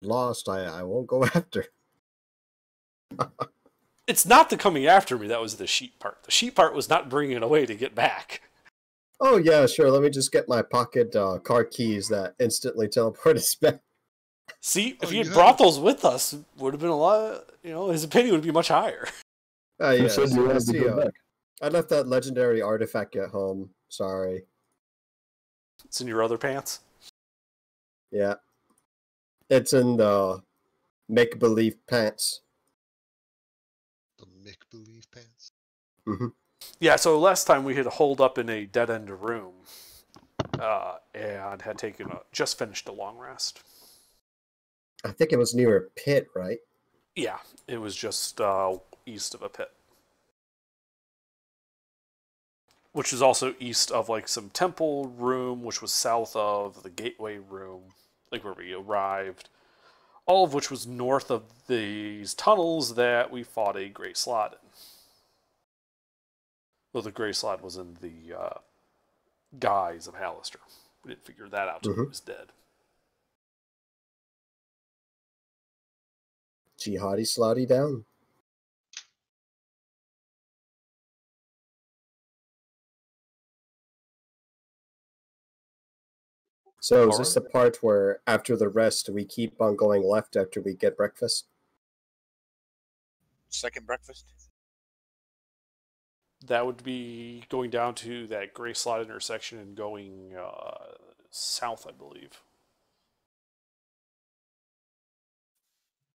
lost, I won't go after. It's not the coming after me that was the sheep part. The sheep part was not bringing it away to get back. Oh yeah, sure. Let me just get my pocket car keys that instantly teleport us back. See, if he had brought those with us, it would have been a lot. His opinion would be much higher. Yeah. So I see. I left that legendary artifact at home. Sorry. It's in your other pants? Yeah. It's in the make-believe pants. The make-believe pants? Mm-hmm. Yeah, so last time we had holed up in a dead-end room and had just finished a long rest. I think it was near a pit, right? Yeah, it was just east of a pit. Which is also east of some temple room, which was south of the gateway room, where we arrived. All of which was north of these tunnels that we fought a Grey Slot in. Though the Grey Slot was in the guise of Hallister. We didn't figure that out till he was dead. Jihadi slotty down. So is this the part where after the rest we keep on going left after we get breakfast? Second breakfast? That would be going down to that Grey Slot intersection and going south, I believe.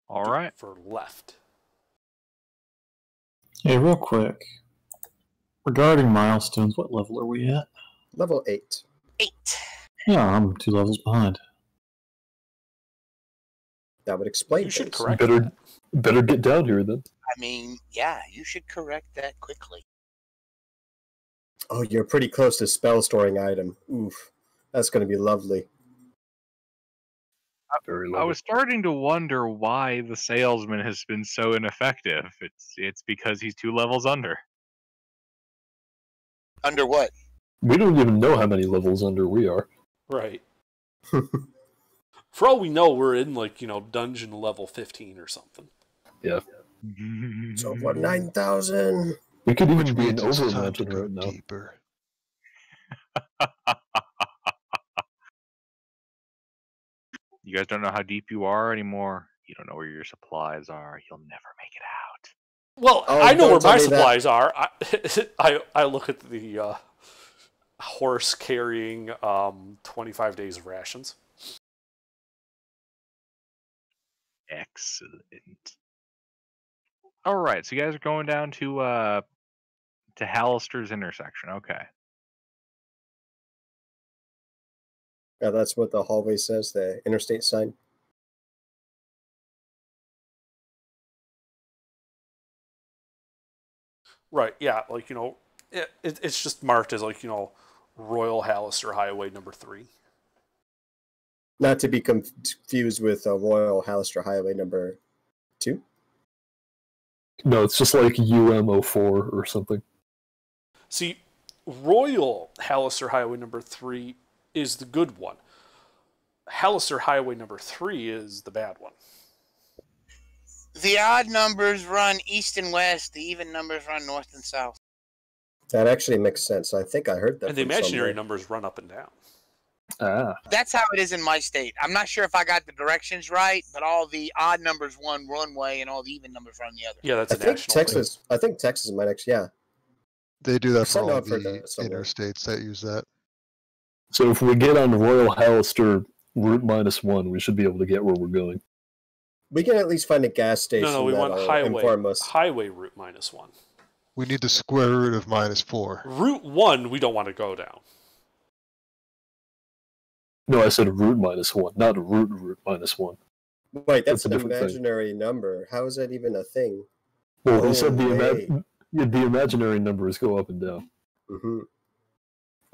All right. For left. Hey, real quick. Regarding milestones, what level are we at? Level 8. 8. Yeah, I'm 2 levels behind. That would explain. You should correct better get down here then. I mean, yeah, you should correct that quickly. Oh, you're pretty close to spell storing item. Oof. That's going to be lovely. I was starting to wonder why the salesman has been so ineffective. It's because he's 2 levels under. Under what? We don't even know how many levels under we are. Right. For all we know, we're in dungeon level 15 or something. Yeah. It's over 9,000. We could even be in Overmountain right now. Deeper. You guys don't know how deep you are anymore. You don't know where your supplies are. You'll never make it out. Well, I know where my supplies are. I look at the horse carrying 25 days of rations. Excellent. All right, so you guys are going down to Hallister's intersection. Okay. Yeah, that's what the hallway says, the interstate sign. Right, yeah, it's just marked as Royal Hallister Highway number 3. Not to be confused with Royal Hallister Highway number 2? No, it's just like UM04 or something. See, Royal Hallister Highway number 3 is the good one. Hallister Highway number 3 is the bad one. The odd numbers run east and west. The even numbers run north and south. That actually makes sense. I think I heard that. And the imaginary numbers run up and down. Ah. That's how it is in my state. I'm not sure if I got the directions right, but all the odd numbers run one way and all the even numbers run the other. Yeah, that's a national Texas. thing. I think Texas might actually. Yeah. They do that for all the interstates that use that. So if we get on Royal Hallister Route -1, we should be able to get where we're going. We can at least find a gas station. No, we want highway route -1. We need the square root of -4. Route 1, we don't want to go down. No, I said route -1, not route -1. Wait, that's an imaginary number. How is that even a thing? Well, he said the imaginary numbers go up and down. Mm-hmm.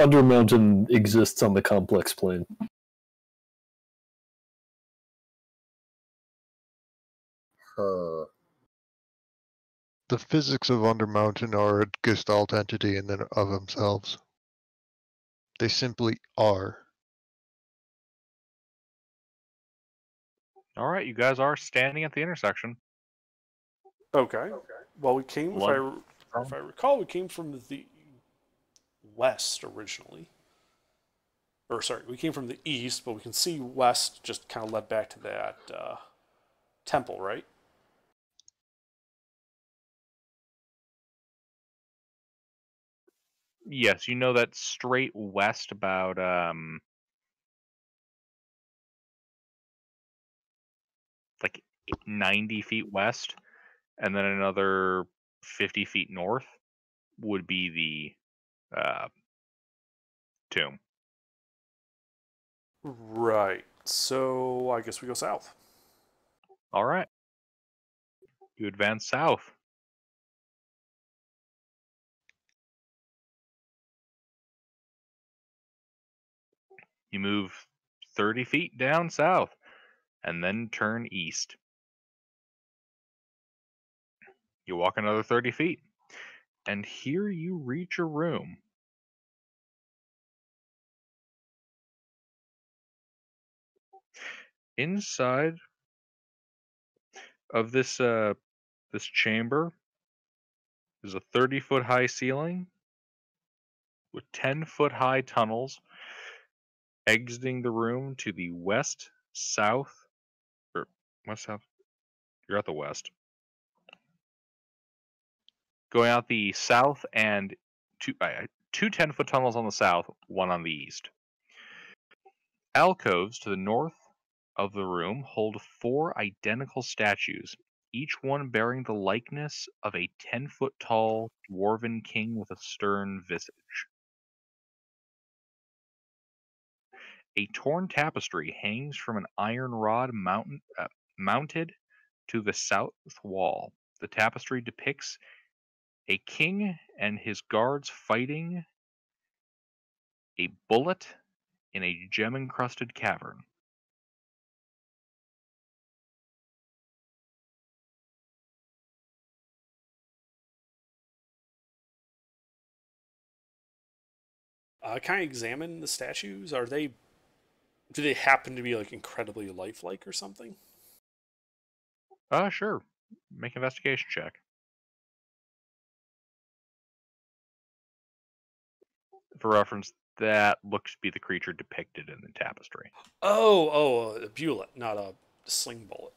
Undermountain exists on the complex plane. The physics of Undermountain are a Gestalt entity in and of themselves. They simply are. All right, you guys are standing at the intersection. Okay. Well, we came, if Blood- I recall, we came from the west originally. Or sorry, we came from the east, but we can see west just kind of led back to that temple, right? Yes, you know that straight west about like 90 feet west, and then another 50 feet north would be the tomb. Right. So I guess we go south. All right. You advance south. You move 30 feet down south and then turn east. You walk another 30 feet, and here you reach a room. Inside of this chamber is a 30-foot high ceiling with 10-foot high tunnels exiting the room to the west, south, or west, south. You're at the west. Going out the south and two 10-foot tunnels on the south, one on the east. Alcoves to the north of the room hold 4 identical statues, each one bearing the likeness of a 10-foot tall dwarven king with a stern visage. A torn tapestry hangs from an iron rod mounted to the south wall. The tapestry depicts a king and his guards fighting a bullet in a gem-encrusted cavern. Can I examine the statues? Do they happen to be like incredibly lifelike or something? Sure. Make an investigation check. For reference, that looks to be the creature depicted in the tapestry. A bullet, not a sling bullet.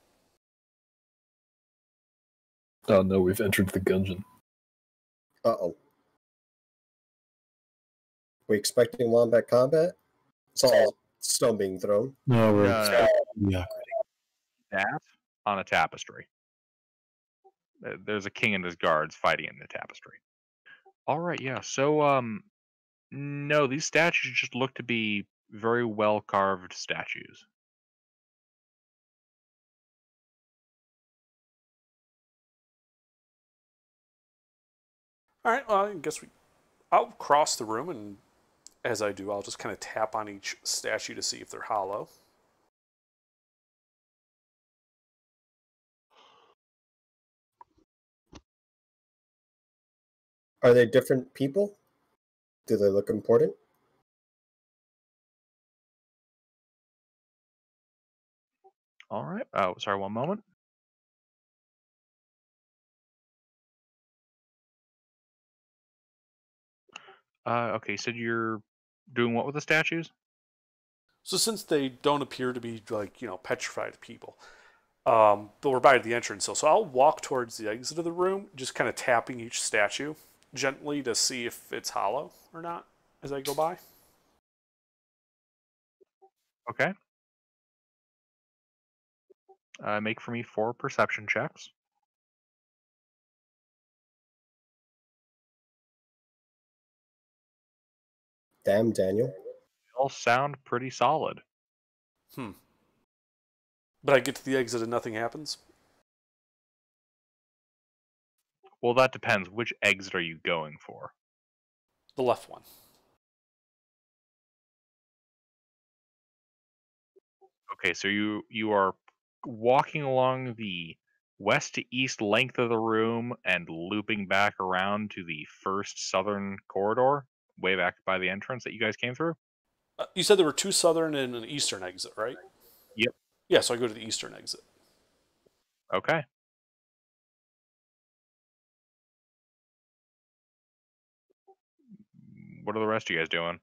Oh no, we've entered the gungeon. Uh-oh. We expecting wombat combat? It's all stone being thrown. No, we're No. That on a tapestry. There's a king and his guards fighting in the tapestry. All right, yeah. So, no, these statues just look to be very well carved statues. All right. Well, I guess I'll cross the room, and as I do, I'll just kind of tap on each statue to see if they're hollow. Are they different people? Do they look important? All right. Oh, sorry, one moment. Okay, so you're doing what with the statues? So since they don't appear to be like petrified people, but we're by the entrance, so I'll walk towards the exit of the room, just kind of tapping each statue gently to see if it's hollow or not as I go by. Okay. Make for me 4 perception checks. Damn, Daniel. They all sound pretty solid. But I get to the exit and nothing happens? Well, that depends. Which exit are you going for? The left one. Okay, so you are walking along the west to east length of the room and looping back around to the first southern corridor, way back by the entrance that you guys came through? You said there were 2 southern and an eastern exit, right? Yep. Yeah, so I go to the eastern exit. Okay. What are the rest of you guys doing?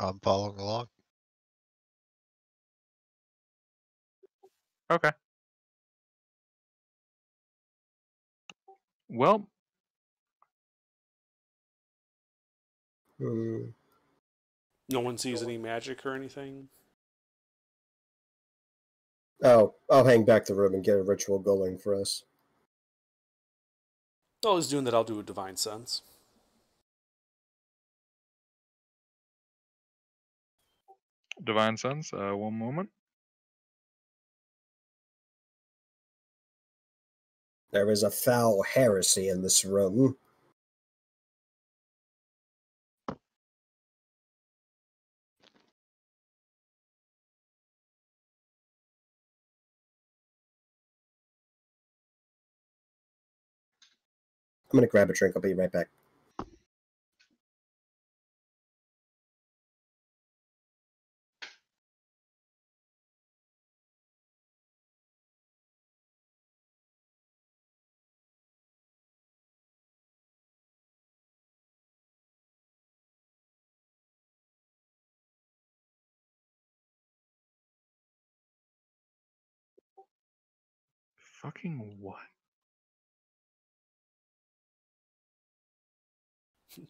I'm following along. Okay. Well, Hmm. No one sees any magic or anything? Oh, I'll hang back the room and get a ritual going for us. While he's doing that, I'll do a divine sense. Divine Sense, one moment. There is a foul heresy in this room. I'm gonna grab a drink. I'll be right back. Fucking what?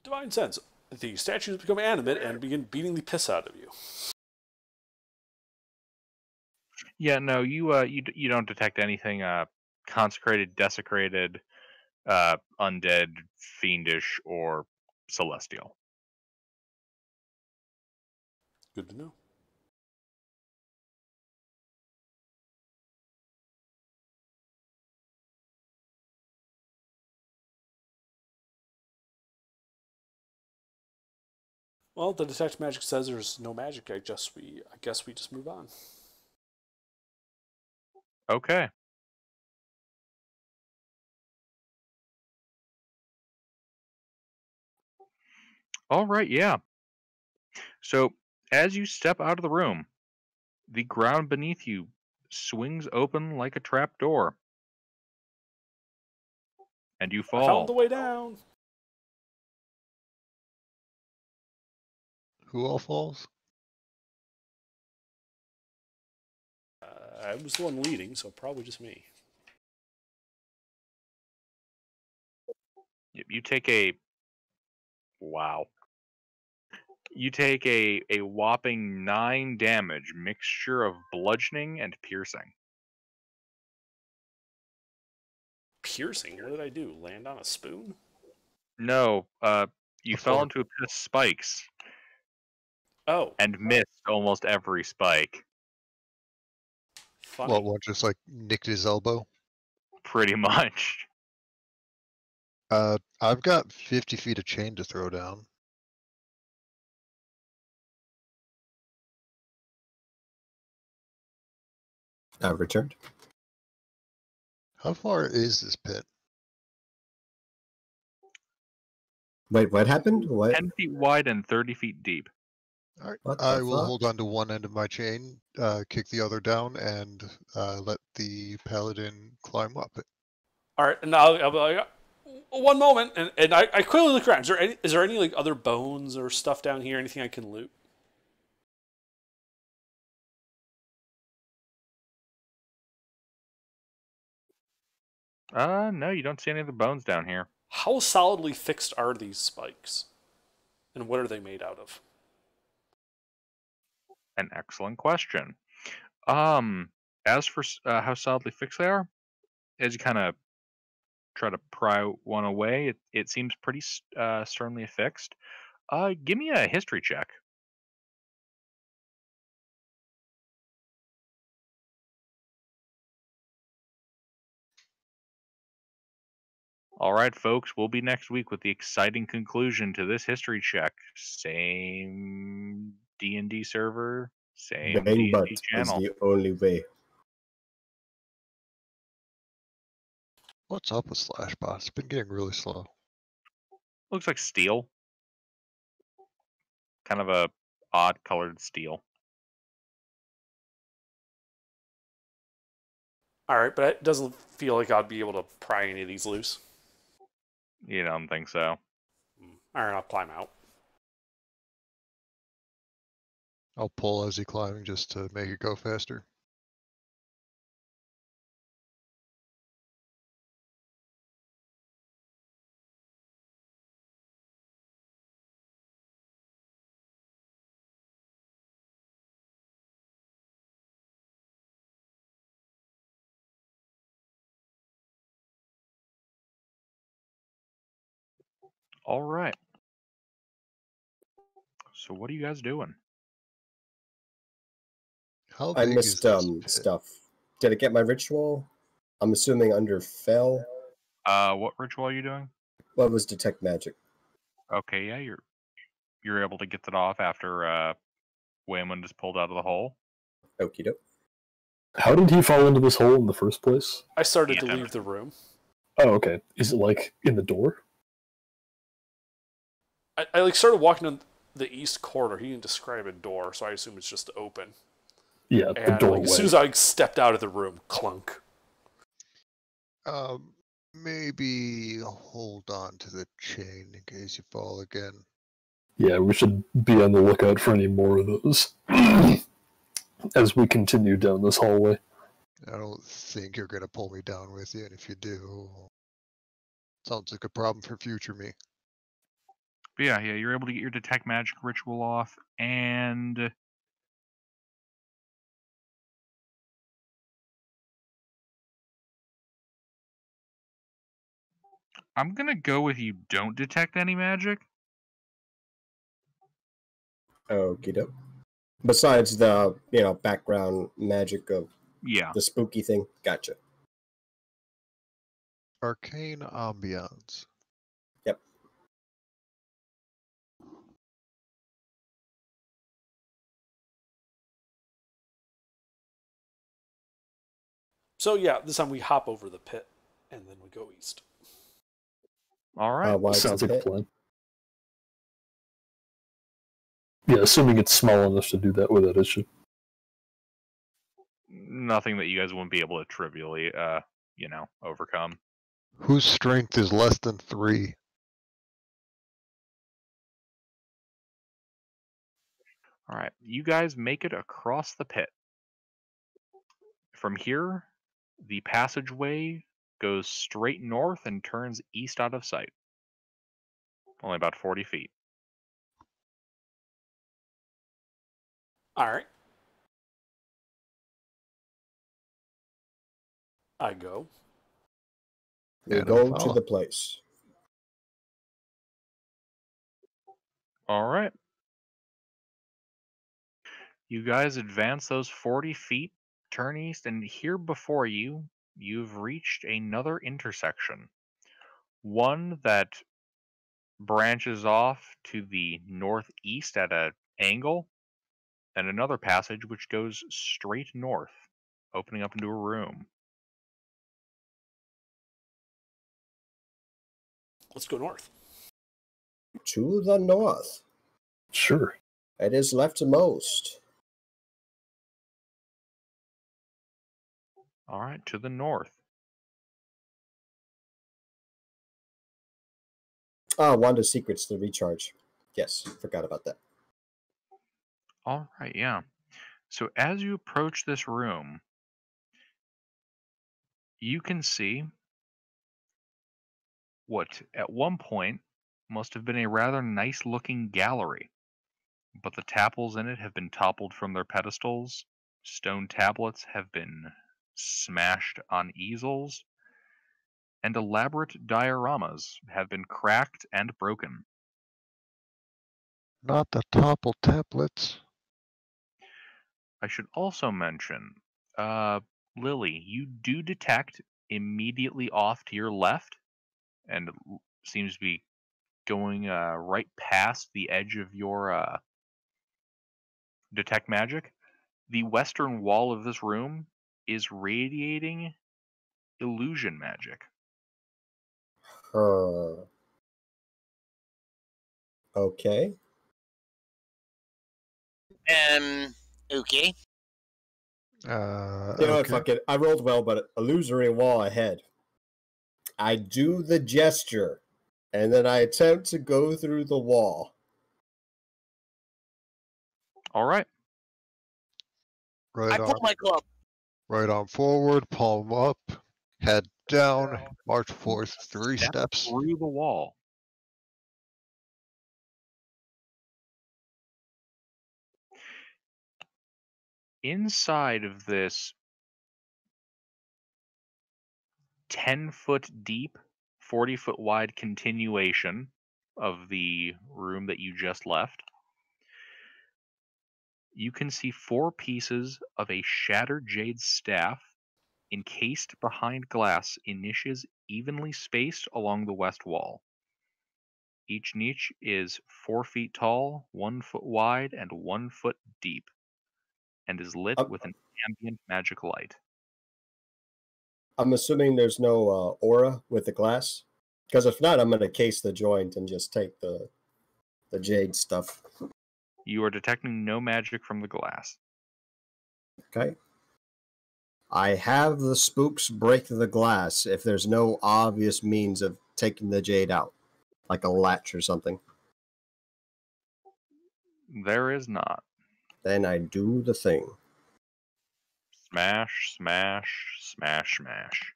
Divine sense. The statues become animate and begin beating the piss out of you. Yeah, no, you don't detect anything consecrated, desecrated, undead, fiendish, or celestial. Good to know. Well, the detect magic says there's no magic. I guess we just move on. Okay. All right, yeah. So, as you step out of the room, the ground beneath you swings open like a trap door, and you I found the fall. way down. Who all falls? I was the one leading, so probably just me. You take a wow. You take a whopping 9 damage, mixture of bludgeoning and piercing. Piercing? What did I do? Land on a spoon? No, you A fell fork. into a pit of spikes Oh, and missed almost every spike. funny. Well, one just like nicked his elbow. Pretty much. I've got 50 feet of chain to throw down. Returned. How far is this pit? Wait, what happened? What? 10 feet wide and 30 feet deep. All right, What I the will fuck? hold on to one end of my chain, kick the other down, and let the paladin climb up it. All right, and I'll be like, one moment, and I quickly look around. Is there any like other bones or stuff down here? Anything I can loot? No, you don't see any of the bones down here. How solidly fixed are these spikes? And what are they made out of? An excellent question. As for how solidly fixed they are, as you kind of try to pry one away, it seems pretty sternly affixed. Give me a history check. All right, folks, we'll be next week with the exciting conclusion to this history check. Same D&D server, same Bang butt D&D is channel. the only way. What's up with Slashbot? It's been getting really slow. Looks like steel. Kind of a odd colored steel. All right, but it doesn't feel like I'd be able to pry any of these loose. You don't think so? All right, I'll climb out. I'll pull as he climbing just to make it go faster. All right. So what are you guys doing? How I big missed is this pit? stuff. Did I get my ritual? I'm assuming under fell. What ritual are you doing? What was detect magic? Okay, yeah, you're able to get that off after Waymond is pulled out of the hole. Okie doke. How did he fall into this hole in the first place? I started Yeah. to leave the room. Oh, okay. Is it like in the door? I like started walking in the east corridor. He didn't describe a door, so I assume it's just open. Yeah, the And doorway. like, as soon as I stepped out of the room, clunk. Maybe hold on to the chain in case you fall again. Yeah, we should be on the lookout for any more of those as we continue down this hallway. I don't think you're gonna pull me down with you, and if you do, sounds like a problem for future me. But yeah, you're able to get your detect magic ritual off, and I'm gonna go with you don't detect any magic. Okie doke. Besides the, background magic of Yeah. the spooky thing. Gotcha. Arcane ambiance. Yep. So yeah, this time we hop over the pit, and then we go east. All right. Why is Sounds the like a pit? plan. Yeah, assuming it's small enough to do that without issue. Nothing that you guys wouldn't be able to trivially, overcome. Whose strength is less than 3? All right, you guys make it across the pit. From here, the passageway goes straight north and turns east out of sight. Only about 40 feet. All right. I go. We And go I to follow. the place. All right. You guys advance those 40 feet, turn east, and here before you, you've reached another intersection. One that branches off to the northeast at an angle, and another passage which goes straight north, opening up into a room. Let's go north. To the north. Sure. It is leftmost. All right, to the north. Wanda's secrets to recharge. Yes, forgot about that. All right, yeah. So as you approach this room, you can see what at one point must have been a rather nice looking gallery, but the tapels in it have been toppled from their pedestals, stone tablets have been smashed on easels, and elaborate dioramas have been cracked and broken. Not the topple tablets. I should also mention, Lily, you do detect immediately off to your left, and it seems to be going right past the edge of your detect magic. The western wall of this room is radiating illusion magic. Okay. Okay. You know what? Okay. Fuck it. I rolled well, but illusory wall ahead. I do the gesture, and then I attempt to go through the wall. All right. Right I on. pull my club. Right arm forward, palm up, head down, march forth 3 Step steps. through the wall. Inside of this 10-foot deep, 40-foot wide continuation of the room that you just left, you can see 4 pieces of a shattered jade staff encased behind glass in niches evenly spaced along the west wall. Each niche is 4 feet tall, 1 foot wide, and 1 foot deep, and is lit with an ambient magic light. I'm assuming there's no aura with the glass, because if not, I'm going to case the joint and just take the jade stuff. You are detecting no magic from the glass. Okay. I have the spooks break the glass if there's no obvious means of taking the jade out, like a latch or something. There is not. Then I do the thing. Smash, smash, smash, smash.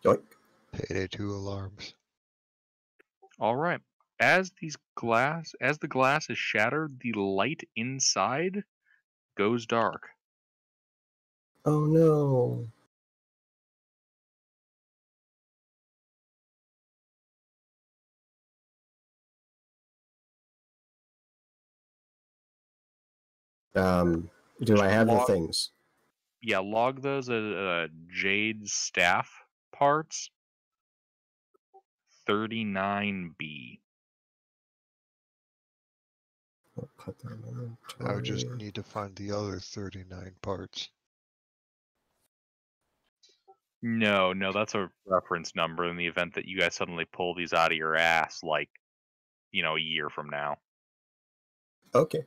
Yoink. Payday 2 alarms. All right. As the glass is shattered, the light inside goes dark. Oh no. Do I have the things? Yeah, log those as jade staff parts. 39B. I'll put that in I would just inventory. need to find the other 39 parts. No, that's a reference number in the event that you guys suddenly pull these out of your ass, like, a year from now. Okay.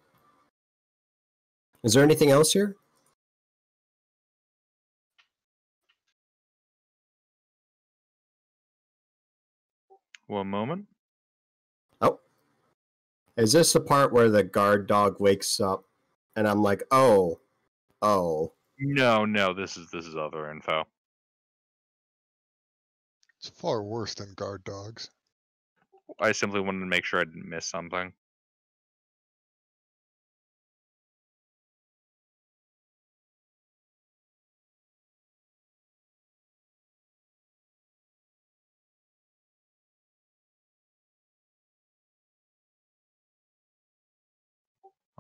Is there anything else here? One moment. Oh. Is this the part where the guard dog wakes up and I'm like, oh. No, this is other info. It's far worse than guard dogs. I simply wanted to make sure I didn't miss something.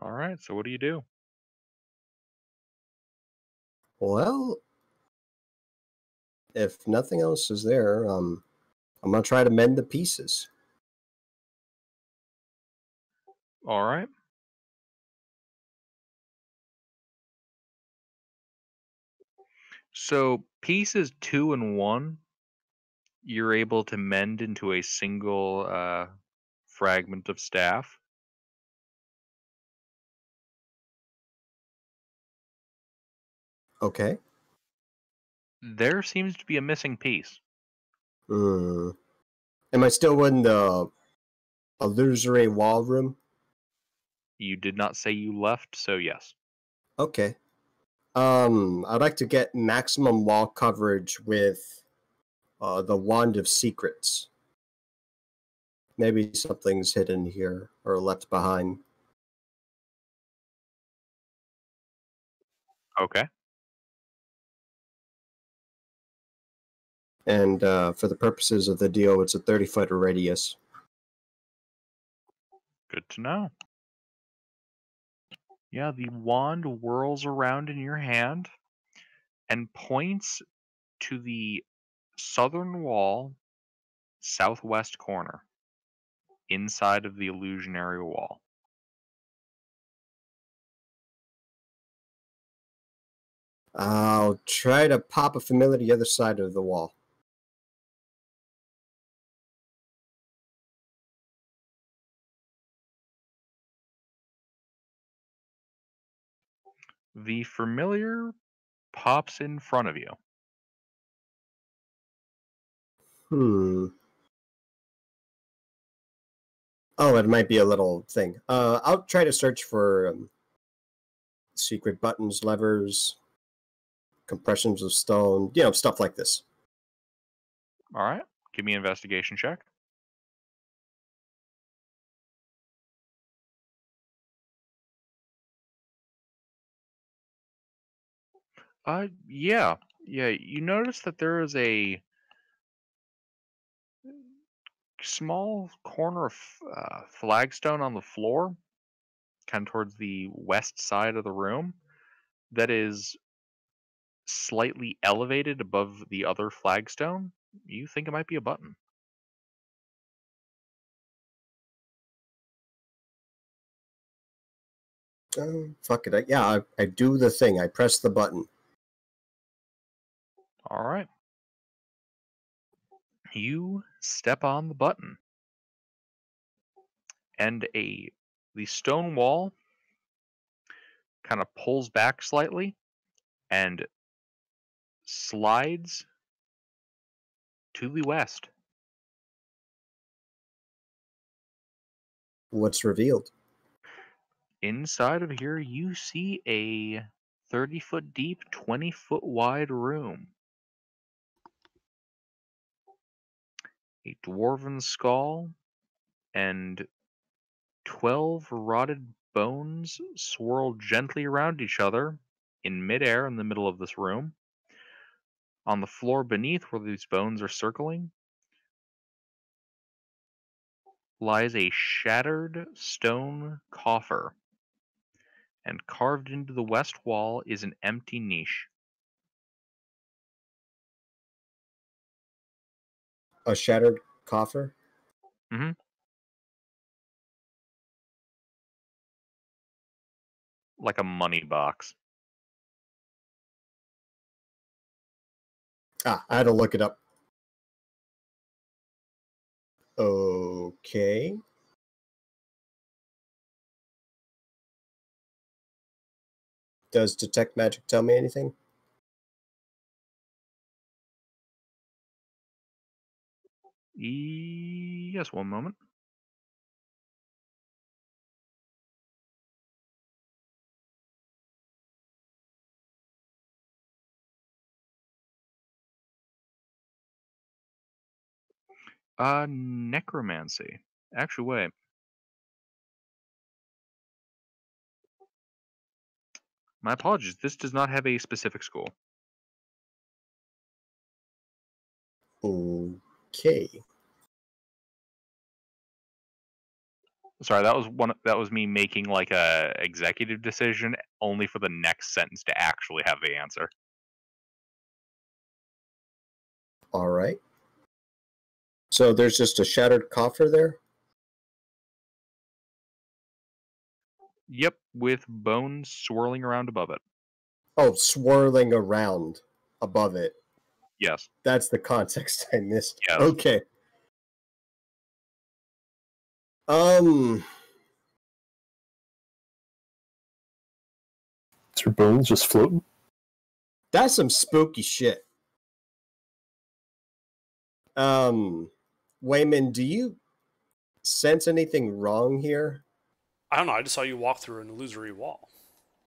All right, so what do you do? Well, if nothing else is there, I'm gonna try to mend the pieces. All right. So pieces 2 and 1, you're able to mend into a single fragment of staff. Okay. There seems to be a missing piece. Am I still in the illusory wall room? You did not say you left, so yes. Okay. I'd like to get maximum wall coverage with the Wand of Secrets. Maybe something's hidden here or left behind. Okay. And for the purposes of the deal, it's a 30-foot radius. Good to know. Yeah, the wand whirls around in your hand and points to the southern wall, southwest corner, inside of the illusionary wall. I'll try to pop a familiar to the other side of the wall. The familiar pops in front of you. Oh, it might be a little thing. I'll try to search for secret buttons, levers, compressions of stone, stuff like this. All right. Give me an investigation check. Yeah. You notice that there is a small corner of flagstone on the floor, kind of towards the west side of the room, that is slightly elevated above the other flagstone. You think it might be a button. Fuck it. I do the thing. I press the button. All right. You step on the button, and the stone wall kind of pulls back slightly and slides to the west. What's revealed? Inside of here, you see a 30-foot deep, 20-foot wide room. A dwarven skull and 12 rotted bones swirl gently around each other in midair in the middle of this room. On the floor beneath where these bones are circling lies a shattered stone coffer, and carved into the west wall is an empty niche. A shattered coffer? Mm-hmm. Like a money box. I had to look it up. Okay. Does detect magic tell me anything? Yes, one moment. Necromancy. Actually, wait. My apologies. This does not have a specific school. Okay. Sorry, that was me making like a executive decision only for the next sentence to actually have the answer. All right. So there's just a shattered coffer there? Yep, with bones swirling around above it. Oh, swirling around above it. Yes. That's the context I missed. Yes. Okay. Is your bones just floating? That's some spooky shit. Wayman, do you sense anything wrong here? I don't know. I just saw you walk through an illusory wall.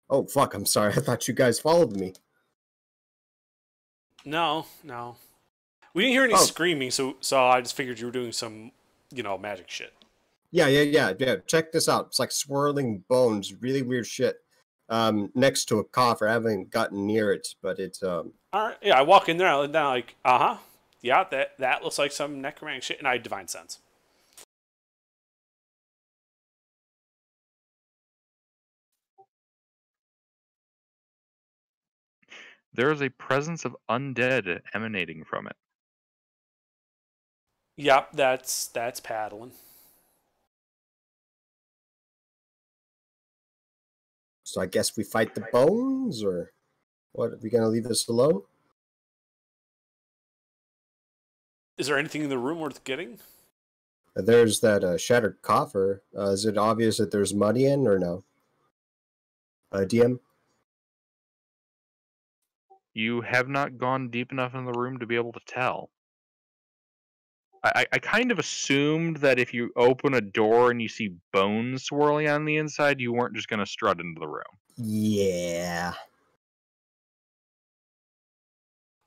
Oh, fuck. I'm sorry. I thought you guys followed me. No. We didn't hear any screaming, so I just figured you were doing some, magic shit. Yeah. Check this out. It's like swirling bones. Really weird shit. Next to a coffer. I haven't gotten near it, but it's All right. Yeah, I walk in there. I look down like, yeah, that looks like some necromantic shit, and I divine sense. There is a presence of undead emanating from it. Yep, that's paddling. So I guess we fight the bones, or what? Are we gonna leave this alone? Is there anything in the room worth getting? There's that shattered coffer. Is it obvious that there's money in, or no? DM? You have not gone deep enough in the room to be able to tell. I kind of assumed that if you open a door and you see bones swirling on the inside, you weren't just going to strut into the room. Yeah.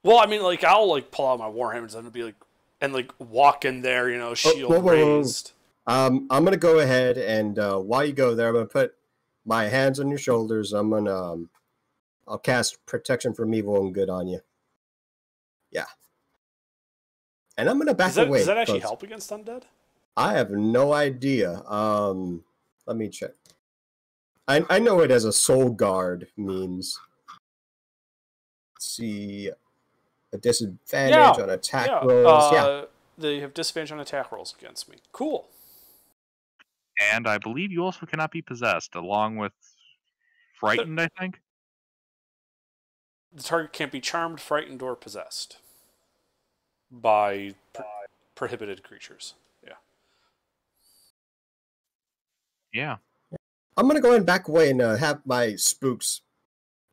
Well, I mean, like, I'll, like, pull out my Warhammers and be like, and, like, walk in there, you know, shield raised. I'm going to go ahead and while you go there, I'm going to put my hands on your shoulders. I'm going to, I'll cast Protection from Evil and Good on you. Yeah. And I'm going to back away. Does that actually help against undead? I have no idea. Let me check. I know it as a Soul Guard means. Let's see. A disadvantage on attack rolls. They have disadvantage on attack rolls against me. Cool. And I believe you also cannot be possessed, along with frightened, I think? The target can't be charmed, frightened, or possessed by prohibited creatures. Yeah. Yeah. I'm going to go ahead and back away and have my spooks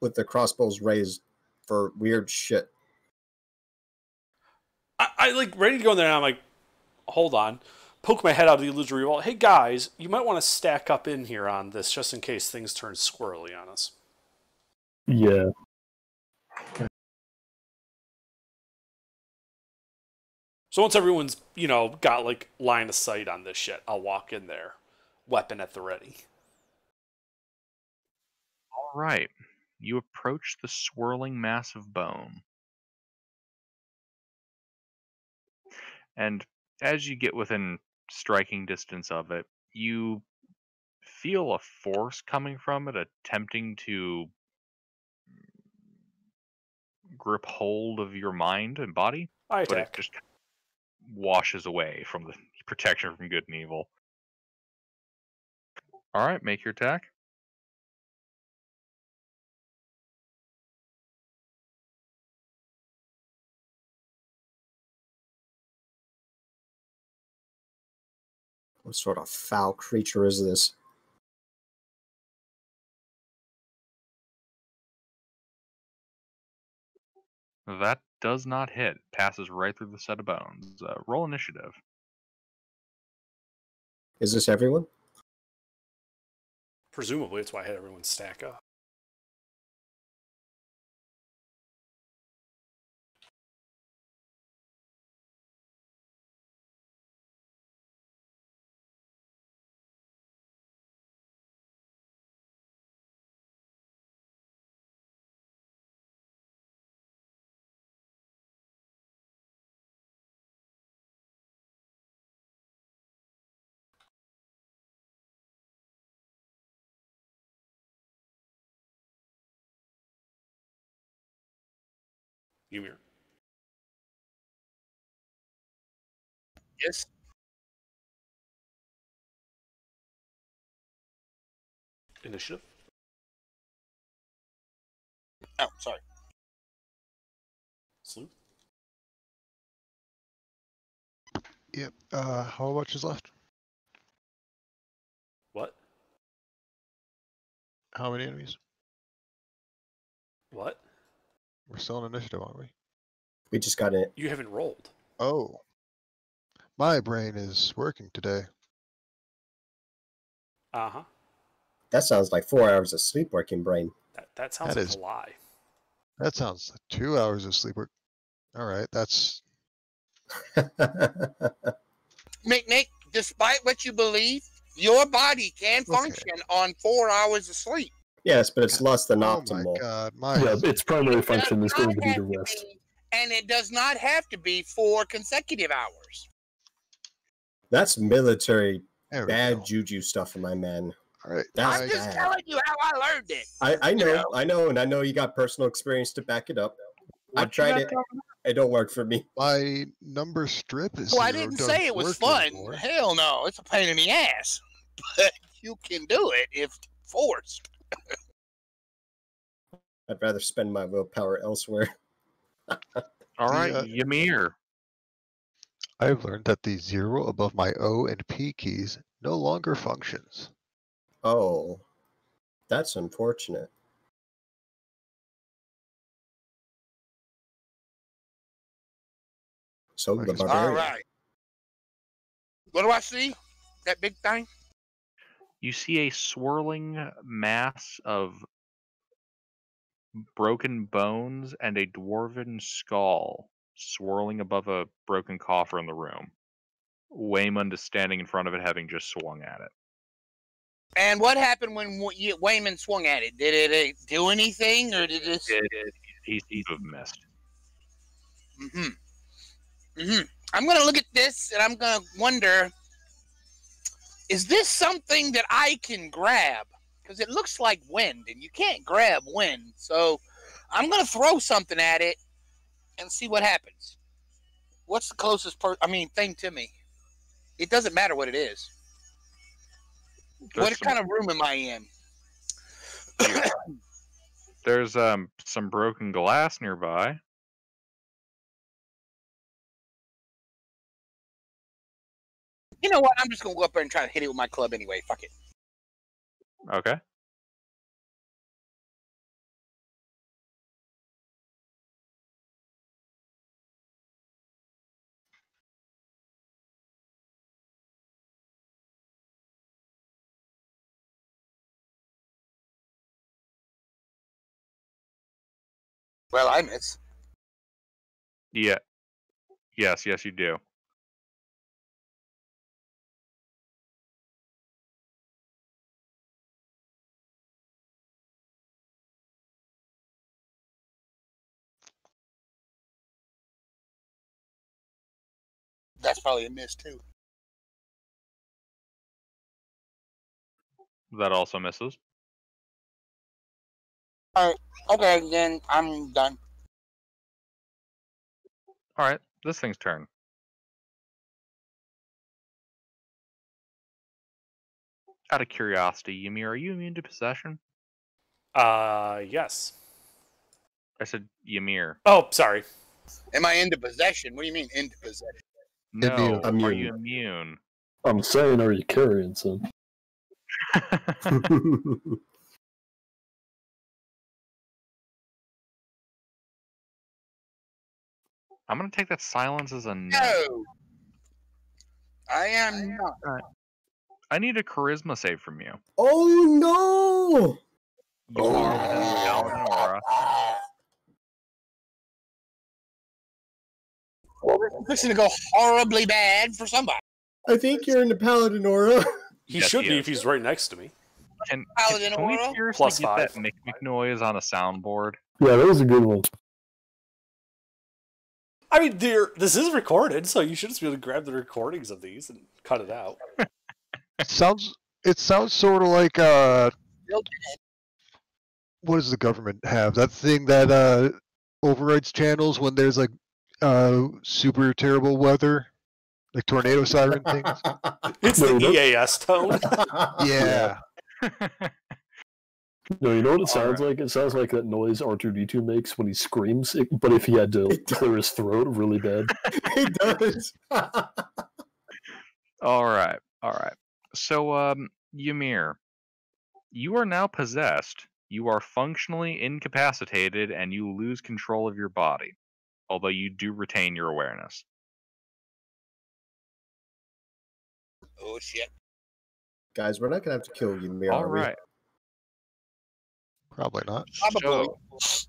with the crossbows raised for weird shit. I like ready to go in there and I'm like, hold on. Poke my head out of the illusory wall. Hey guys, you might want to stack up in here on this just in case things turn squirrely on us. Yeah. So once everyone's, you know, got like line of sight on this shit, I'll walk in there, weapon at the ready. All right. You approach the swirling mass of bone. And as you get within striking distance of it, you feel a force coming from it, attempting to grip hold of your mind and body. I But it attack. just washes away from the protection from good and evil. All right, make your attack. What sort of foul creature is this? That does not hit. Passes right through the set of bones. Roll initiative. Is this everyone? Presumably, that's why I had everyone stack up. Ymir. Yes. Initiative. Oh, sorry. Sleuth. Yep. How much is left? What? How many enemies? What? We're still in initiative, aren't we? We just got it. You haven't rolled. Oh. My brain is working today. Uh-huh. That sounds like 4 hours of sleep working, brain. That sounds That like is- a lie. That sounds like 2 hours of sleep work. All right, that's Nick, despite what you believe, your body can Okay. function on 4 hours of sleep. Yes, but it's less than oh optimal. my god, my Yeah, its primary function is going to be Not to have to rest. be- and it does not have to be 4 consecutive hours. That's military there we bad go. juju stuff, my man. All right, That's I'm just bad. telling you how I learned it. I know, know? I know, and I know you got personal experience to back it up. I've What you tried got it. talking It don't work for me. my number strip is Well, I 0. didn't Doesn't say it was work fun. anymore. Hell no, it's a pain in the ass. But you can do it if forced. I'd rather spend my willpower elsewhere. All right, The, Ymir. I've learned that the 0 above my O and P keys no longer functions. Oh, that's unfortunate. So I the guess- barbarian. All right. What do I see? That big thing? You see a swirling mass of broken bones and a dwarven skull swirling above a broken coffer in the room. Waymond is standing in front of it, having just swung at it. And what happened when Wayman swung at it? Did it do anything, or did it? He's have missed. I'm gonna look at this, and I'm gonna wonder: is this something that I can grab? Because it looks like wind, and you can't grab wind. So I'm gonna throw something at it and see what happens. What's the closest thing to me? It doesn't matter what it is. What kind of room am I in? There's some broken glass nearby. You know what? I'm just gonna go up there and try to hit it with my club anyway. Fuck it. Okay. Well, I miss. Yeah. Yes, you do. That's probably a miss too. That also misses. All right. Okay, then I'm done. All right, this thing's turn. Out of curiosity, Ymir, are you immune to possession? Yes. I said Ymir. Oh, sorry. Am I into possession? What do you mean into possession? No, Immune. are you immune? I'm saying, are you carrying some? I'm gonna take that silence as a no. No, I am not. I need a charisma save from you. Oh no! You are within the paladin aura. Well, this is gonna go horribly bad for somebody. I think you're in the paladin aura. He Yes, should he be is. if he's right next to me. Can Paladin we aura? seriously Plus get 5. that Mick noise on a soundboard? Yeah, that was a good one. I mean, this is recorded, so you should just be able to grab the recordings of these and cut it out. It sounds sort of like what does the government have? That thing that overrides channels when there's like super terrible weather, like tornado siren things. It's No, the you EAS tone. Yeah. No, you know what it sounds like? It sounds like that noise R2D2 makes when he screams, but if he had to clear his throat really bad. He does. All right. So, Ymir, you are now possessed. You are functionally incapacitated, and you lose control of your body, although you do retain your awareness. Oh shit! Guys, we're not gonna have to kill you, Mir. All right. Probably not. Probably. So,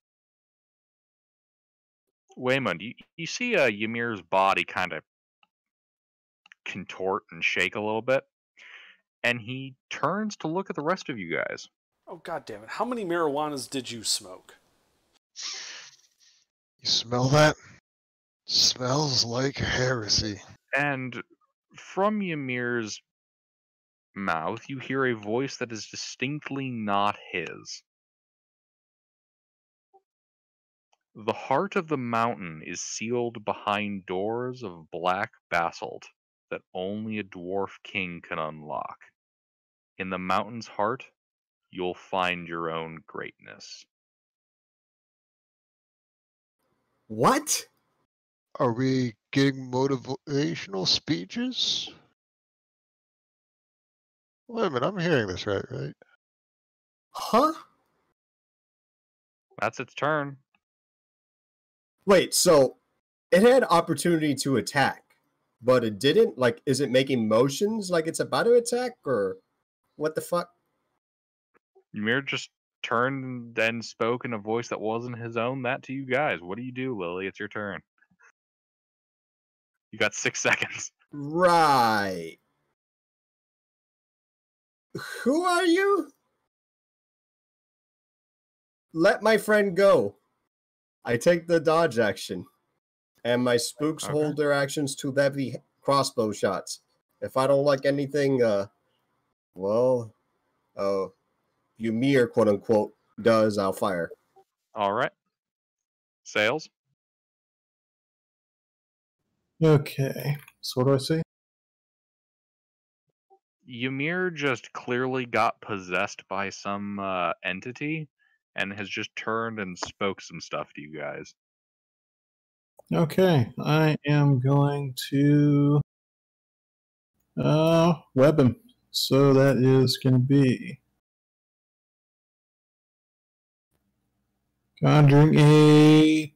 Waymond, you see Ymir's body kind of contort and shake a little bit, and he turns to look at the rest of you guys. Oh, God damn it. How many marijuanas did you smoke? You smell that? Smells like heresy. And from Ymir's mouth, you hear a voice that is distinctly not his. The heart of the mountain is sealed behind doors of black basalt that only a dwarf king can unlock. In the mountain's heart, you'll find your own greatness. What? Are we getting motivational speeches? Wait a minute, I'm hearing this right? Huh? That's its turn. Wait, so It had opportunity to attack, but it didn't. Like, is it making motions like it's about to attack, or what the fuck? Ymir just turned and spoke in a voice that wasn't his own. That to you guys. What do you do, Lily? It's your turn. You got 6 seconds. Right. Who are you? Let my friend go. I take the dodge action, and my spooks hold their actions to heavy crossbow shots. If I don't like anything, Ymir, quote unquote, does, I'll fire. All right. Sales. Okay. So what do I see? Ymir just clearly got possessed by some entity and has just turned and spoke some stuff to you guys. Okay. I am going to web him. So that is going to be conjuring a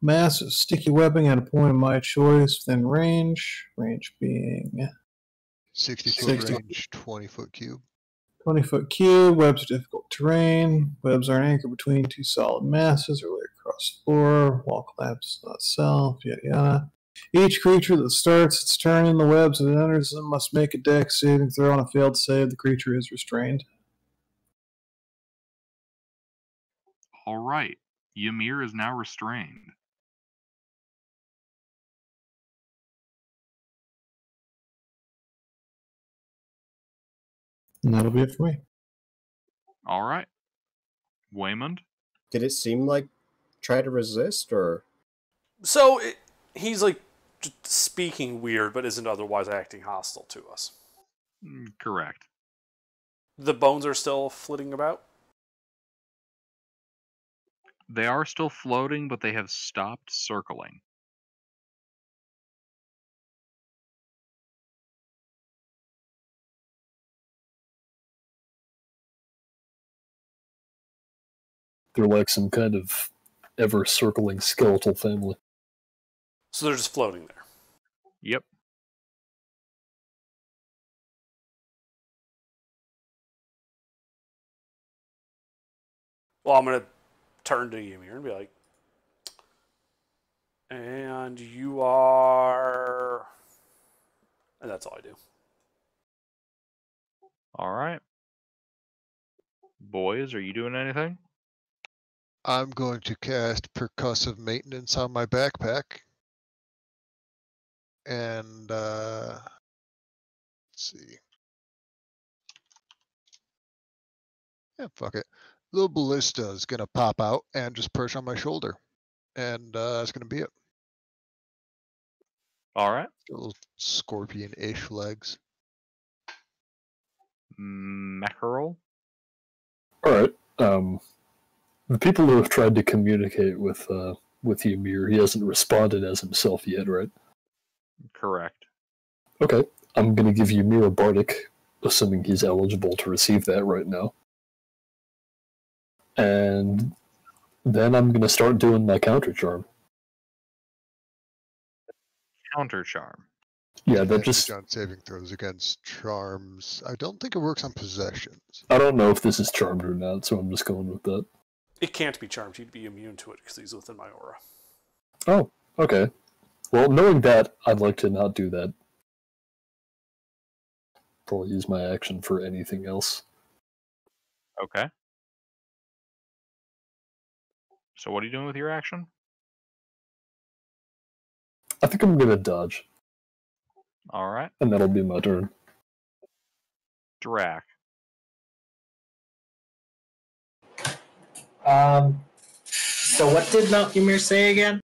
massive sticky webbing at a point of my choice within range. Range being 60-foot range, 20-foot cube. 20-foot cube. Webs are difficult terrain. Webs are an anchor between two solid masses or laid across the floor. Wall collapses not self. Yada yada. Each creature that starts its turn in the webs and enters them must make a dex saving throw. On a failed save, the creature is restrained. All right. Ymir is now restrained. And that'll be it for me. All right. Waymond? Did it seem like try to resist, or? So he's like just speaking weird, but isn't otherwise acting hostile to us. Correct. The bones are still flitting about? They are still floating, but they have stopped circling. They're like some kind of ever-circling skeletal family. So they're just floating there. Yep. Well, I'm going to turn to Ymir and be like, and you are... And that's all I do. All right. Boys, are you doing anything? I'm going to cast percussive maintenance on my backpack. And let's see. Yeah, fuck it. Little ballista is gonna pop out and just perch on my shoulder. And that's gonna be it. All right. Little scorpion-ish legs. Mackerel? All right. The people who have tried to communicate with Ymir, he hasn't responded as himself yet, right? Correct. Okay. I'm going to give Ymir a bardic, assuming he's eligible to receive that right now. And then I'm going to start doing my counter charm. Counter charm. Yeah, that just... on saving throws against charms. I don't think it works on possessions. I don't know if this is charmed or not, so I'm just going with that. It can't be charmed. He'd be immune to it because he's within my aura. Oh, okay. Well, knowing that, I'd like to not do that. Probably use my action for anything else. Okay. So what are you doing with your action? I think I'm going to dodge. All right. And that'll be my turn. Drac. So what did Mount Ymir say again?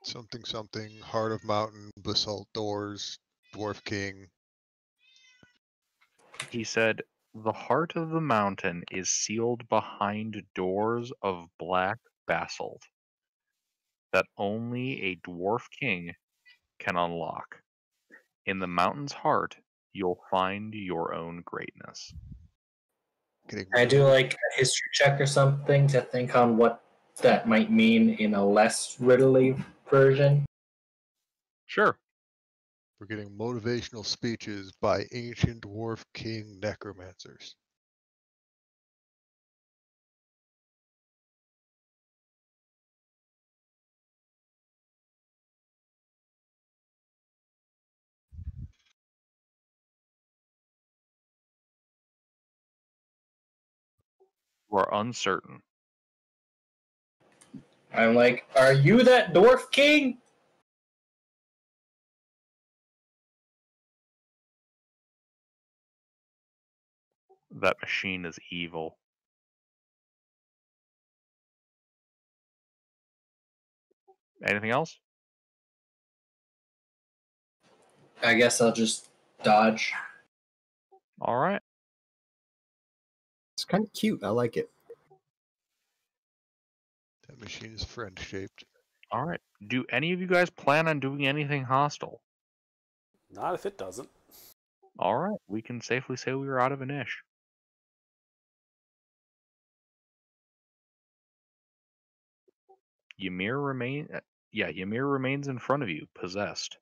Something, Heart of Mountain, Basalt Doors, Dwarf King. He said, the heart of the mountain is sealed behind doors of black basalt that only a dwarf king can unlock. In the mountain's heart, you'll find your own greatness. I do like a history check or something to think on what that might mean in a less riddly version? Sure. We're getting motivational speeches by ancient dwarf king necromancers. You are uncertain. I'm like, are you that dwarf king? That machine is evil. Anything else? I guess I'll just dodge. All right. It's kind of cute. I like it. That machine is friend-shaped. All right. Do any of you guys plan on doing anything hostile? Not if it doesn't. All right. We can safely say we are out of a niche. Ymir remains in front of you, possessed.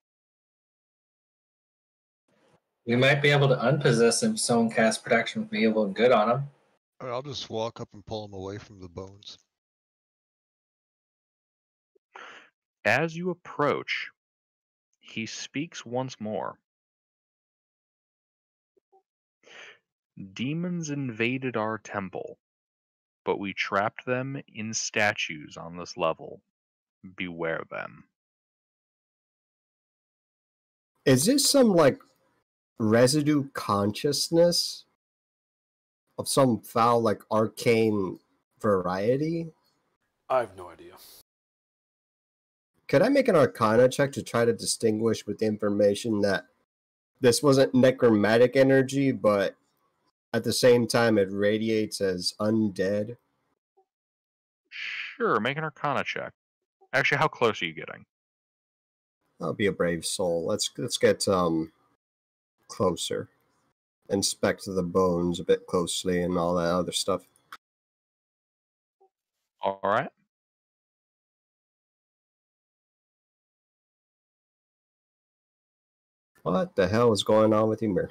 We might be able to unpossess him if someone casts protection from evil and good on him. I'll just walk up and pull him away from the bones. As you approach, he speaks once more. Demons invaded our temple, but we trapped them in statues on this level. Beware them. Is this some like residue consciousness of some foul like arcane variety? I have no idea. Could I make an arcana check to try to distinguish with the information that this wasn't necromantic energy, but at the same time it radiates as undead? Sure, make an arcana check. Actually, how close are you getting? I'll be a brave soul. Let's get closer. Inspect the bones a bit closely and all that other stuff. All right. What the hell is going on with Ymir?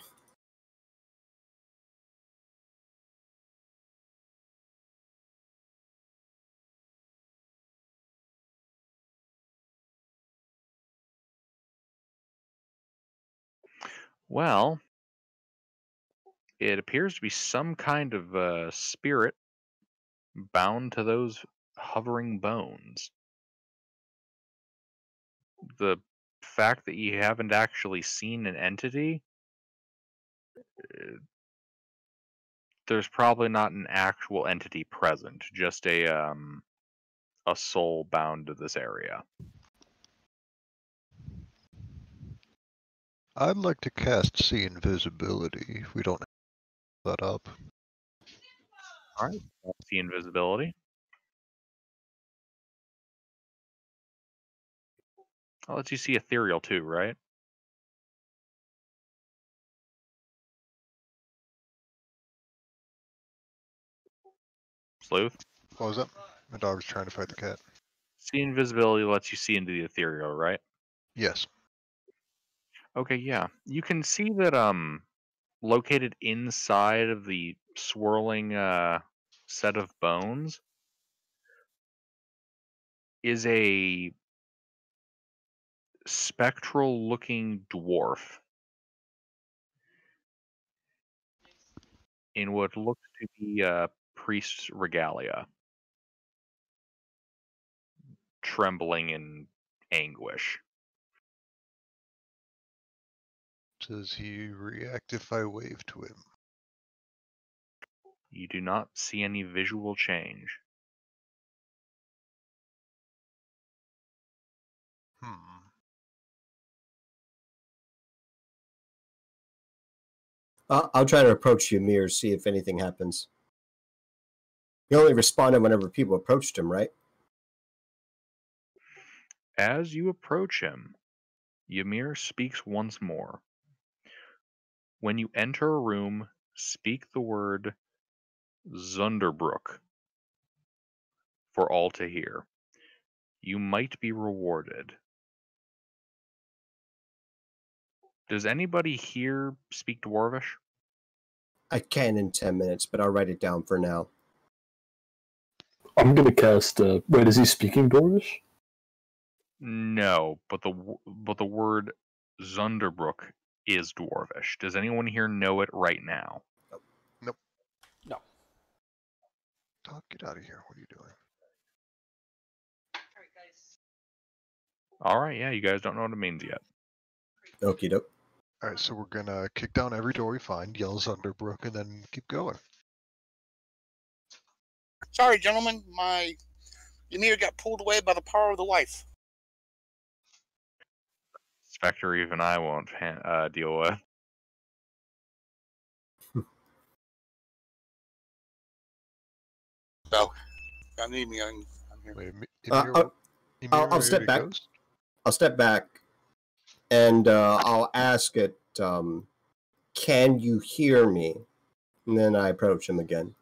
Well, it appears to be some kind of spirit bound to those hovering bones. The fact that you haven't actually seen an entity, there's probably not an actual entity present, just a soul bound to this area. I'd like to cast See Invisibility if we don't have that up. All right, see invisibility. I'll let you see ethereal too, right? Sleuth. What was that? My dog's trying to fight the cat. See invisibility lets you see into the ethereal, right? Yes. Okay, yeah. You can see that located inside of the swirling set of bones is a spectral looking dwarf in what looks to be priest's regalia, trembling in anguish. Does he react if I wave to him? You do not see any visual change. I'll try to approach Ymir, see if anything happens. He only responded whenever people approached him, right? As you approach him, Ymir speaks once more. When you enter a room, speak the word Zunderbrook for all to hear. You might be rewarded. Does anybody here speak Dwarvish? I can in 10 minutes, but I'll write it down for now. I'm gonna cast. Wait, is he speaking Dwarvish? No, but the word Zunderbrook is Dwarvish. Does anyone here know it right now? Nope. No. Oh, get out of here. What are you doing? All right, yeah, you guys don't know what it means yet. Okie doke. Alright, so we're gonna kick down every door we find, yell Zunderbrook, and then keep going. Sorry, gentlemen, my Ymir got pulled away by the power of the wife. Spectre, even I won't deal with. So, if you need me, I'm here. Wait, I'll step back. Ghost? I'll step back, and I'll ask it, can you hear me? And then I approach him again.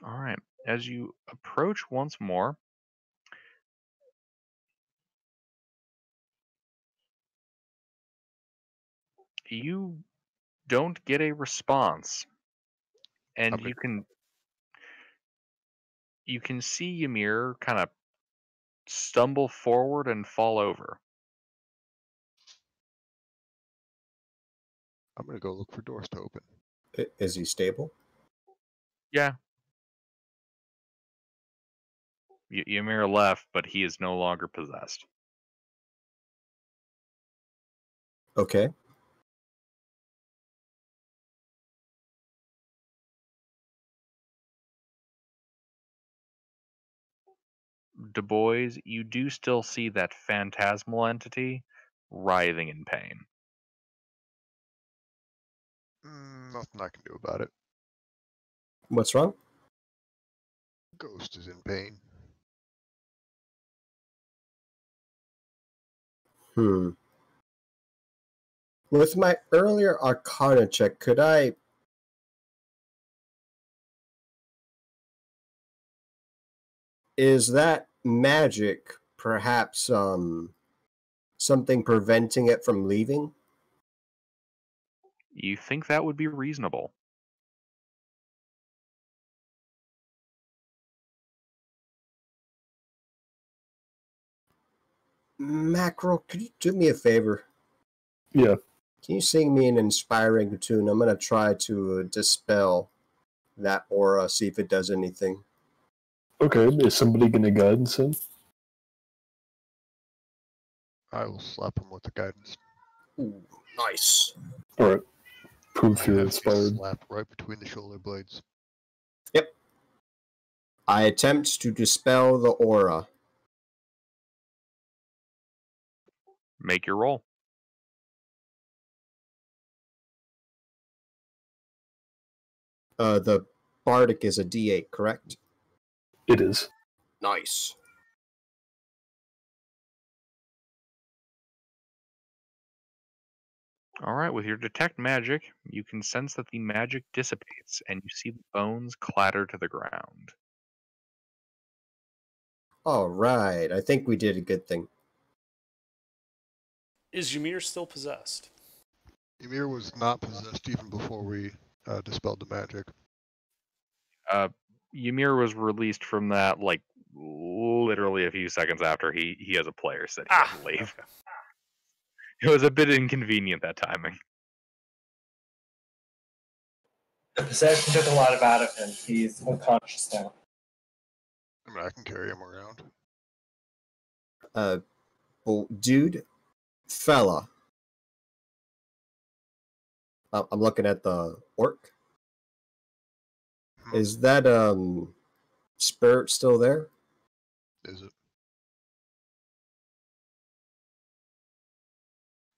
All right, as you approach once more, you don't get a response, and Okay. you can see Ymir kind of stumble forward and fall over. I'm gonna go look for doors to open. Is he stable? Yeah. Ymir left, but he is no longer possessed. Okay. Du Bois, you do still see that phantasmal entity writhing in pain. Nothing I can do about it. What's wrong? Ghost is in pain. With my earlier Arcana check, could I... Is that magic perhaps something preventing it from leaving? You think that would be reasonable? Mackerel, could you do me a favor? Yeah. Can you sing me an inspiring tune? I'm going to try to dispel that aura, see if it does anything. Okay, is somebody gonna guidance him? I will slap him with the guidance. Ooh, nice. Alright. Proof you're Have to be inspired. slapped right between the shoulder blades. Yep. I attempt to dispel the aura. Make your roll. The bardic is a D8, correct? It is. Nice. All right, with your detect magic, you can sense that the magic dissipates and you see the bones clatter to the ground. All right. I think we did a good thing. Is Ymir still possessed? Ymir was not possessed even before we dispelled the magic. Ymir was released from that like literally a few seconds after he as a player said he had to leave. Okay. It was a bit inconvenient, that timing. The possession took a lot out of him. He's unconscious now. I mean, I can carry him around. Well, dude, fella. I'm looking at the orc. Is that spirit still there? Is it?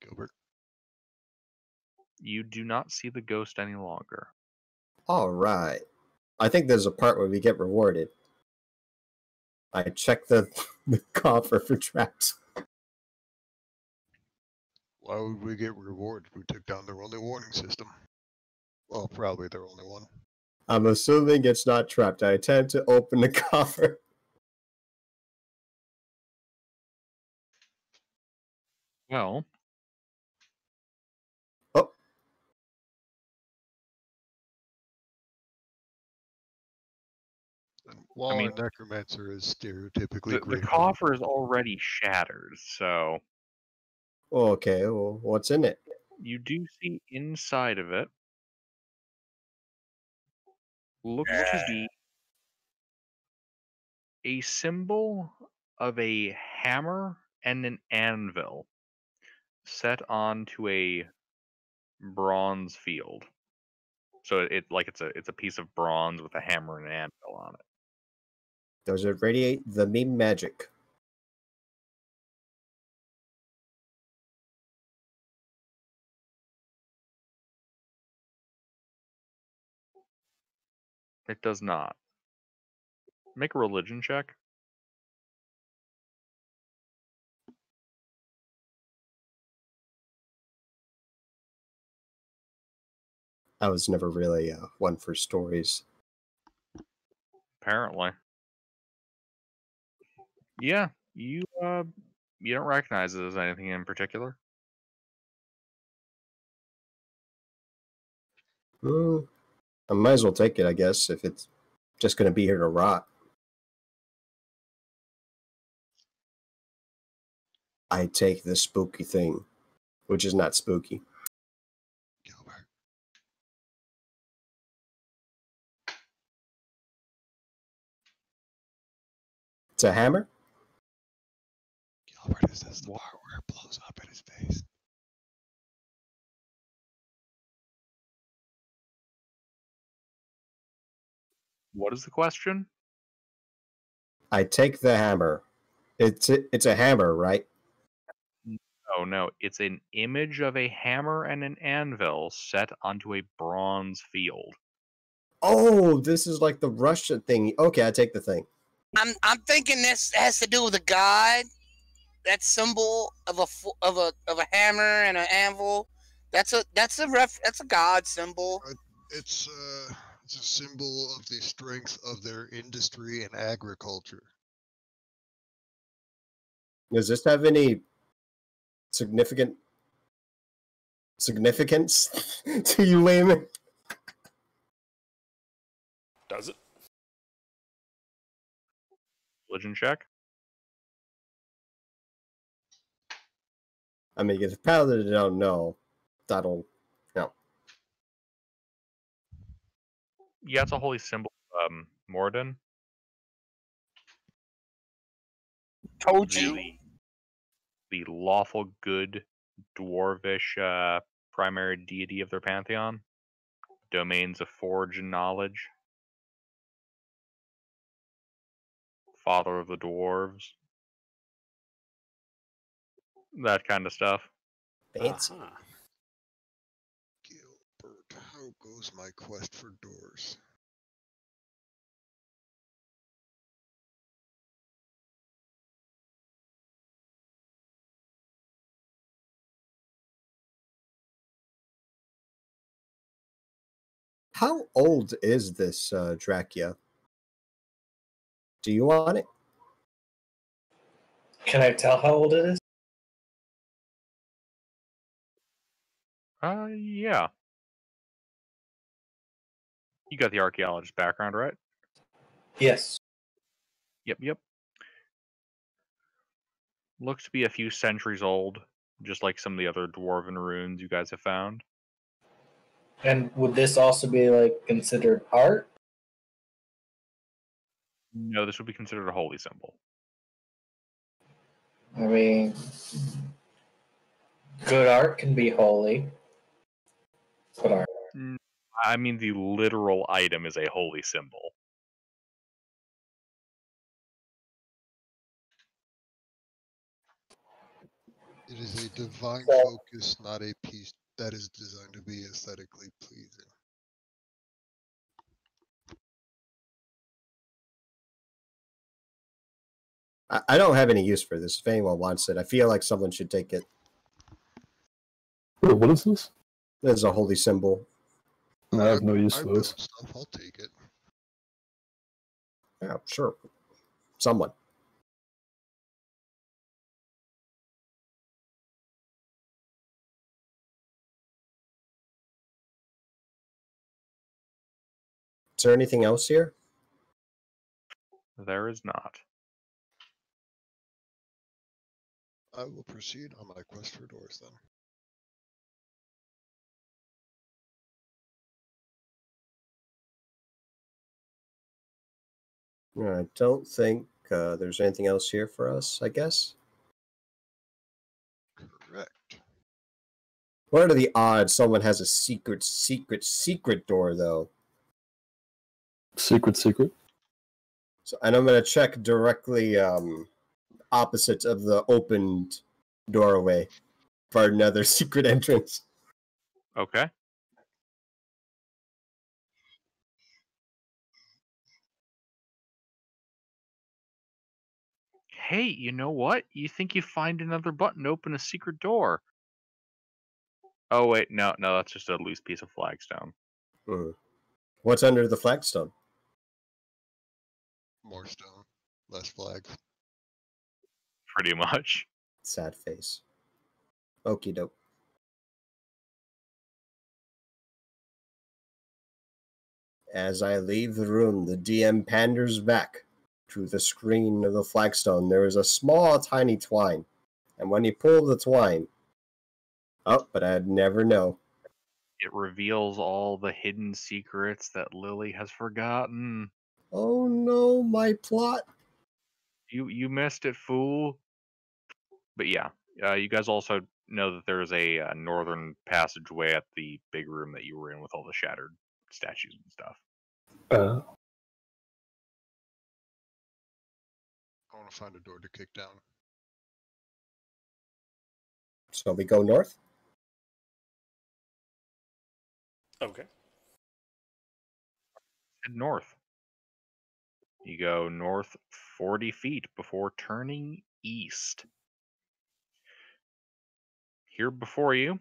Gilbert? You do not see the ghost any longer. All right. I think there's a part where we get rewarded. I check the coffer for traps. Why would we get rewarded? We took down their only warning system. Well, probably their only one. I'm assuming it's not trapped. I attempt to open the coffer. Well, Oh, While mean, a necromancer is stereotypically the great. coffer is already shattered, so okay. Well, what's in it? you do see inside of it looks to be a symbol of a hammer and an anvil set onto a bronze field. So it's a piece of bronze with a hammer and an anvil on it. Does it radiate the meme magic? It does not. Make a religion check. I was never really one for stories. Apparently. Yeah, you don't recognize it as anything in particular. I might as well take it, I guess, if it's just going to be here to rot. I take the spooky thing, which is not spooky. Gilbert. It's a hammer? Gilbert, is this the part where it blows up in his face? What is the question? I take the hammer. It's a hammer, right? Oh no, it's an image of a hammer and an anvil set onto a bronze field. Oh, this is like the Russian thing. Okay, I take the thing. I'm thinking this has to do with a god. That symbol of a hammer and an anvil. That's a god symbol. It's a symbol of the strength of their industry and agriculture. Does this have any significance to you, layman? Does it? Religion check. I mean, if the paladin don't know, that'll no. Yeah, it's a holy symbol. Morden. Told you. The lawful good dwarvish primary deity of their pantheon. Domains of forge and knowledge. Father of the dwarves. That kind of stuff. Fancy. Uh-huh. Gilbert, how goes my quest for doors? How old is this Drachia? Do you want it? Can I tell how old it is? Yeah. You got the archaeologist background, right? Yes. Yep. Looks to be a few centuries old, just like some of the other dwarven runes you guys have found. And would this also be like considered art? No, this would be considered a holy symbol. I mean, good art can be holy. Good art. I mean, the literal item is a holy symbol. It is a divine focus, not a piece that is designed to be aesthetically pleasing. I don't have any use for this. If anyone wants it, I feel like someone should take it. Wait, what is this? This is a holy symbol. I have no use I for build those. stuff. I'll take it. Yeah, sure. Someone. Is there anything else here? There is not. I will proceed on my quest for doors then. I don't think there's anything else here for us, I guess. Correct. What are the odds someone has a secret door, though? Secret. So, and I'm going to check directly opposite of the opened doorway for another secret entrance. Okay. Hey, you know what? You think you find another button to open a secret door. Oh, wait, no, that's just a loose piece of flagstone. What's under the flagstone? More stone, less flags. Pretty much. Sad face. Okie doke. As I leave the room, the DM panders back to the screen of the flagstone. There is a small, tiny twine. And when you pull the twine... Oh, but I'd never know. It reveals all the hidden secrets that Lily has forgotten. Oh no, my plot. You missed it, fool. But yeah, you guys also know that there's a northern passageway at the big room that you were in with all the shattered statues and stuff. Uh, I want to find a door to kick down. So we go north? Okay. Head north. You go north 40 feet before turning east. Here before you,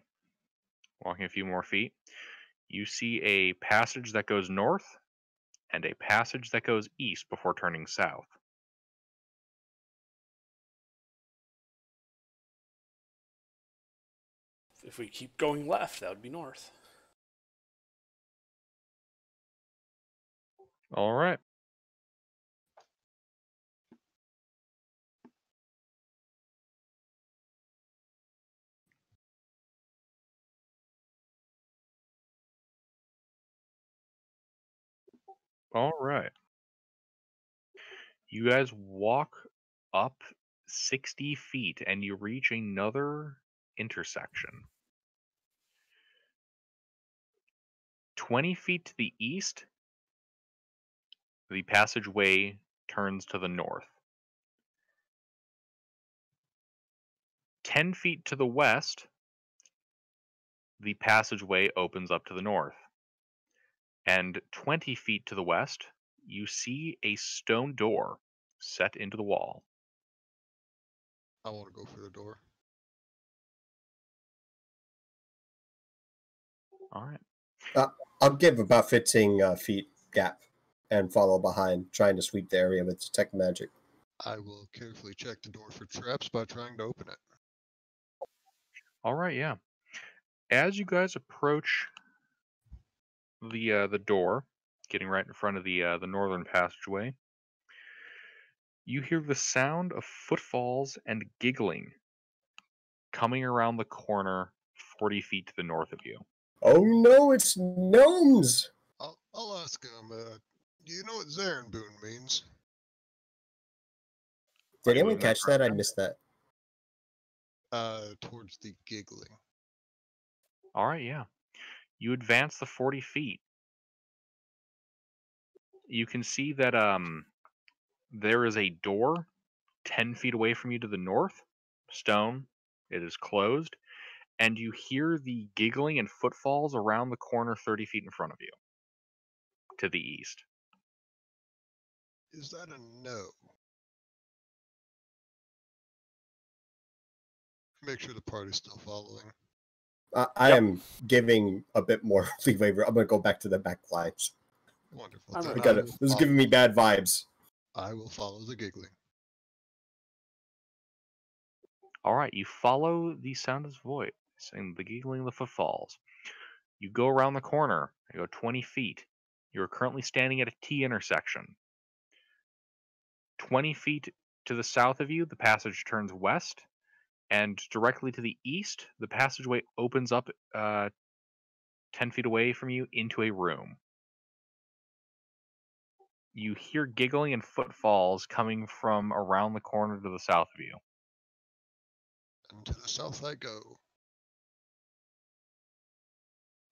walking a few more feet, you see a passage that goes north and a passage that goes east before turning south. If we keep going left, that would be north. All right. All right. You guys walk up 60 feet and you reach another intersection. 20 feet to the east, the passageway turns to the north. 10 feet to the west, the passageway opens up to the north. And 20 feet to the west, you see a stone door set into the wall. I want to go for the door. All right. I'll give about 15 feet gap and follow behind, trying to sweep the area with detect magic. I will carefully check the door for traps by trying to open it. All right, yeah. As you guys approach the door, getting right in front of the northern passageway, you hear the sound of footfalls and giggling coming around the corner 40 feet to the north of you. Oh no, it's gnomes! I'll ask him, do you know what Zarin Boone means? Did Are you anyone moving that catch that? I direction? missed that. Towards the giggling. All right, yeah. You advance the 40 feet. You can see that there is a door 10 feet away from you to the north. Stone. It is closed. And you hear the giggling and footfalls around the corner 30 feet in front of you. To the east. Is that a no? Make sure the party's still following. I Yep. am giving a bit more leeway. I'm going to go back to the back lines. Wonderful. I'm Then ready. This is giving me bad vibes. I will follow the giggling. All right, you follow the sound of his voice and the giggling of the footfalls. You go around the corner. You go 20 feet. You are currently standing at a T intersection. 20 feet to the south of you, the passage turns west, and directly to the east, the passageway opens up 10 feet away from you into a room. You hear giggling and footfalls coming from around the corner to the south of you. And to the south I go.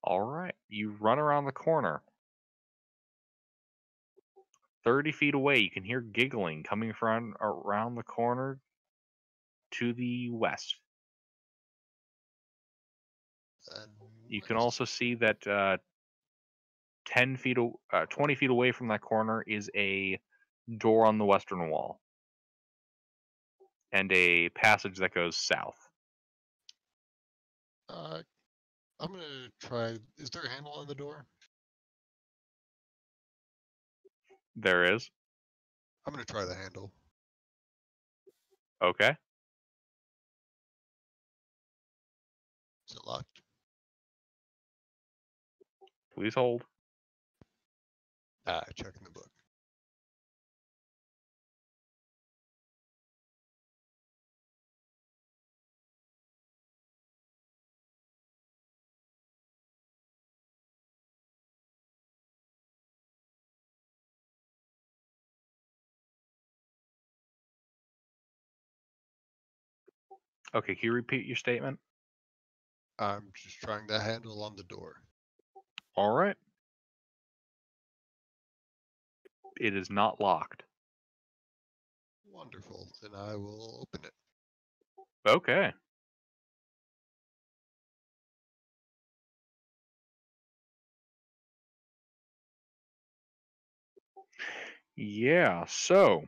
All right, you run around the corner. 30 feet away, you can hear giggling coming from around the corner to the west. And You can also see that 20 feet away from that corner is a door on the western wall and a passage that goes south. I'm gonna try. Is there a handle on the door? There is. I'm gonna try the handle. Okay. Is it locked? Please hold. Check in the book. Okay, can you repeat your statement? I'm just trying the handle on the door. All right. It is not locked. Wonderful. Then I will open it. Okay. Yeah, so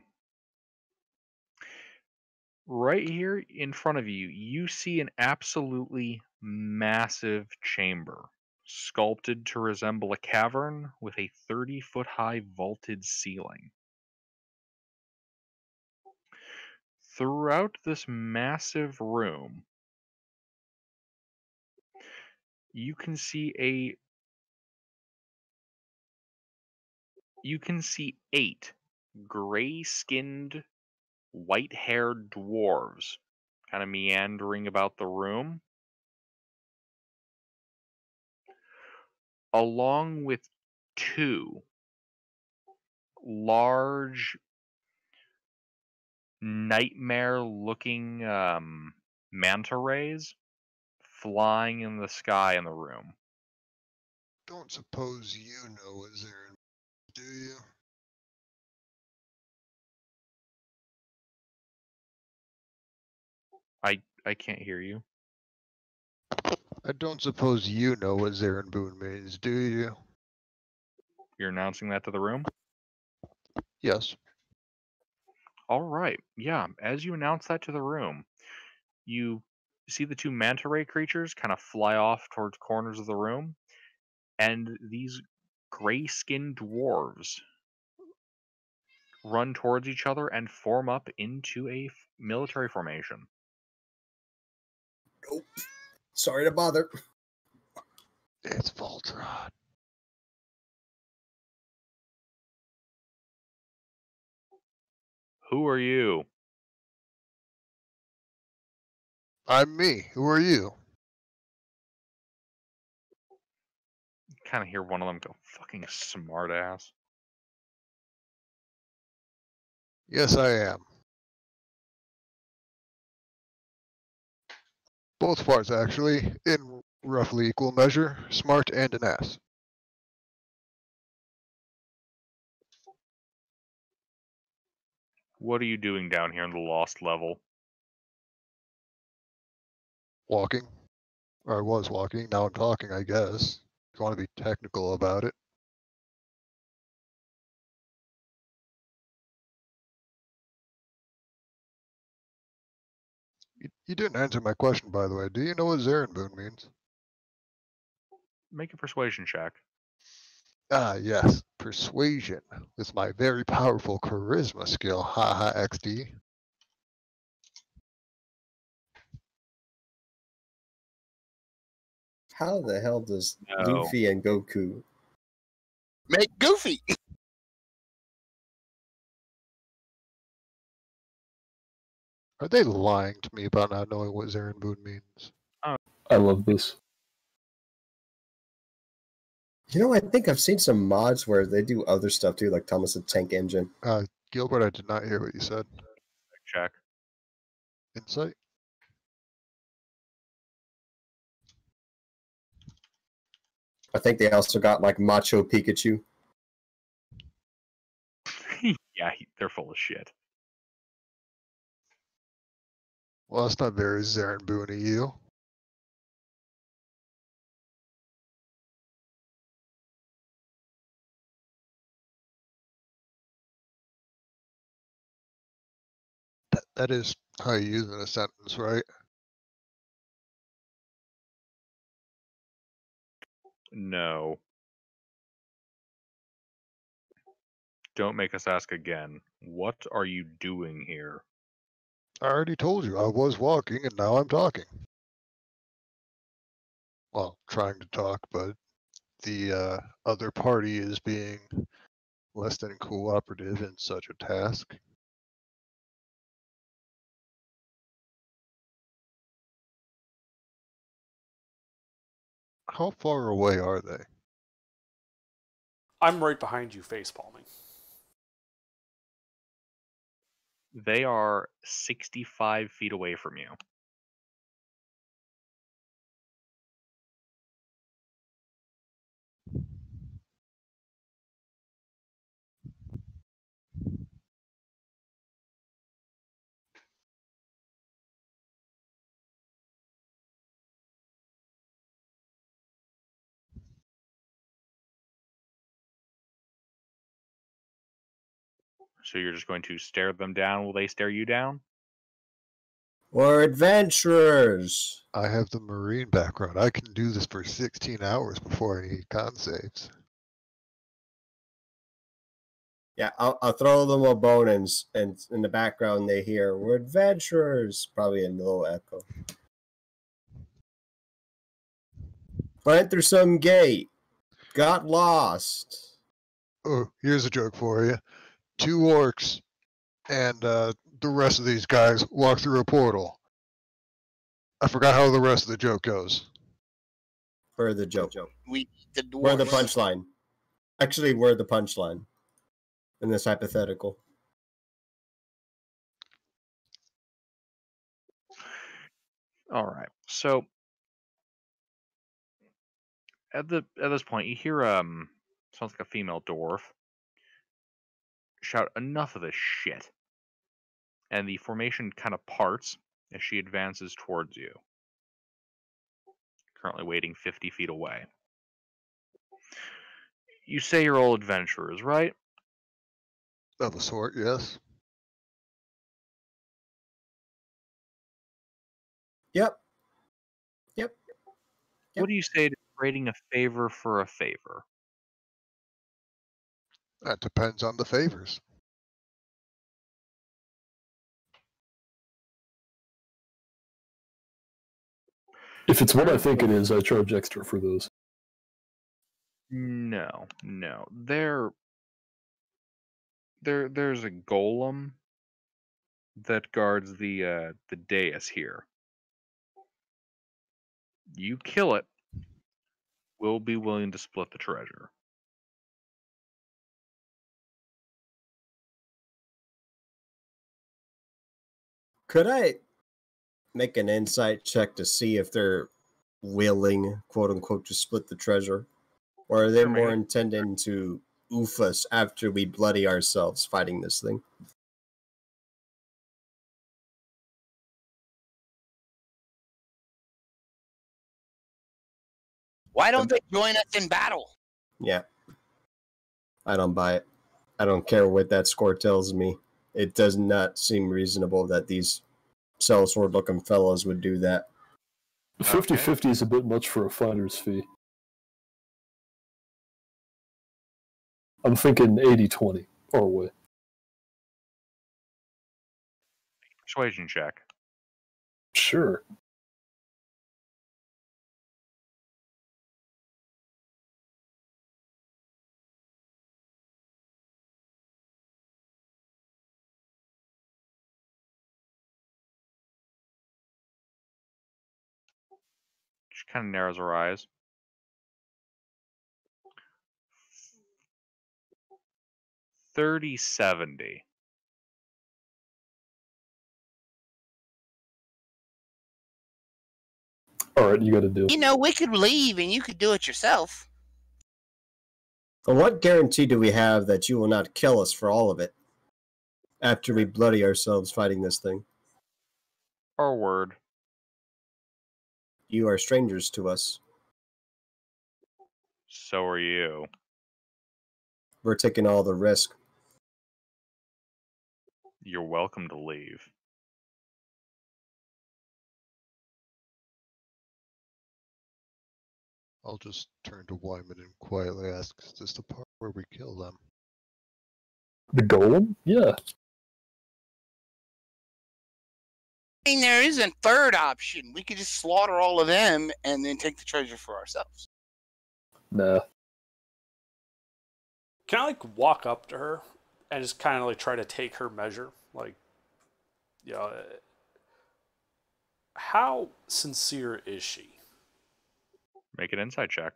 right here in front of you, you see an absolutely massive chamber, sculpted to resemble a cavern with a 30-foot high vaulted ceiling. Throughout this massive room, you can see 8 gray-skinned, white-haired dwarves kind of meandering about the room, along with 2 large, nightmare-looking manta rays flying in the sky in the room. Don't suppose you know what's there, do you? I can't hear you. I don't suppose you know what Zarin Boone means, do you? You're announcing that to the room? Yes. All right. Yeah, as you announce that to the room, you see the 2 manta ray creatures kind of fly off towards corners of the room, and these gray-skinned dwarves run towards each other and form up into a military formation. Nope. Sorry to bother. It's Voltron. Who are you? I'm me. Who are you? Kind of hear one of them go, fucking smartass. Yes, I am. Both parts, actually, in roughly equal measure, smart and an ass. What are you doing down here in the lost level? Walking. Or I was walking, now I'm talking, I guess. If you want to be technical about it. You didn't answer my question, by the way. Do you know what Zarin Boone means? Make a persuasion check. Ah, yes. Persuasion with my very powerful charisma skill. Haha, XD. How the hell does No. Luffy and Goku? Make Goofy. Are they lying to me about not knowing what Zaren Boon means? I love this. You know, I think I've seen some mods where they do other stuff too, like Thomas the Tank Engine. Gilbert, I did not hear what you said. Check. Insight? I think they also got like Macho Pikachu. Yeah, they're full of shit. Well, that's not very Zaren Boon of you. That is how you use it in a sentence, right? No. Don't make us ask again. What are you doing here? I already told you I was walking and now I'm talking. Well, trying to talk, but the other party is being less than cooperative in such a task. How far away are they? I'm right behind you, face palming. They are 65 feet away from you. So you're just going to stare them down while they stare you down? We're adventurers. I have the Marine background. I can do this for 16 hours before I need con saves. Yeah, I'll throw them a bone, and in the background they hear, "We're adventurers," probably in a little echo. Went through some gate. Got lost. Oh, here's a joke for you. 2 orcs and the rest of these guys walk through a portal. I forgot how the rest of the joke goes. Where the joke? We the dwarves. Where the punchline? Actually, where the punchline? In this hypothetical. All right. So at this point, you hear sounds like a female dwarf shout, "Enough of this shit!" And the formation kind of parts as she advances towards you. Currently waiting 50 feet away. You say you're all adventurers, right? Of a sort, yes. Yep. What do you say to trading a favor for a favor? That depends on the favors. If it's what I think it is, I charge extra for those. No. There's a golem that guards the dais here. You kill it, we'll be willing to split the treasure. Could I make an insight check to see if they're willing, quote unquote, to split the treasure? Or are they Sure, more man. intending to oof us after we bloody ourselves fighting this thing? Why don't they join us in battle? Yeah. I don't buy it. I don't care what that score tells me. It does not seem reasonable that these sellsword looking fellows would do that. 50-50 is a bit much for a finder's fee. I'm thinking 80-20 our way. Persuasion check. Sure. She kind of narrows her eyes. 30-70. All right, you got to do. You know, we could leave and you could do it yourself. Well, what guarantee do we have that you will not kill us for all of it after we bloody ourselves fighting this thing? Our word. You are strangers to us. So are you. We're taking all the risk. You're welcome to leave. I'll just turn to Wyman and quietly ask, is this the part where we kill them? The golem? Yeah. I mean, there is a third option. We could just slaughter all of them and then take the treasure for ourselves. Nah. Can I like walk up to her and just kind of like try to take her measure? Like, you know, how sincere is she? Make an insight check.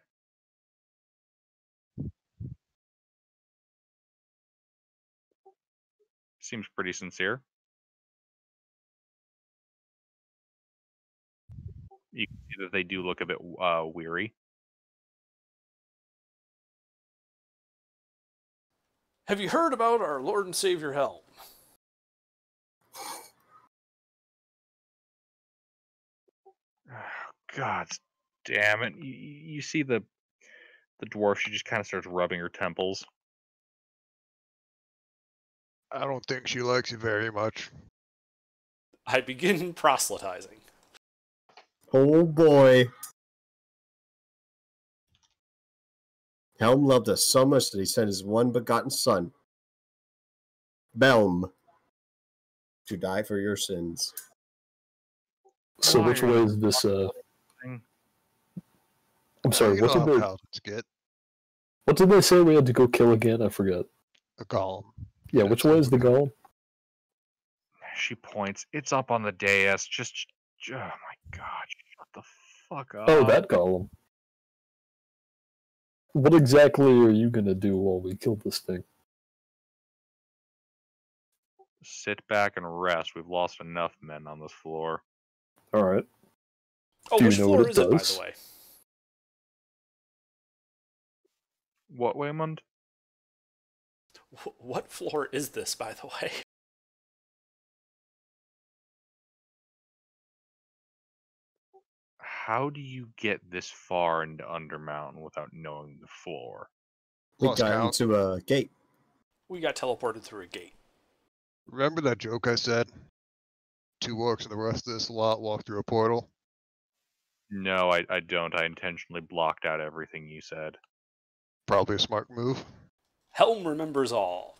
Seems pretty sincere. You can see that they do look a bit weary. Have you heard about our Lord and Savior Helm? God damn it. You see the dwarf, she just kind of starts rubbing her temples. I don't think she likes you very much. I begin proselytizing. Oh boy. Helm loved us so much that he sent his one begotten son, Belm, to die for your sins. So which way is this? I'm sorry. You What know did how they? paladins get What did they say we had to go kill again? I forgot. a golem. Yeah. Which way is the golem? She points. It's up on the dais. Just, oh my god, shut the fuck up. Oh, that golem. What exactly are you gonna do while we kill this thing? Sit back and rest. We've lost enough men on this floor. All right. Oh, Do you which know what floor it is it, by does? the way? What, Waymond? What floor is this, by the way? How do you get this far into Undermountain without knowing the floor? We Lost got count. into a gate. We got teleported through a gate. Remember that joke I said? 2 orcs and the rest of this lot walk through a portal? No, I don't. I intentionally blocked out everything you said. Probably a smart move. Helm remembers all.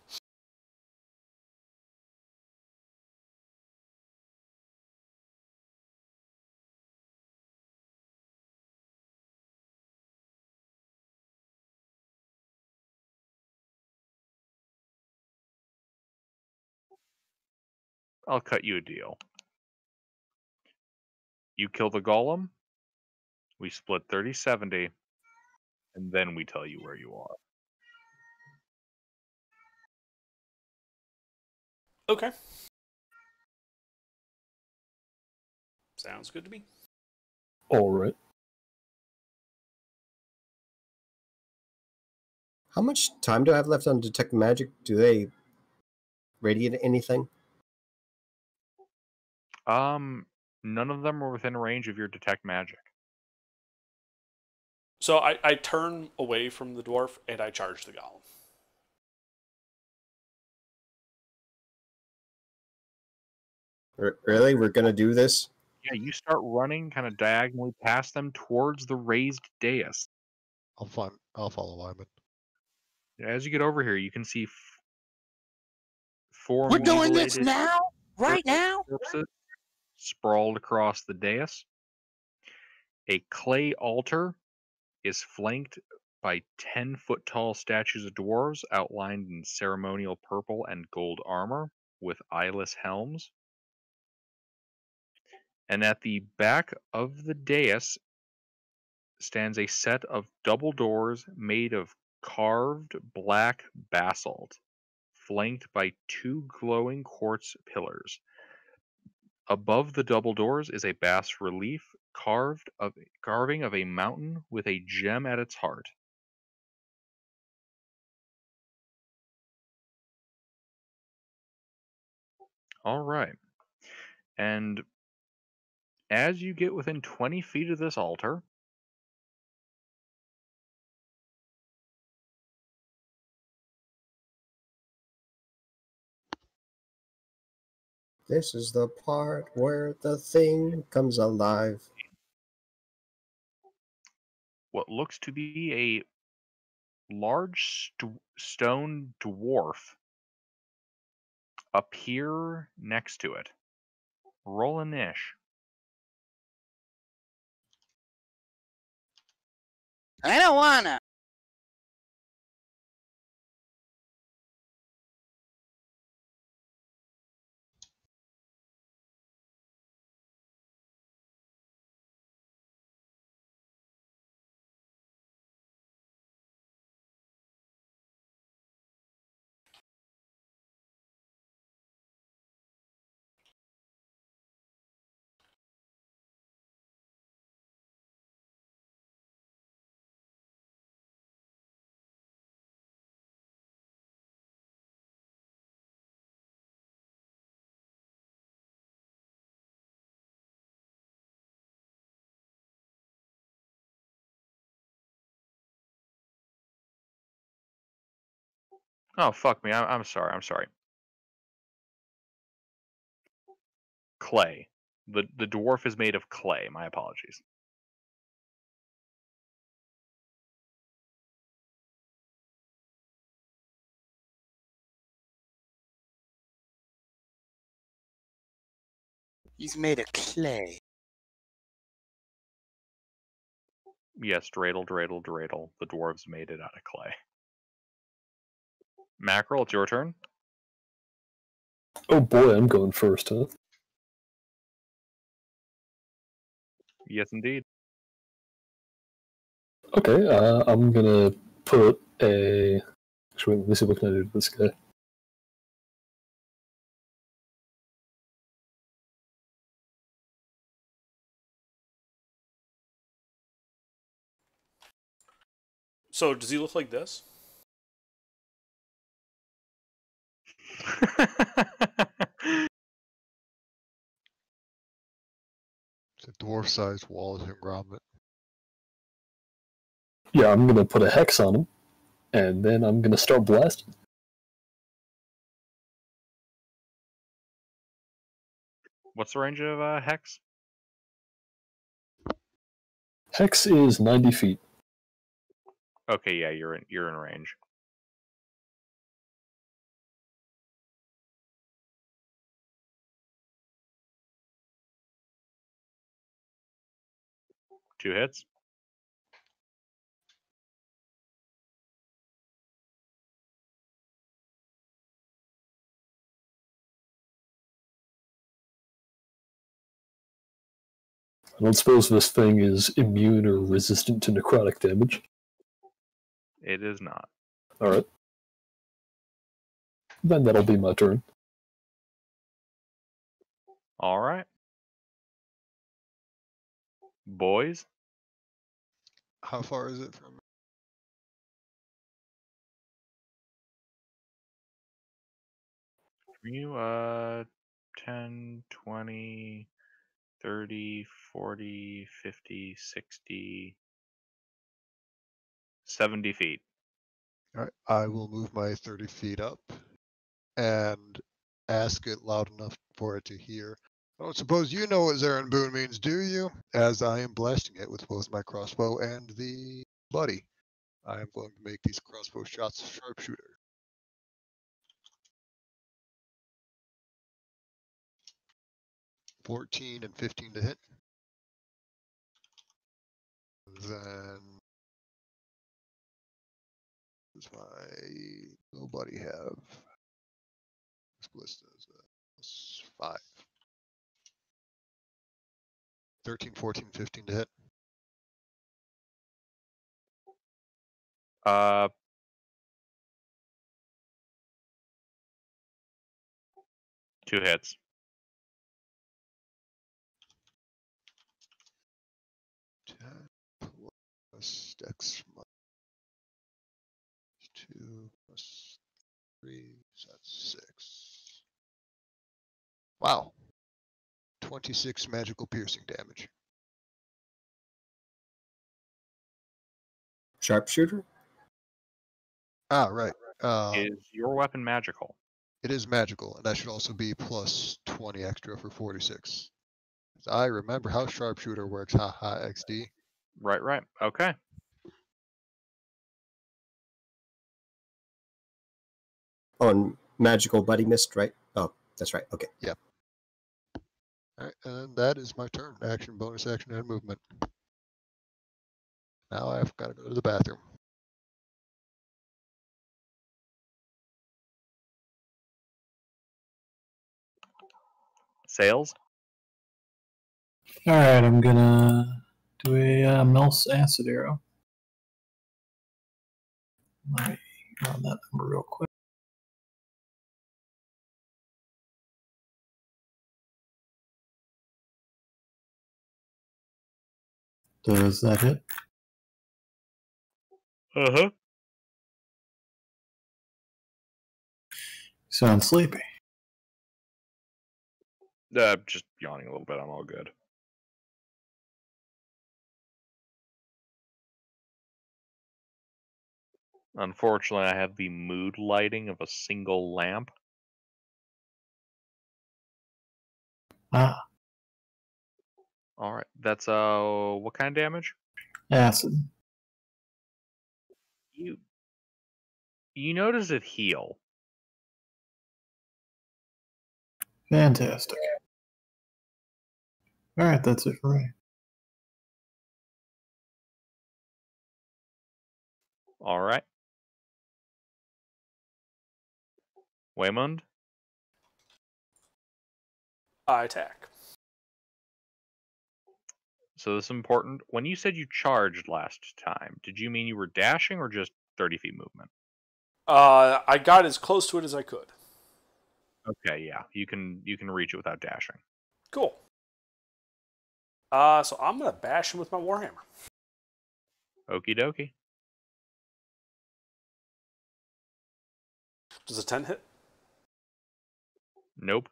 I'll cut you a deal. You kill the golem, we split 30-70, and then we tell you where you are. Okay. Sounds good to me. All right. How much time do I have left on Detect Magic? Do they radiate anything? None of them are within range of your detect magic. So I turn away from the dwarf and I charge the golem. Really? We're gonna do this? Yeah, you start running kind of diagonally past them towards the raised dais. I'll follow Wyman. As you get over here, you can see four We're doing this mutilated now? Right now? corpses sprawled across the dais. A clay altar is flanked by 10-foot-tall statues of dwarves outlined in ceremonial purple and gold armor with eyeless helms. And at the back of the dais stands a set of double doors made of carved black basalt, flanked by 2 glowing quartz pillars. Above the double doors is a bas relief carving of a mountain with a gem at its heart. All right. And as you get within 20 feet of this altar, This is the part where the thing comes alive. what looks to be a large stone dwarf appear next to it. Roll a niche. I don't wanna. Oh, fuck me. I'm sorry. I'm sorry. Clay. The dwarf is made of clay. My apologies. He's made of clay. Yes, dreidel, dreidel, dreidel. The dwarves made it out of clay. Mackerel, it's your turn. Oh boy, I'm going first, huh? Yes, indeed. Okay, I'm gonna put a... Actually, let me see what can I do to this guy. So does he look like this? It's a dwarf-sized wall of environment. Yeah, I'm gonna put a hex on him, and then I'm gonna start blasting. What's the range of hex? Hex is 90 feet. Okay, yeah, you're in range. Two hits. I don't suppose this thing is immune or resistant to necrotic damage. It is not. Alright. Then that'll be my turn. All right. Boys, How far is it from? from you, 10, 20, 30, 40, 50, 60, 70 feet. All right, I will move my 30 feet up and ask it loud enough for it to hear. I don't suppose you know what Zarin Boone means, do you? As I am blasting it with both my crossbow and the buddy. I am going to make these crossbow shots sharpshooter. $14 and $15 to hit. Then does my nobody have listed as a +5. 13, 14, 15 to hit. Uh, 2 hits. 10 plus dex minus 2 plus 3, so that's 6. Wow. 26 magical piercing damage. Sharpshooter? Ah, right. Is your weapon magical? It is magical, and that should also be plus 20 extra for 46. I remember how sharpshooter works. Haha, XD. Right. Okay. On magical buddy mist, right? Oh, that's right. Okay. Yep. Alright, and that is my turn. Action, bonus action, and movement. Now I've got to go to the bathroom. Sales? Alright, I'm gonna do a Mel's acid arrow. Let me run that number real quick. Does that hit? Uh-huh. Sound sleepy. Just yawning a little bit. I'm all good. Unfortunately, I have the mood lighting of a single lamp. Ah, All right. That's what kind of damage? acid. You notice it heal. Fantastic. Alright, that's it for me. All right. Waymond? I attack. So this is important. When you said you charged last time, did you mean you were dashing or just 30 feet movement? I got as close to it as I could. Okay, yeah. You can reach it without dashing. Cool. So I'm gonna bash him with my warhammer. Okie dokie. Does a 10 hit? Nope.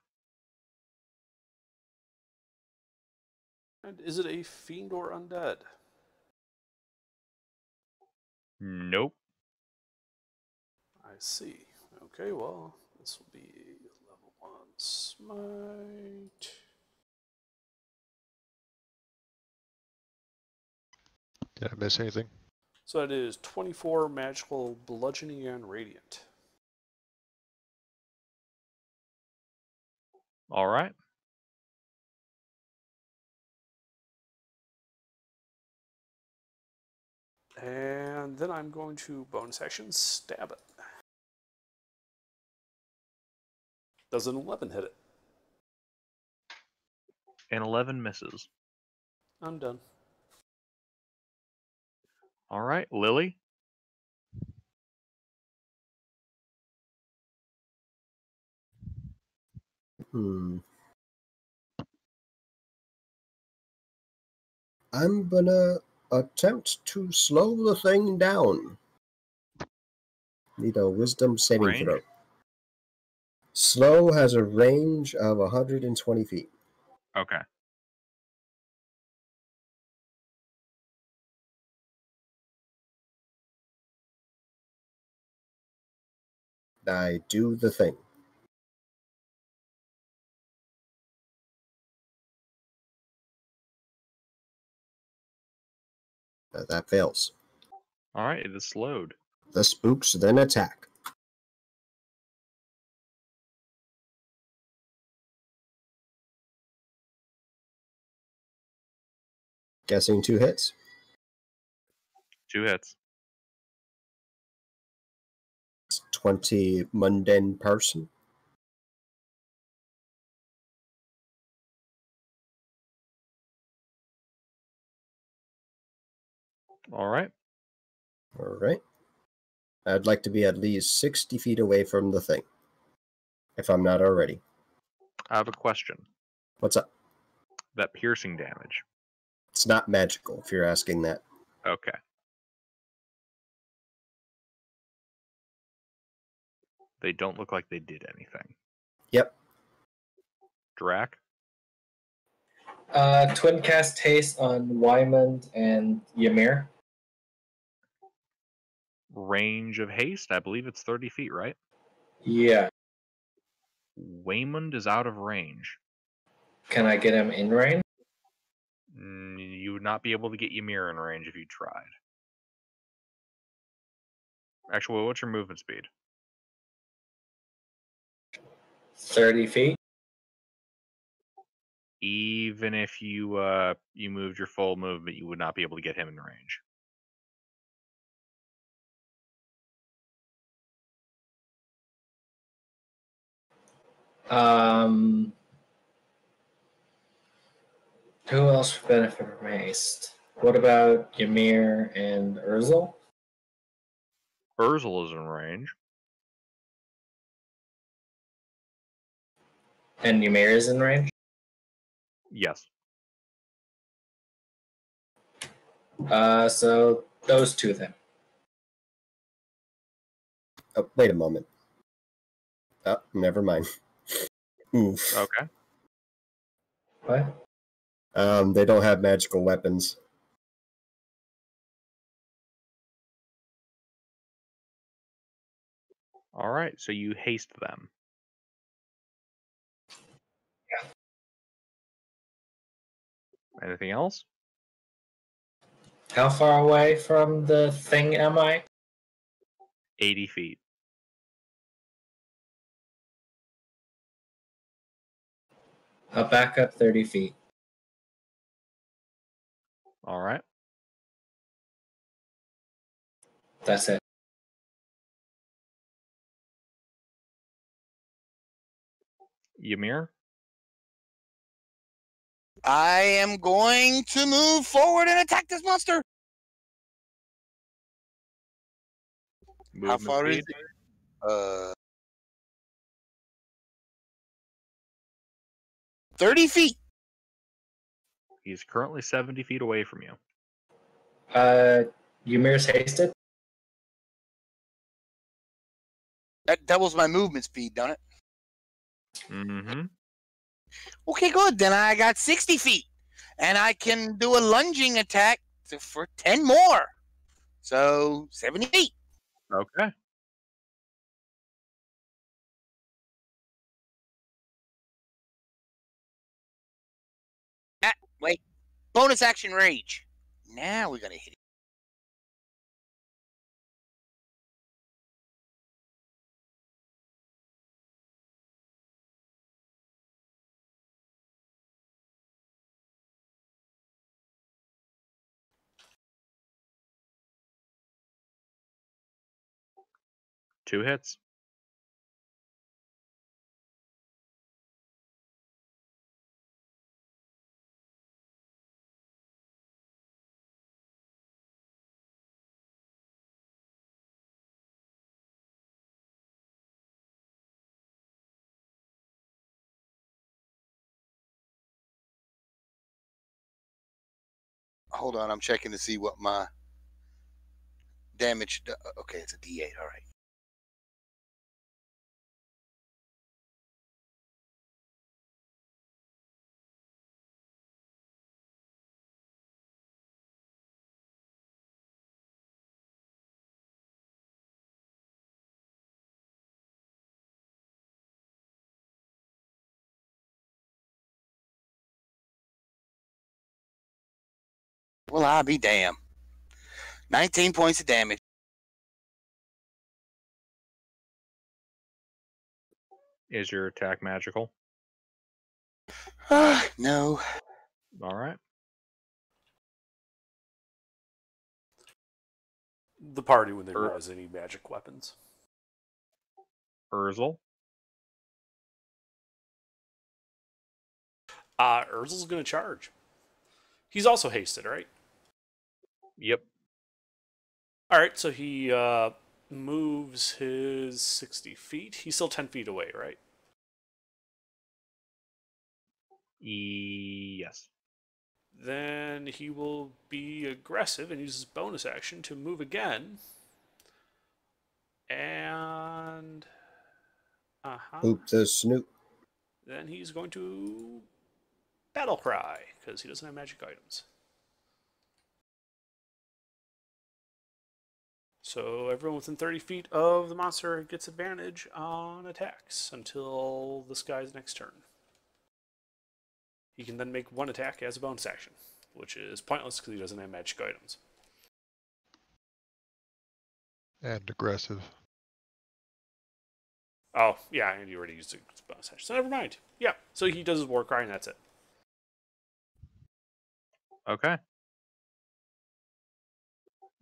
And is it a fiend or undead? Nope. I see. Okay, well, this will be level 1 smite. Did I miss anything? So that is 24 magical bludgeoning and radiant. All right. And then I'm going to bonus action stab it. Does an 11 hit it? An 11 misses. I'm done. All right, Lily. I'm gonna attempt to slow the thing down. Need a wisdom saving Range? throw. Slow has a range of 120 feet. Okay. I do the thing. That fails. All right, it is slowed. The spooks then attack. Guessing 2 hits. 2 hits. 20 mundane person. All right. All right. I'd like to be at least 60 feet away from the thing, if I'm not already. I have a question. What's up? That piercing damage. It's not magical, if you're asking that. Okay. They don't look like they did anything. Yep. Drac? Twin cast haste on Wymond and Ymir. Range of haste? I believe it's 30 feet, right? Yeah. Waymond is out of range. Can I get him in range? You would not be able to get Ymir in range if you tried. Actually, what's your movement speed? 30 feet. Even if you you moved your full movement, you would not be able to get him in range. Who else would benefit from haste? What about Ymir and Urzel? Urzel is in range. And Ymir is in range? Yes. So those two then. Oh, wait a moment. Oh, never mind. Oof. Okay. What? They don't have magical weapons. All right, so you haste them. Yeah. Anything else? How far away from the thing am I? 80 feet. I'll back up 30 feet. All right. That's it. Ymir? I am going to move forward and attack this monster. How Movement far is speed? it? 30 feet. He's currently 70 feet away from you. Ymir's hasted? That doubles my movement speed, don't it? Mm-hmm. Okay, good. Then I got 60 feet. And I can do a lunging attack for 10 more. So 70 feet. Okay. Wait. Bonus action rage. Now we're going to hit it. Two hits. Hold on. I'm checking to see what my damage. Okay, it's a D8. All right. Well, I'll be damned. 19 points of damage. Is your attack magical? No. All right. The party, when they realize they need magic weapons. Urzel. Urzel's going to charge. He's also hasted, right? Yep. All right, so he moves his 60 feet. He's still 10 feet away, right? Yes. Then he will be aggressive and use his bonus action to move again. And... Oop the snoot. Then he's going to battle cry, because he doesn't have magic items. So everyone within 30 feet of the monster gets advantage on attacks until this guy's next turn. He can then make one attack as a bonus action, which is pointless because he doesn't have magic items. And aggressive. Oh, yeah, and he already used a bonus action. So never mind. Yeah, so he does his war cry and that's it. Okay.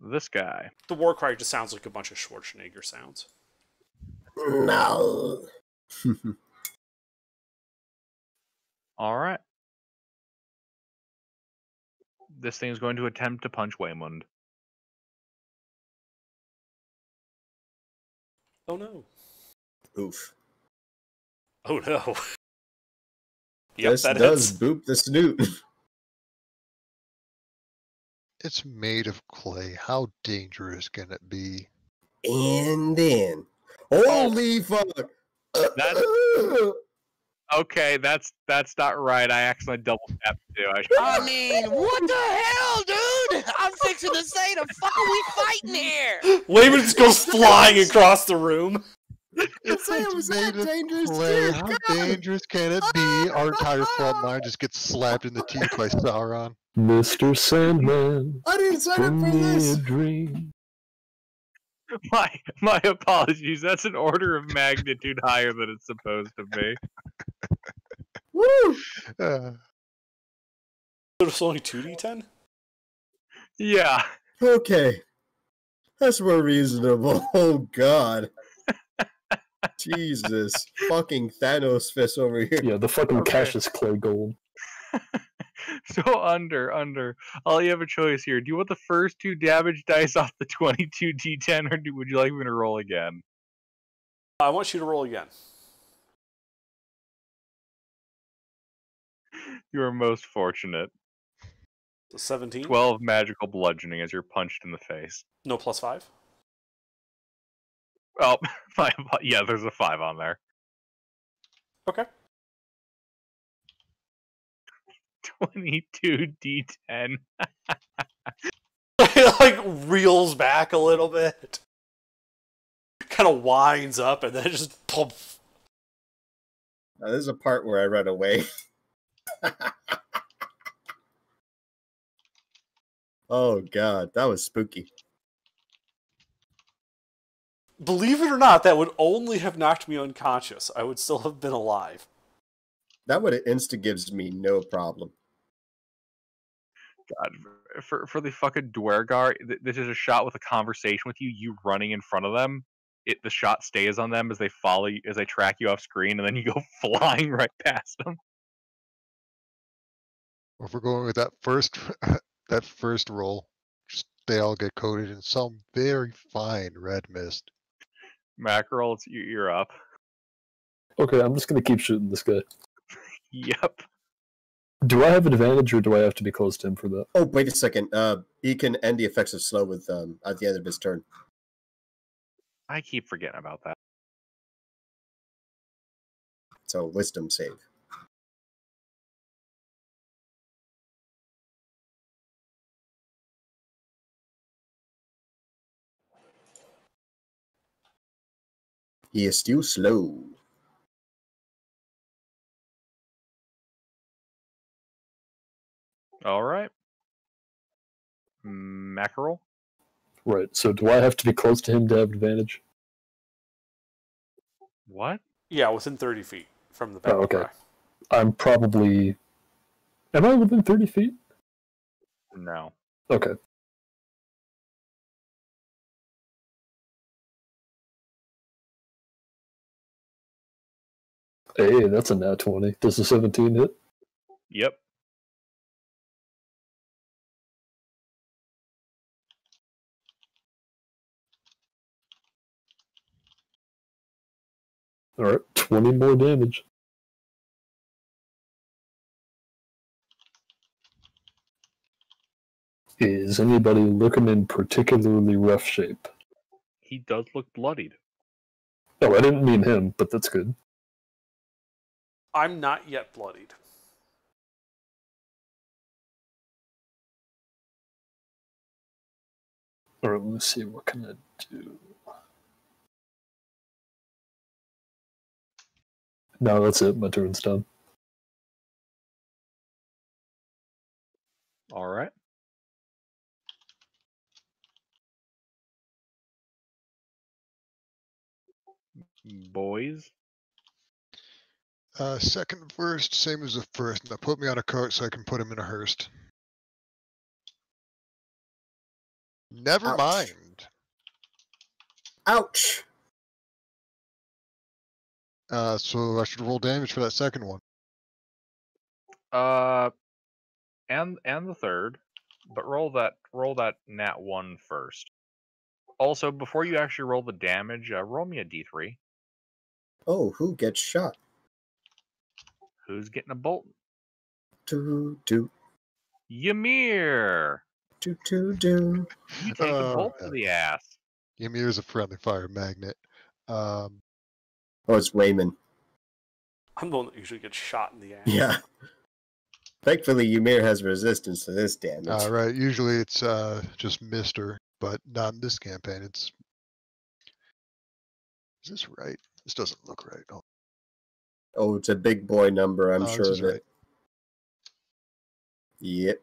This guy. The war cry just sounds like a bunch of Schwarzenegger sounds. No. All right. This thing is going to attempt to punch Waymond. Oh no. Oof. Oh no. Yep, This that does hits. boop the snoot. It's made of clay. How dangerous can it be? And then, holy fuck! Okay, that's not right. I accidentally double tapped too. I mean, what the hell, dude? I'm fixing to say the fuck are we fighting here? Wayman just goes flying across the room. It's it was made that of dangerous, clay. dear How God. dangerous can it be? Our entire front line just gets slapped in the teeth by Sauron. Mr. Sandman, I didn't sign up bring for me this. a dream. My apologies. That's an order of magnitude higher than it's supposed to be. Woo! It's only 2d10? Yeah. Okay. That's more reasonable. Oh, God. Jesus. Fucking Thanos fist over here. Yeah, the fucking Okay. Cassius Clay Gold. So under. All you have a choice here. Do you want the first 2 damage dice off the 22 d10, or would you like me to roll again? I want you to roll again. You are most fortunate. So 17? 12 magical bludgeoning as you're punched in the face. No plus 5? Oh, yeah, there's a 5 on there. Okay. 22 d10. It like reels back a little bit. Kind of winds up and then just pump. Now, this is a part where I run away. Oh, God. That was spooky. Believe it or not, that would only have knocked me unconscious. I would still have been alive. That would have insta-gives me no problem. God, for the fucking Dwergar, this is a shot with a conversation with you. You running in front of them. The shot stays on them as they follow you, as they track you off screen, and then you go flying right past them. If we're going with that first roll, just they all get coated in some very fine red mist. Mackerel, you're up. Okay, I'm just gonna keep shooting this guy. Yep. Do I have advantage, or do I have to be close to him for that? Oh, wait a second. He can end the effects of slow with at the end of his turn. I keep forgetting about that. So, wisdom save. He is still slow. All right. Mackerel. Right. So do I have to be close to him to have advantage? What? Yeah, within 30 feet from the Oh, battle okay. cry. I'm probably. Am I within 30 feet? No. Okay. Hey, that's a nat 20. Does the 17 hit? Yep. Alright, 20 more damage. Is anybody looking in particularly rough shape? He does look bloodied. Oh, I didn't mean him, but that's good. I'm not yet bloodied. Alright, let me see, what can I do? No, that's it, my turn's done. All right. Boys. Second and first, same as the first. Now put me on a cart so I can put him in a hearse. Never Ouch. mind. Ouch! So I should roll damage for that second one. And the third, but roll that nat 1 first. Also, before you actually roll the damage, roll me a d3. Oh, who gets shot? Who's getting a bolt? Do. Ymir. Do. You take a bolt to Yeah. the ass. Ymir's a friendly fire magnet. Oh, it's Wayman. I'm the one that usually gets shot in the ass. Yeah. Thankfully, Ymir has resistance to this damage. Right. Usually it's just Mister, but not in this campaign. It's. Is this right? This doesn't look right. Oh, it's a big boy number, I'm No, sure this of is it. right. Yep.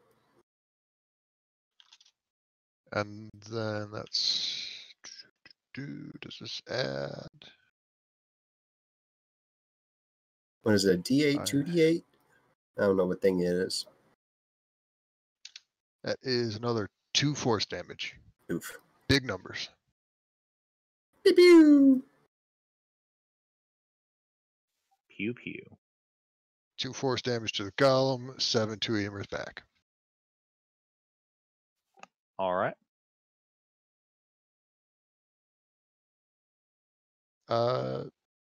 And then that's. Does this add? What is it, a D8, Fire. 2D8? I don't know what thing it is. That is another 2 force damage. Oof. Big numbers. Pew pew! Pew pew. 2 force damage to the golem, 7 to Ymir's back. All right.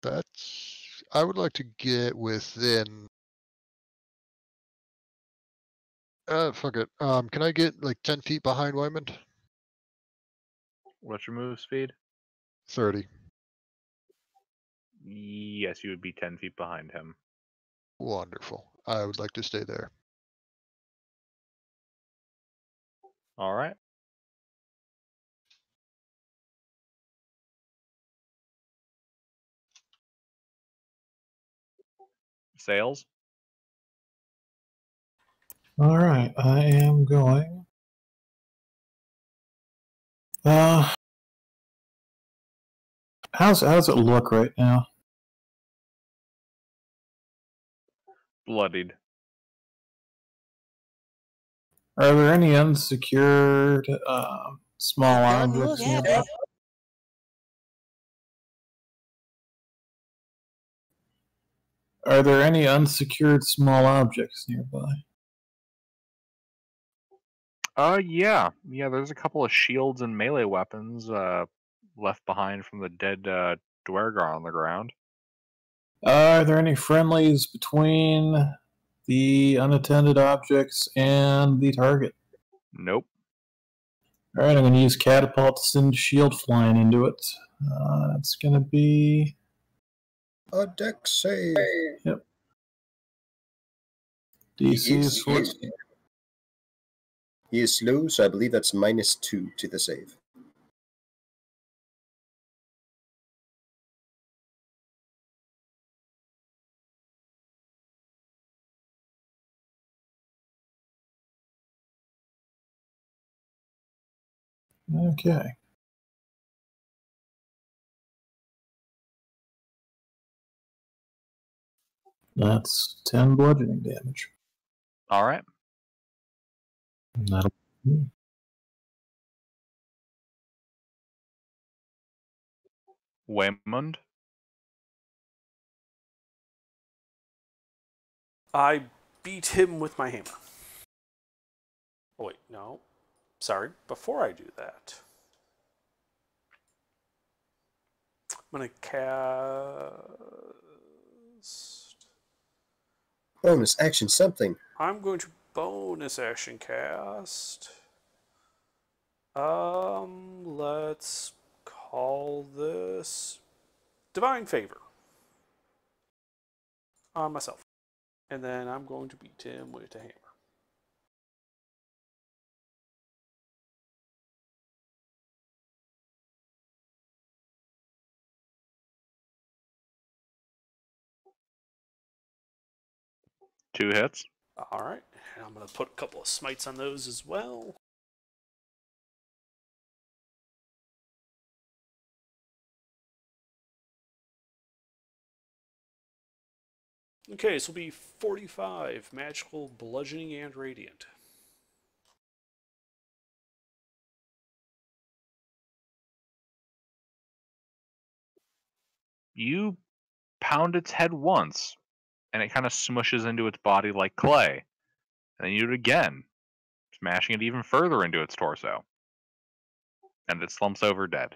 That's. I would like to get within. Fuck it. Can I get like 10 feet behind Wyman? What's your move speed? 30. Yes, you would be 10 feet behind him. Wonderful. I would like to stay there. All right. Sales. All right, I am going. How's it look right now? Bloodied. Are there any unsecured small Don't objects look at nearby? it. Are there any unsecured small objects nearby? Yeah. There's a couple of shields and melee weapons left behind from the dead Dwergar on the ground. Are there any friendlies between the unattended objects and the target? Nope. All right, I'm going to use catapult to send shield flying into it. It's going to be A deck save. Yep. DC is 14. He is slow, so I believe that's -2 to the save. Okay. That's 10 bludgeoning damage. All right. And that'll Waymond. I beat him with my hammer. Oh, wait, no. Sorry, before I do that, I'm going to cast... Bonus action something. I'm going to bonus action cast. Let's call this Divine Favor on myself. And then I'm going to beat him with a hammer. Two hits. Alright, and I'm going to put a couple of smites on those as well. Okay, this will be 45 magical, bludgeoning, and radiant. You pound its head once, and it kind of smushes into its body like clay. And then you do it again, smashing it even further into its torso. And it slumps over dead.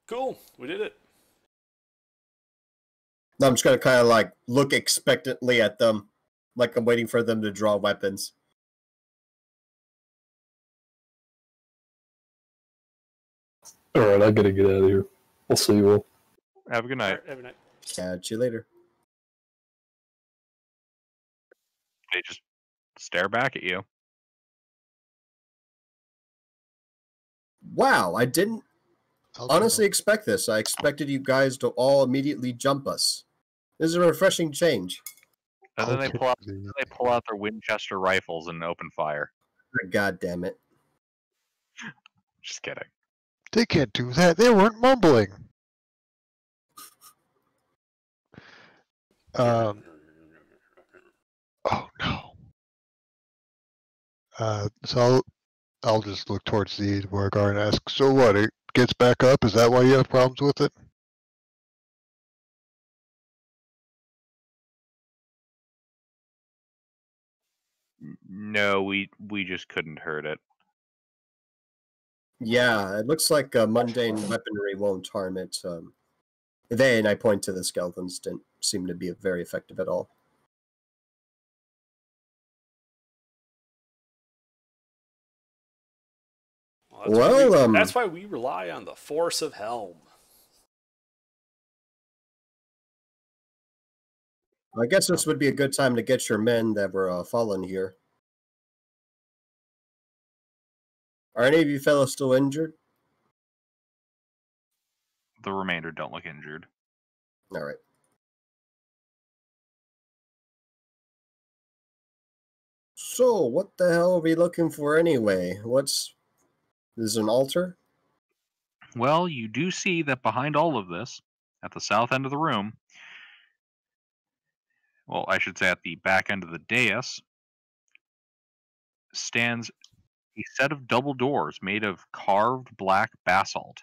Cool, we did it. I'm just gonna kind of like look expectantly at them, like I'm waiting for them to draw weapons. All right, I gotta get out of here. I'll see you all. Have a good night. Alright, have a night. Catch you later. They just stare back at you. Wow, I didn't I'll honestly expect this. I expected you guys to all immediately jump us. This is a refreshing change. And then I'll they take pull out their Winchester rifles and open fire. God damn it. Just kidding. They can't do that. They weren't mumbling. Oh no. So I'll just look towards the Warguard and ask, so what, it gets back up? Is that why you have problems with it? No, we just couldn't hurt it. Yeah, it looks like mundane weaponry won't harm it. They, and I point to the skeletons, didn't seem to be very effective at all. Well, that's why we rely on the force of Helm. I guess this would be a good time to get your men that were fallen here. Are any of you fellows still injured? The remainder don't look injured. All right. So, what the hell are we looking for anyway? This is an altar? Well, you do see that behind all of this, at the south end of the room, well, I should say at the back end of the dais, stands a set of double doors made of carved black basalt,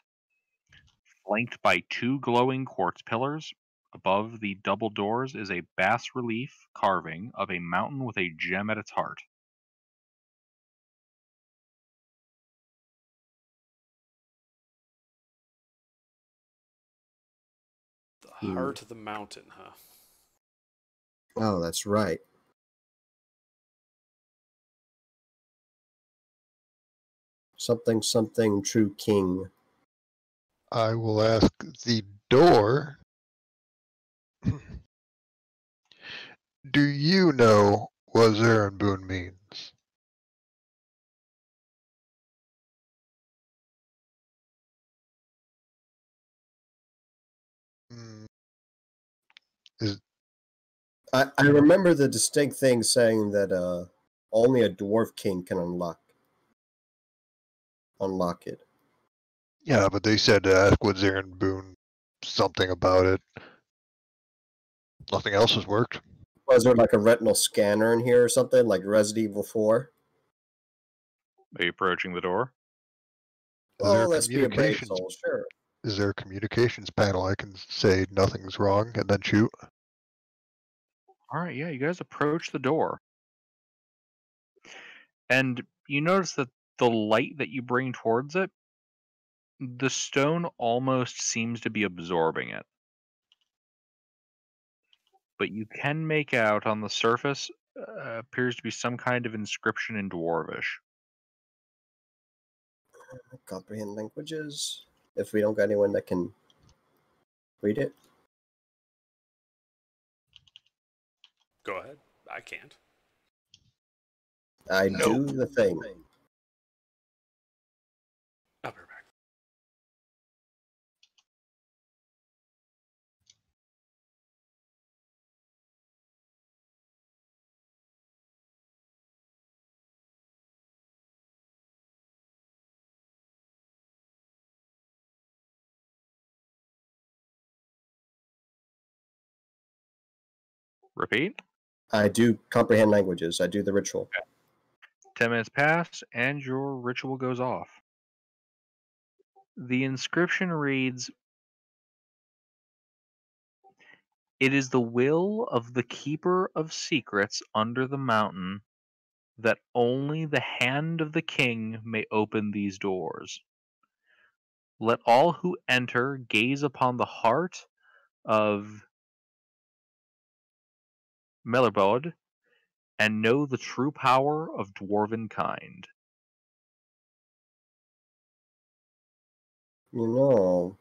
flanked by two glowing quartz pillars. Above the double doors is a bas-relief carving of a mountain with a gem at its heart. The heart of the mountain, huh? Oh, that's right. Something, something, true king. I will ask the door. Do you know what Zarin Boone means? Hmm. I remember the distinct thing saying that Only a dwarf king can unlock it. Yeah, but they said to ask Woodsir and Boone something about it. Nothing else has worked. Was there like a retinal scanner in here or something, like Resident Evil 4? Are you approaching the door? Oh, let's be a brave soul, sure. Is there a communications panel I can say nothing's wrong and then shoot? All right, yeah, you guys approach the door. And you notice that the light that you bring towards it, the stone almost seems to be absorbing it. But you can make out on the surface appears to be some kind of inscription in Dwarvish. Comprehend languages. If we don't got anyone that can read it. Go ahead. I can't. I do the thing. I'll be right back. Repeat. I do comprehend languages. I do the ritual. 10 minutes pass, and your ritual goes off. The inscription reads, "It is the will of the keeper of secrets under the mountain that only the hand of the king may open these doors. Let all who enter gaze upon the heart of Melibod and know the true power of dwarven kind." You know,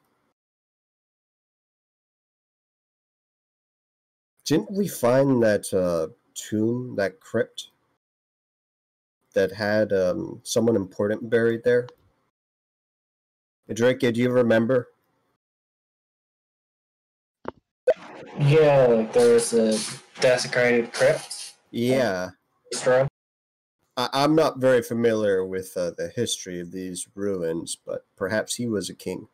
didn't we find that tomb, that crypt, that had someone important buried there? Drake, do you remember? Yeah, like there was a desecrated crypt. Yeah. Destroyed. I'm not very familiar with the history of these ruins, but perhaps he was a king.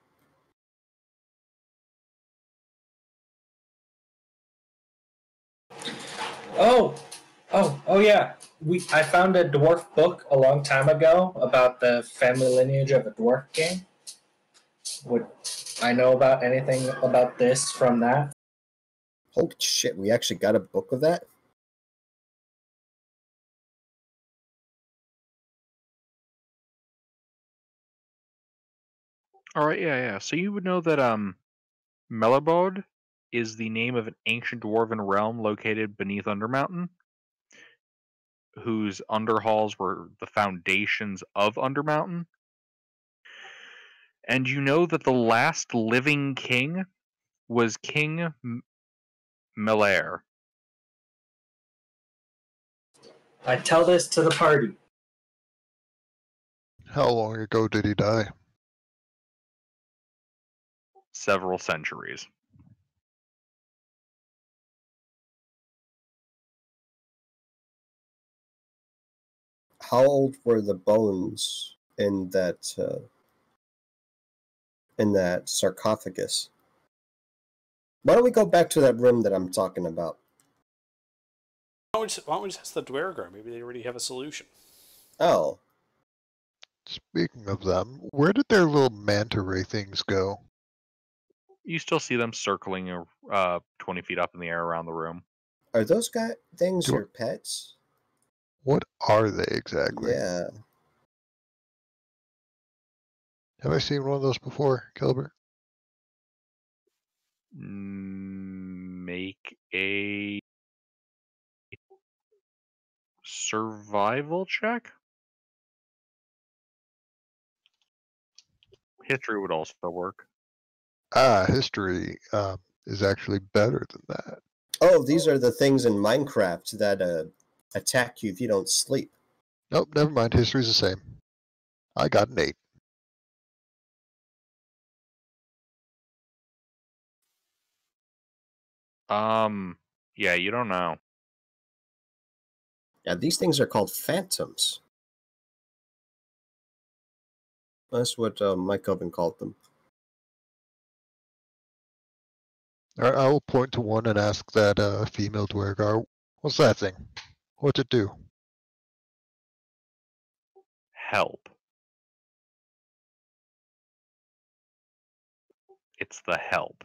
Oh yeah. I found a dwarf book a long time ago about the family lineage of a dwarf king. Would I know about anything about this from that? Holy shit, we actually got a book of that? All right, yeah. So you would know that Melibod is the name of an ancient dwarven realm located beneath Undermountain, whose underhalls were the foundations of Undermountain. And you know that the last living king was King Melair. I tell this to the party. How long ago did he die? Several centuries. How old were the bones in that sarcophagus? Why don't we go back to that room that I'm talking about? Why don't we just ask the Dwergar? Maybe they already have a solution. Oh. Speaking of them, where did their little manta ray things go? You still see them circling 20 feet up in the air around the room. Are those things your pets? What are they exactly? Yeah. Have I seen one of those before, Gilbert? Make a survival check. History would also work. History is actually better than that. Oh, these are the things in Minecraft that attack you if you don't sleep. Nope, never mind. History's the same. I got an 8. Yeah, you don't know. Yeah, these things are called phantoms. That's what Mike Coven called them. I will point to one and ask that female Dwergar, what's that thing? What's it do? Help. It's the help.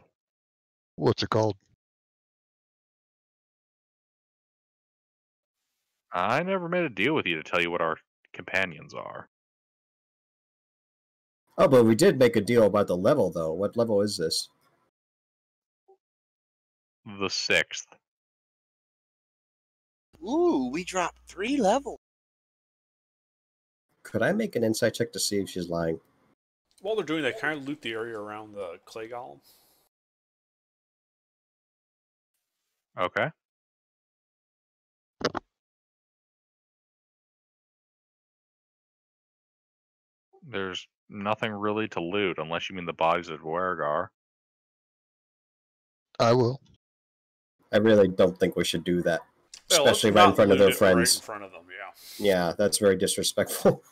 What's it called? I never made a deal with you to tell you what our companions are. Oh, but we did make a deal about the level, though. What level is this? The 6th. Ooh, we dropped 3 levels. Could I make an insight check to see if she's lying? While they're doing that, kind of loot the area around the clay golem. Okay. There's nothing really to loot unless you mean the bodies of Dwergar. I will. I really don't think we should do that. Well, Especially let's right in not front of loot their it friends. Right in front of them, yeah. Yeah, that's very disrespectful.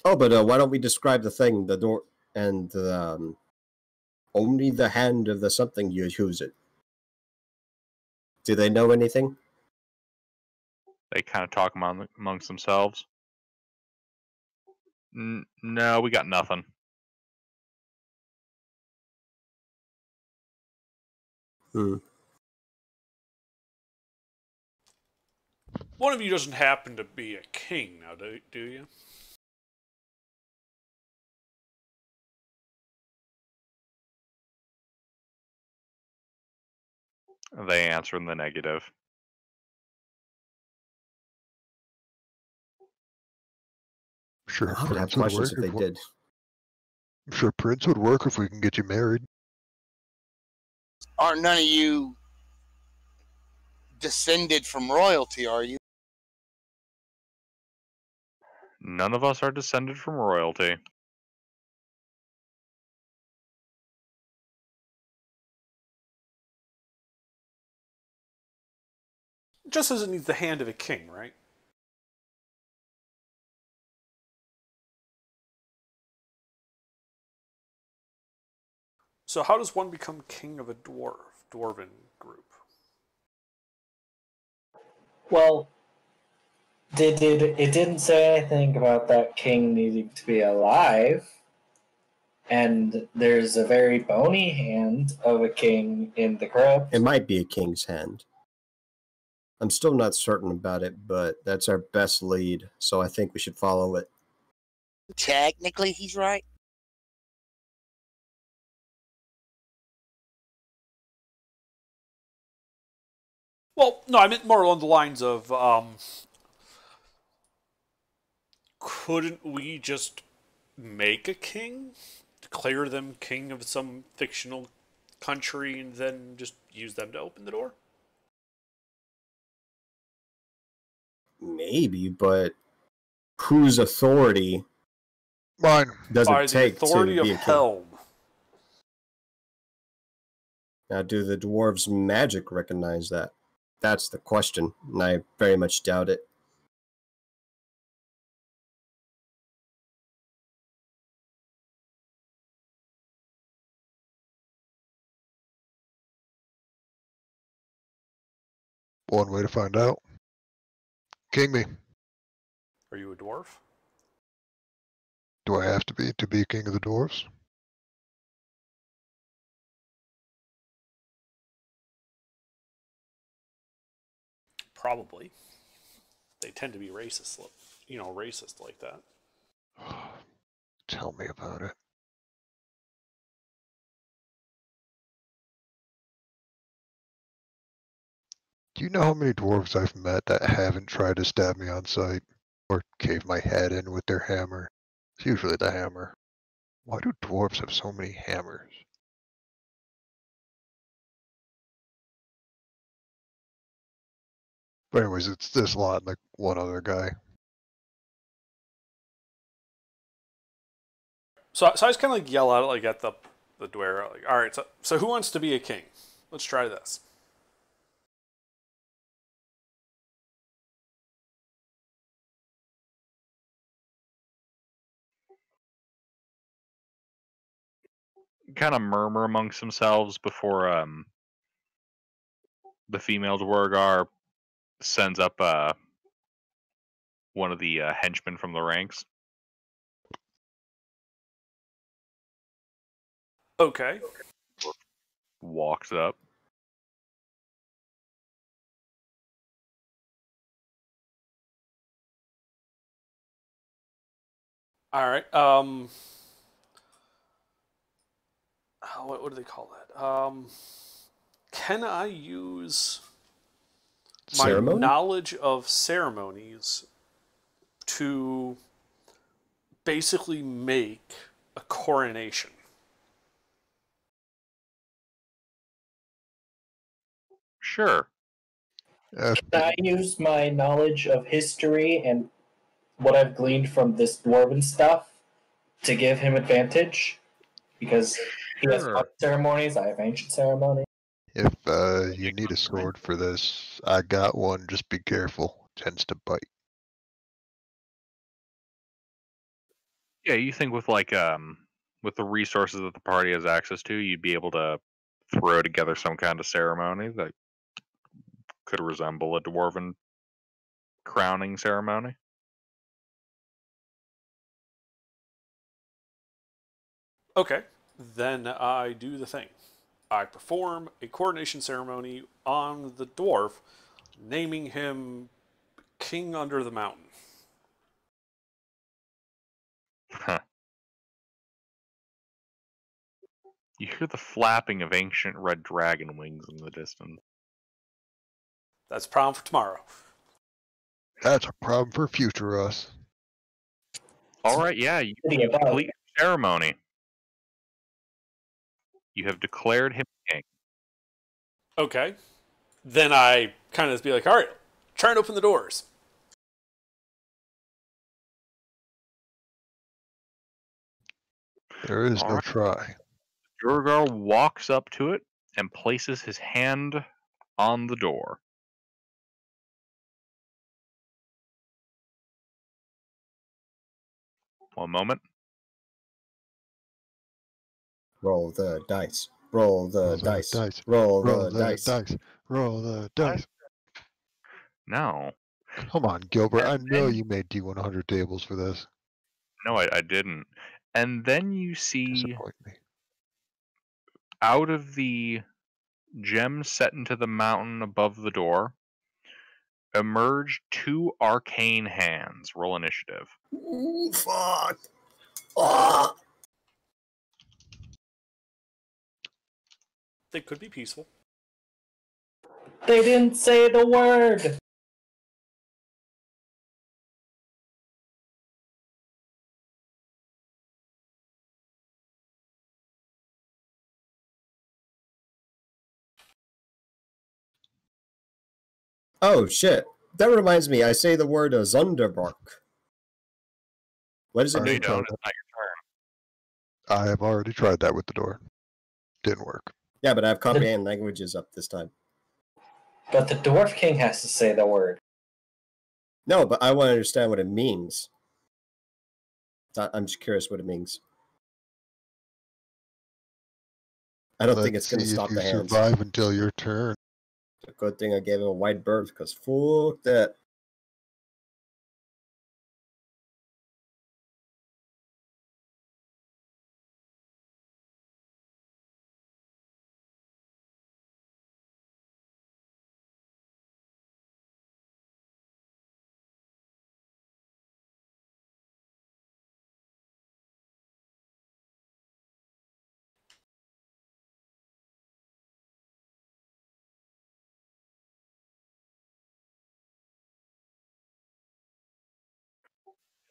Oh, but why don't we describe the thing, the door, and only the hand of the something you use it. Do they know anything? They kind of talk amongst themselves. No, we got nothing. Hmm. One of you doesn't happen to be a king now, do you? They answer in the negative. Sure, I would have Prince would questions work if they did. I'm sure Prince would work if we can get you married. Aren't none of you descended from royalty, are you? None of us are descended from royalty. Just as it needs the hand of a king, right? So how does one become king of a dwarven group? Well, it didn't say anything about that king needing to be alive, and there's a very bony hand of a king in the crypt. It might be a king's hand. I'm still not certain about it, but that's our best lead, so I think we should follow it. Technically, he's right. Well, no, I meant more along the lines of, couldn't we just make a king? Declare them king of some fictional country and then just use them to open the door? Maybe, but whose authority Mine. does By it the take authority to of be a king? Helm. Now, do the dwarves' magic recognize that? That's the question, and I very much doubt it. One way to find out. King me. Are you a dwarf? Do I have to be king of the dwarves? Probably. They tend to be racist, racist like that. Tell me about it. Do you know how many dwarves I've met that haven't tried to stab me on sight or cave my head in with their hammer? It's usually the hammer. Why do dwarves have so many hammers? But anyways, it's this lot and like one other guy. So I just kind of like yell out like at the dweller, like, all right, so who wants to be a king? Let's try this. Kind of murmur amongst themselves before the female Dwargar sends up one of the henchmen from the ranks. Okay. Walks up. All right. What do they call that? Can I use my Ceremony? knowledge of ceremonies to basically make a coronation? Sure. Uh, Can I use my knowledge of history and what I've gleaned from this dwarven stuff to give him advantage? Because he has Sure. modern ceremonies, I have ancient ceremony. if you need a sword for this, I got one. Just be careful. Tends to bite. Yeah, you think with with the resources that the party has access to, you'd be able to throw together some kind of ceremony that could resemble a dwarven crowning ceremony. Okay. Then I do the thing. I perform a coronation ceremony on the dwarf, naming him King Under the Mountain. Huh. You hear the flapping of ancient red dragon wings in the distance. That's a problem for tomorrow. That's a problem for future us. All right, yeah, you complete your ceremony. You have declared him king. Okay. Then I kind of be like, all right, try and open the doors. There is All no right. try. Durgar walks up to it and places his hand on the door. One moment. Roll the dice. Roll the Roll the dice. dice. Roll Roll the the dice. dice. Roll the dice. No. Come on, Gilbert. I And know then- you made D100 tables for this. No, I didn't. And then you see Disappoint me. out of the gem set into the mountain above the door emerge two arcane hands. Roll initiative. Ooh, fuck. Ah. They could be peaceful. They didn't say the word! Oh, shit. That reminds me, I say the word Zunderbark. What does it No, Alright, you mean? try don't. that. It's not your turn. I have already tried that with the door. Didn't work. Yeah, but I have comprehend languages up this time. But the Dwarf King has to say the word. No, but I want to understand what it means. I'm just curious what it means. I don't think it's going to see stop if the you hands. survive until your turn. It's a good thing I gave him a wide berth, because fuck that.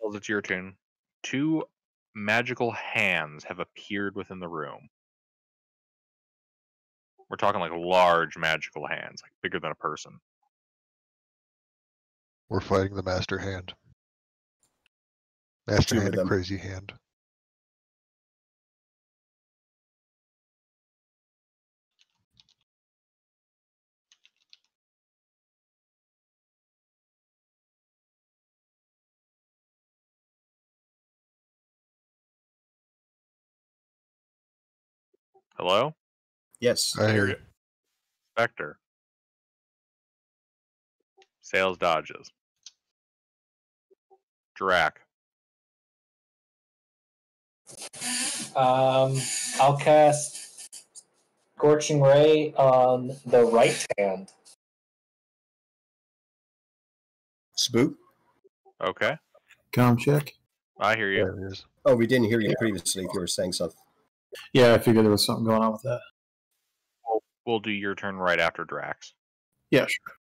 Well, it's your turn. Two magical hands have appeared within the room. We're talking like large magical hands, like bigger than a person. We're fighting the Master Hand. Master Two of Hand and them. Crazy Hand. Hello? Yes. I hear you. you. Spectre. Sales dodges. Drac. I'll cast Scorching Ray on the right hand. Spook? Okay. Com check. I hear you. There it is. Oh, we didn't hear you previously if you were saying something. Yeah, I figured there was something going on with that. We'll do your turn right after Drax. Yeah, sure.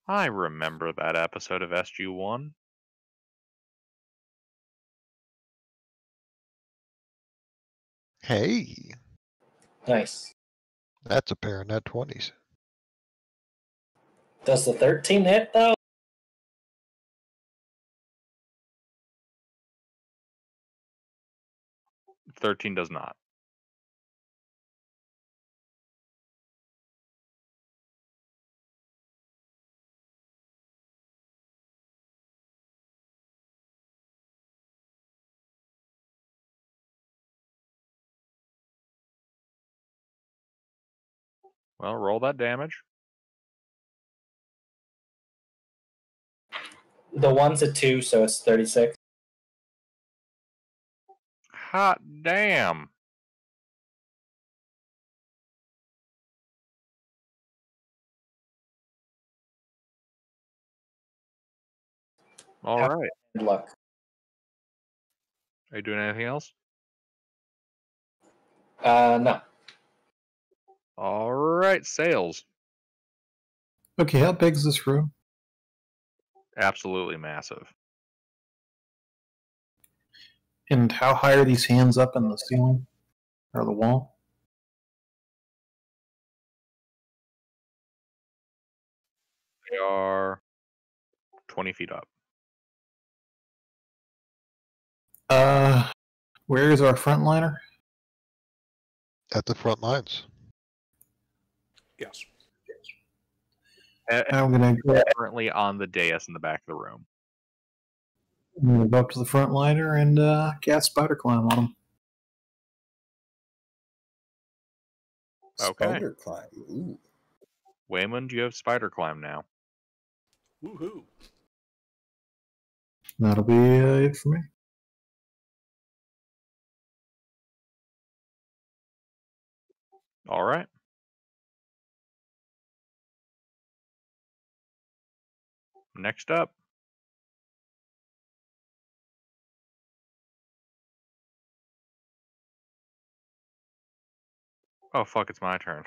I remember that episode of SG-1. Hey, Nice. that's a pair of net 20s. Does the 13 hit, though? $13 does not. Well, roll that damage. The one's a 2, so it's 36. Hot damn. All right. Good luck. Are you doing anything else? No. All right, sales. Okay, how big is this room? Absolutely massive. And how high are these hands up in the ceiling? Or the wall? They are 20 feet up. Where is our frontliner? At the front lines. Yes. I'm gonna go Currently on the dais in the back of the room. up to the frontliner and cast spider climb on him. Okay. Spider climb. Ooh. Waymond, you have spider climb now. Woohoo. That'll be it for me. All right. Next up. Oh, fuck, it's my turn.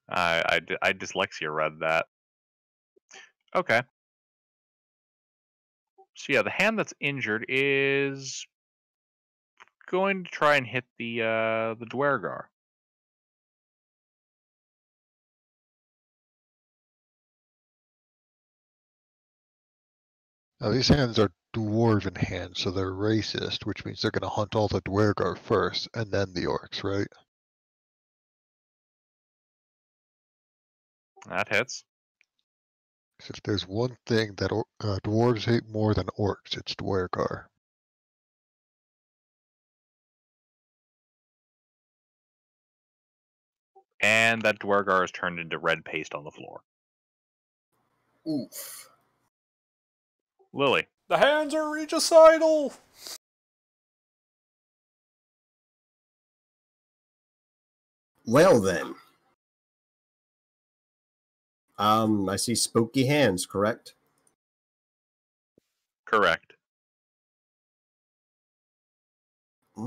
I dyslexia read that. Okay. So yeah, the hand that's injured is going to try and hit the Dwergar. Now, these hands are dwarven hands, so they're racist, which means they're going to hunt all the Dwergar first, and then the orcs, right? That hits. 'Cause if there's one thing that dwarves hate more than orcs, it's Dwergar. And that Dwergar is turned into red paste on the floor. Oof. Lily. The hands are regicidal! Well then. I see spooky hands, correct? Correct. I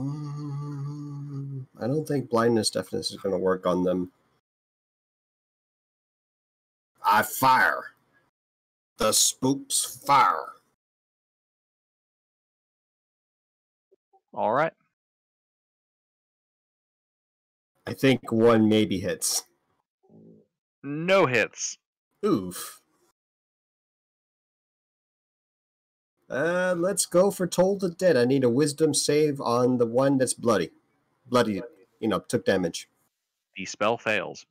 don't think blindness deafness is going to work on them. I fire. The spooks fire. All right. I think one maybe hits. No hits. Oof. Let's go for Toll the Dead. I need a wisdom save on the one that's bloody. Bloody, took damage. The spell fails.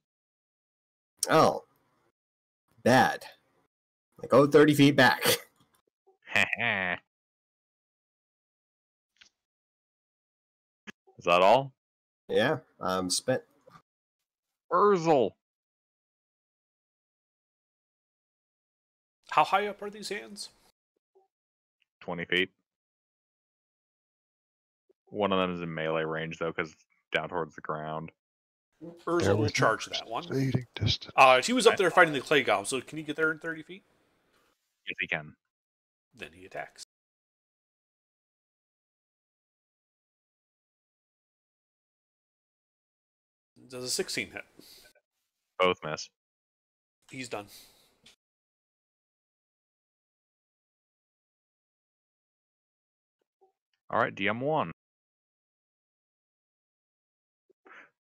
Oh. Bad. I go 30 feet back. Is that all? Yeah, I'm spent. Urzel. How high up are these hands? 20 feet. One of them is in melee range, though, because it's down towards the ground. Urzel will charge that one. Stating distance. He was up there fighting the clay golem, so can you get there in 30 feet? Yes, he can. Then he attacks. Does a 16 hit? Both miss. He's done. All right, DM1.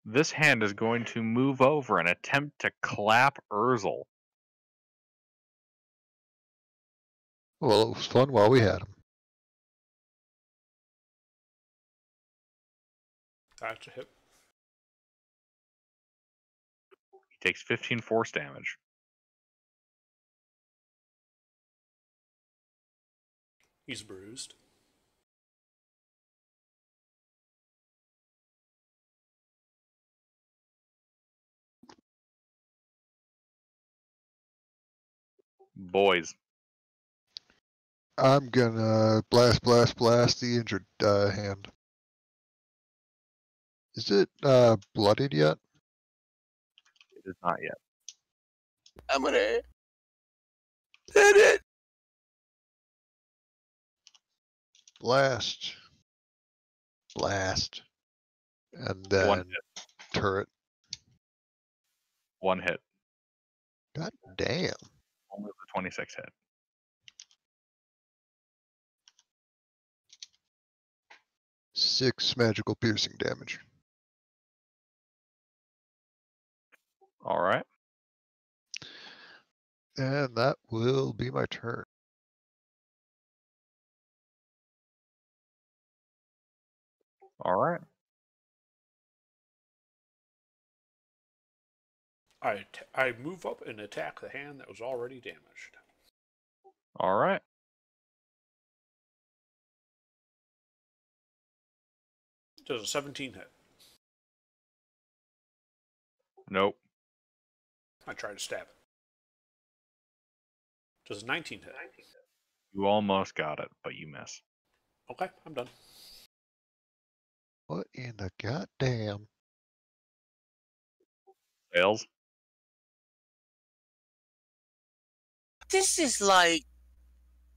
This hand is going to move over and attempt to clap Urzel. Well, it was fun while we had him. That's a hit. He takes 15 force damage. He's bruised. Boys. I'm gonna blast the injured hand. Is it bloodied yet? It is not yet. I'm gonna hit it. Blast. And One then hit. turret. One hit. God damn. Only the 26 hit. Six magical piercing damage. All right. And that will be my turn. All right. I move up and attack the hand that was already damaged. All right. Does a 17 hit? Nope. I try to stab it. Does a 19 hit? You almost got it, but you miss. Okay, I'm done. What in the goddamn? Fails. This is like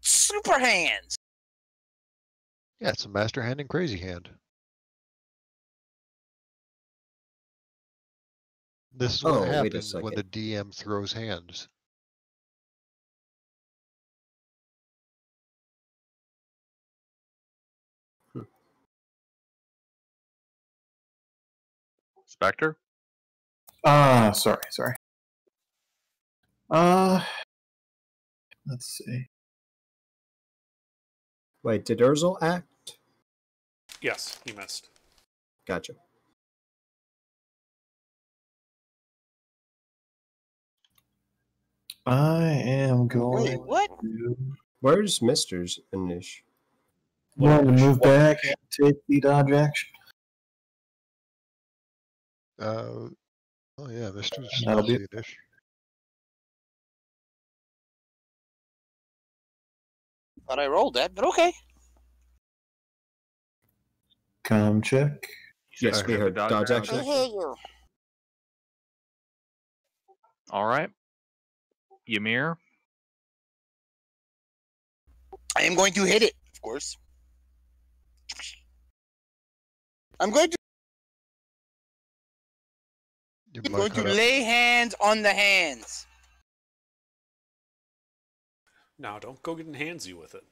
super hands. Yeah, it's a master hand and crazy hand. This is what Oh, wait a happens when second. the DM throws hands. Spectre? Sorry. Let's see. Wait, did Urzel act? Yes, he missed. Gotcha. I am going Wait, what? to Where's Mister's Inish? move back and take the dodge action. Oh yeah, Mr. That'll be Dish. Thought I rolled that, but okay. Come check. Yes, I we heard heard the dodge dodge action. I hear you. All right. Ymir? I am going to hit it, of course. I'm going to lay hands on the hands. Now, don't go getting handsy with it.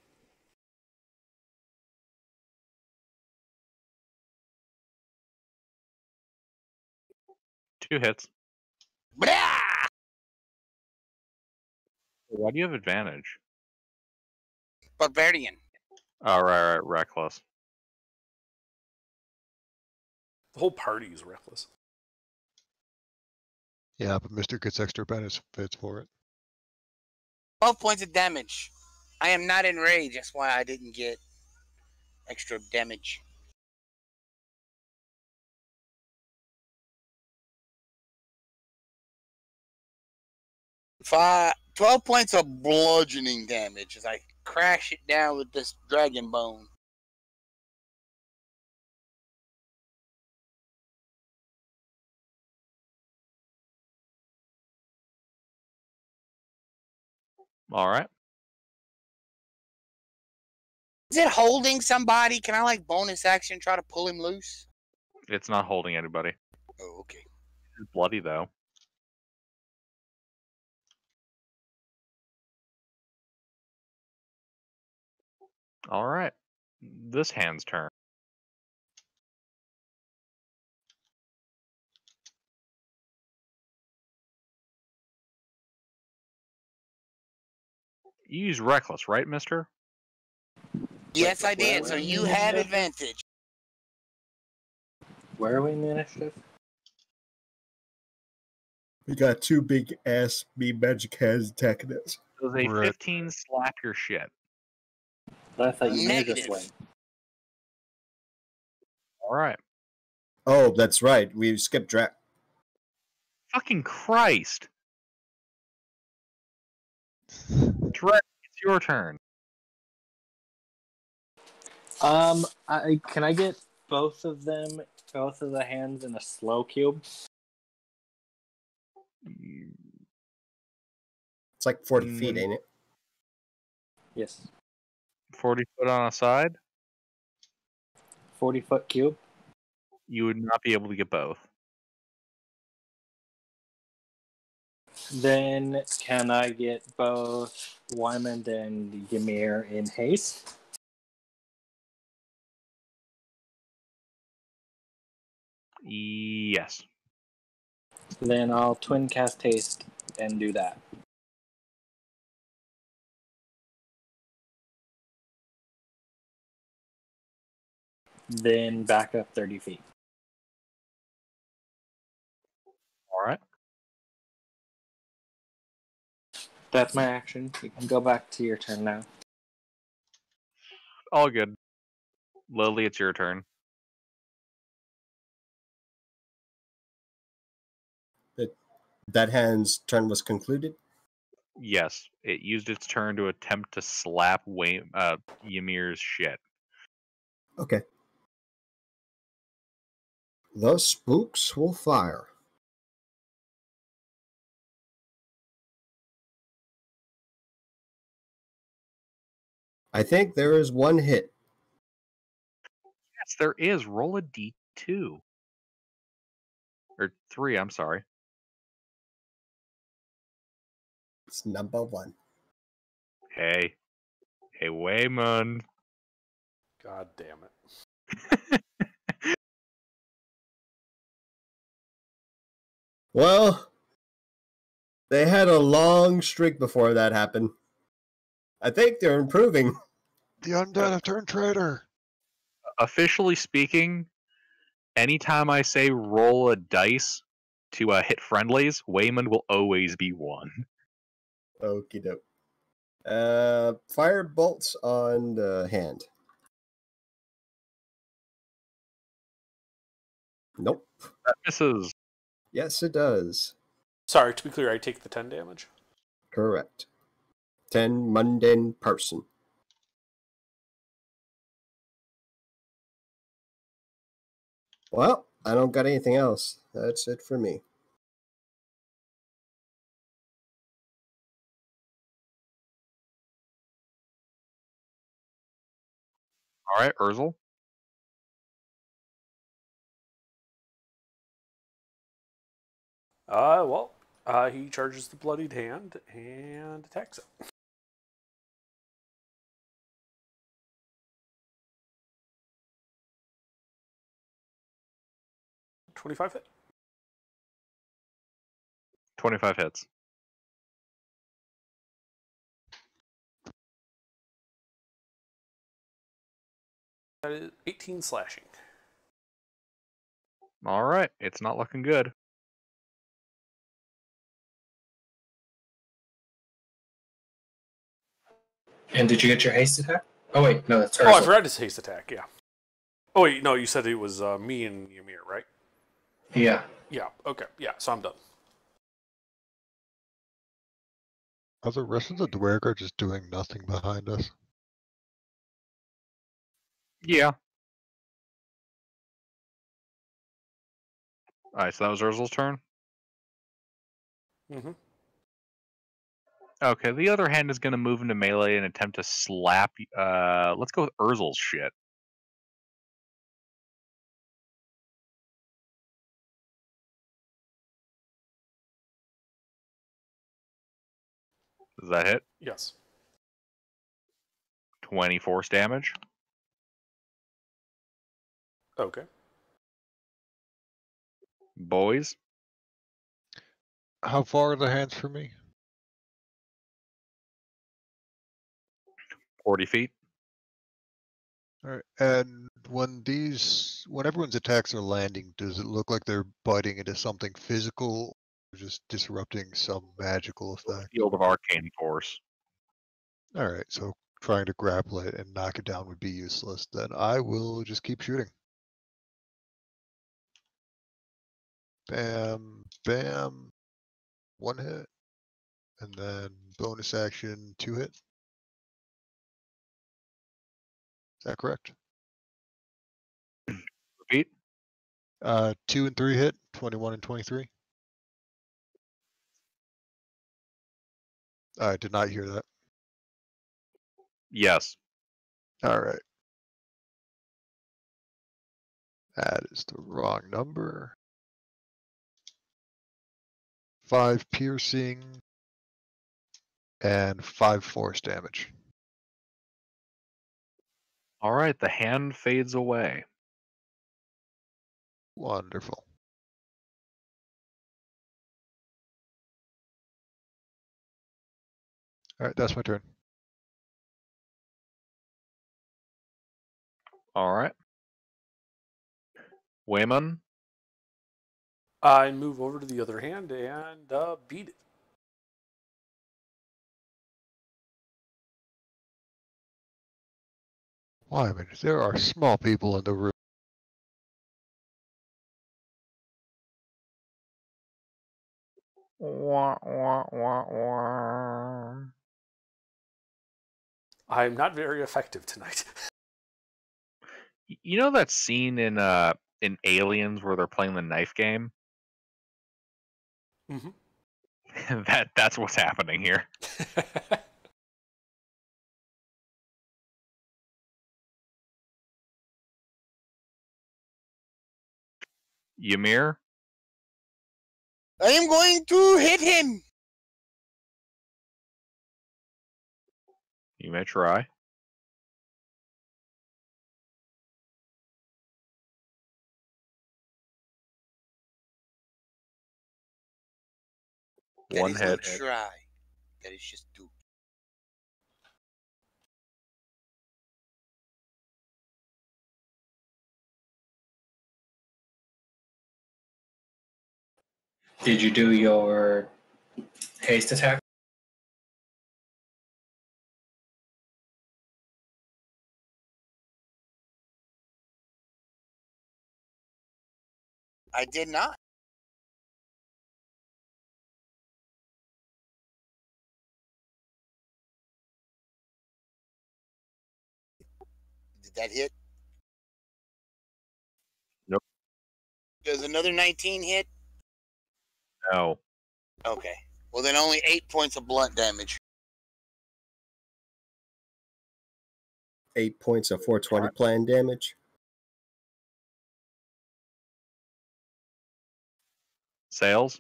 Two hits. Blah! Why do you have advantage? Barbarian. Oh, right. Reckless. The whole party is reckless. Yeah, but Mr. gets extra benefits for it. 12 points of damage. I am not enraged. That's why I didn't get extra damage. 12 points of bludgeoning damage as I crash it down with this dragon bone. All right. Is it holding somebody? Can I, like, bonus action try to pull him loose? It's not holding anybody. Oh, okay. It's bloody, though. All right. This hand's turn. You use reckless, right, mister? Yes, I did. where So are you we have now? advantage. Where are we in the initiative? We got two big ass me magic hands attacking us. Does a Right. 15 slap your shit? But I thought you made us Negative. win. All right. Oh, that's right. We skipped track. Fucking Christ. Drek, it's your turn. Can I get both of them, both of the hands in a slow cube? It's like 40 feet, ain't it? Yes. 40 foot on a side? 40-foot cube? You would not be able to get both. Then can I get both Wyman and Ymir in haste? Yes. Then I'll twin cast haste and do that. Then back up 30 feet. All right. That's my action. You can go back to your turn now. All good. Lily, it's your turn. That hand's turn was concluded. Yes. It used its turn to attempt to slap Ymir's shit. Okay. The spooks will fire. I think there is one hit. Yes, there is. Roll a d2. Or 3, I'm sorry. It's number one. Hey, Wayman. God damn it. Well, they had a long streak before that happened. I think they're improving. The undead have turned traitor. Officially speaking, anytime I say roll a dice to hit friendlies, Wayman will always be one. Okie doke. Fire bolts on the hand. Nope. That misses. Yes, it does. Sorry, to be clear, I take the 10 damage. Correct. 10 mundane person. Well, I don't got anything else. That's it for me. All right, Urzel. He charges the bloodied hand and attacks it. $25 hit. 25 hits. That is 18 slashing. All right, it's not looking good. And did you get your haste attack? Oh wait, no, that's Oh, I Ursul. forgot his haste attack, yeah. Oh wait, no, you said it was me and Ymir, right? Yeah. Yeah, okay, yeah, so I'm done. Are the rest of the Dwerg just doing nothing behind us? Yeah. Alright, so that was Urzel's turn? Mm-hmm. Okay, the other hand is going to move into melee and attempt to slap. Let's go with Urzel's shit. Does that hit? Yes. 20 force damage. Okay. Boys, How far are the hands from me? 40 feet. Alright, and when everyone's attacks are landing, does it look like they're biting into something physical, or just disrupting some magical effect? Field of arcane force. Alright, so trying to grapple it and knock it down would be useless. Then I will just keep shooting. Bam, bam, 1 hit. And then bonus action, 2 hit. Is that correct? Repeat. 2 and 3 hit, 21 and 23. I did not hear that. Yes. Alright. That is the wrong number. 5 piercing and 5 force damage. Alright, the hand fades away. Wonderful. Alright, that's my turn. Alright. Wayman, I move over to the other hand and beat it. Why, I mean, there are small people in the room. wah, wah, wah, wah. I'm not very effective tonight. You know that scene in Aliens where they're playing the knife game? Mm-hmm. That's what's happening here. Ymir, I am going to hit him. you may try. That One is hit. not try. That is just do. Did you do your haste attack? I did not. Did that hit? Nope. Does another 19 hit? No. Okay. Well, then only 8 points of blunt damage. 8 points of 420 plan damage. Sales?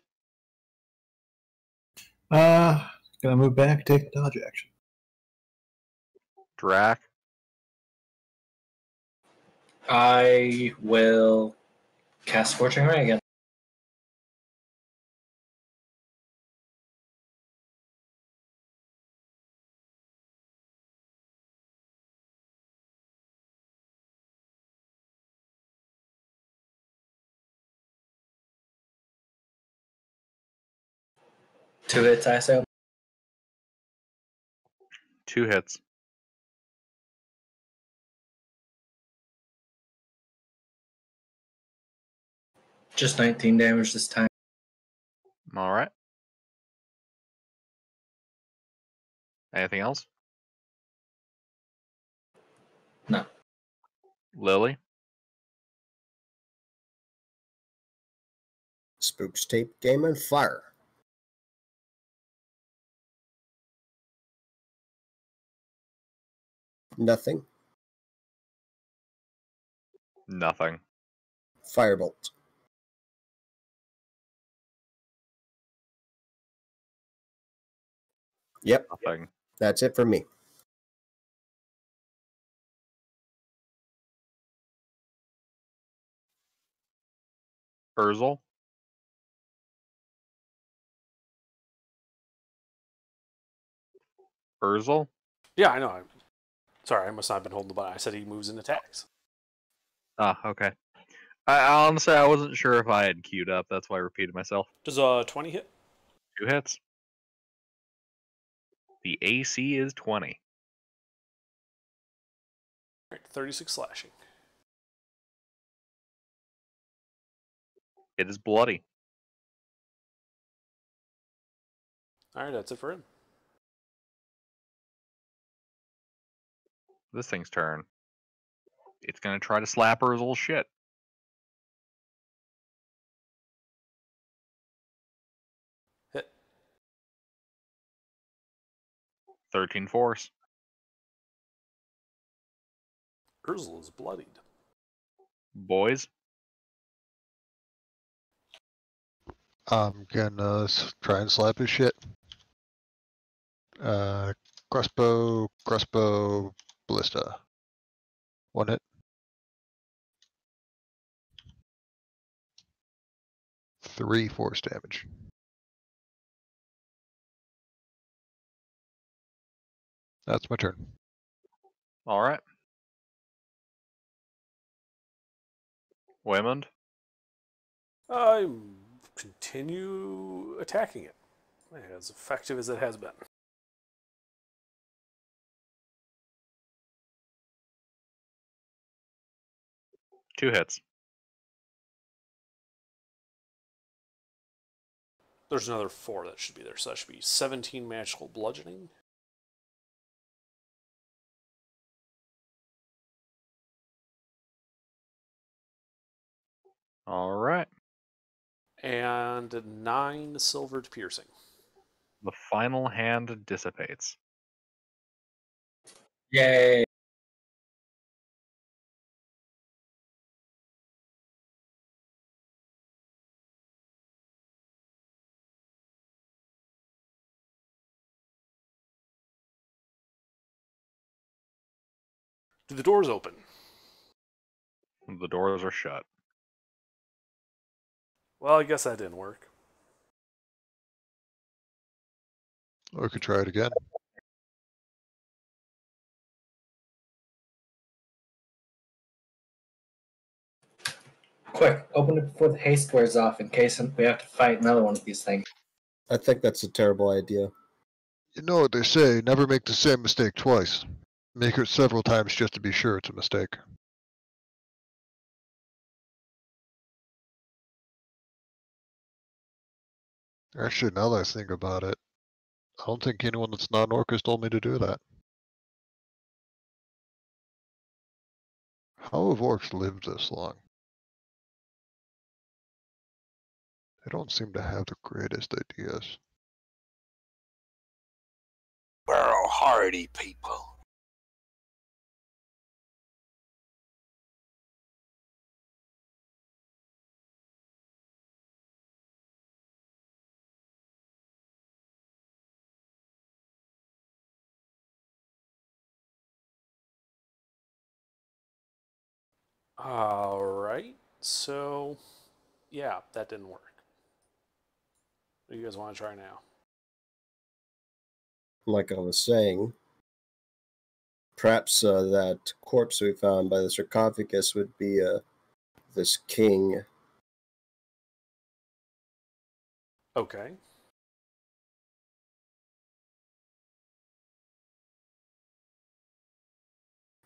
Gonna move back, take dodge action. Drac? I will cast Scorching Ray again. Two hits, I assume. 2 hits. Just 19 damage this time. Alright. Anything else? No. Lily? Spooks tape game and fire. Nothing. Nothing. Firebolt. Yep, Nothing. that's it for me. Urzel? Urzel? Yeah, I know. Sorry, I must not have been holding the button. I said he moves and attacks. Ah, okay. I honestly, I wasn't sure if I had queued up. That's why I repeated myself. Does 20 hit? 2 hits. The AC is 20. Right, 36 slashing. It is bloody. All right, that's it for him. This thing's turn. It's gonna try to slap Urzel's shit. 13 force. Urzel is bloodied. Boys? I'm gonna try and slap his shit. Crossbow, ballista. 1 hit. 3 force damage. That's my turn. Alright. Waymond? I continue attacking it. As effective as it has been. Two hits. There's another 4 that should be there, so that should be 17 magical bludgeoning. Alright. And 9 silvered piercing. The final hand dissipates. Yay. Do the doors open? The doors are shut. Well, I guess that didn't work. We could try it again. Quick, open it before the haste wears off in case we have to fight another one of these things. I think that's a terrible idea. You know what they say, never make the same mistake twice. Make it several times just to be sure it's a mistake. Actually, now that I think about it, I don't think anyone that's not an orc has told me to do that. How have orcs lived this long? They don't seem to have the greatest ideas. We're a hardy people. Alright, so yeah, that didn't work. What do you guys want to try now? Like I was saying, perhaps that corpse we found by the sarcophagus would be this king. Okay.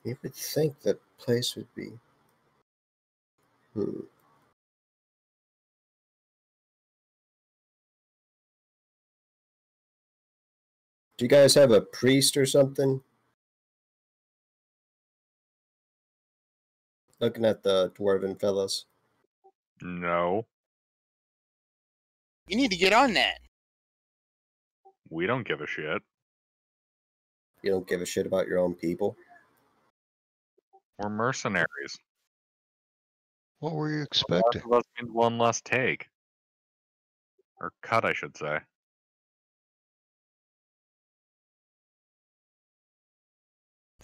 You would think that place would be. Do you guys have a priest or something? Looking at the dwarven fellows. No, You need to get on that. we don't give a shit. You don't give a shit about your own people. We're mercenaries. What were you Less expecting? of us means one less take. Or cut, I should say.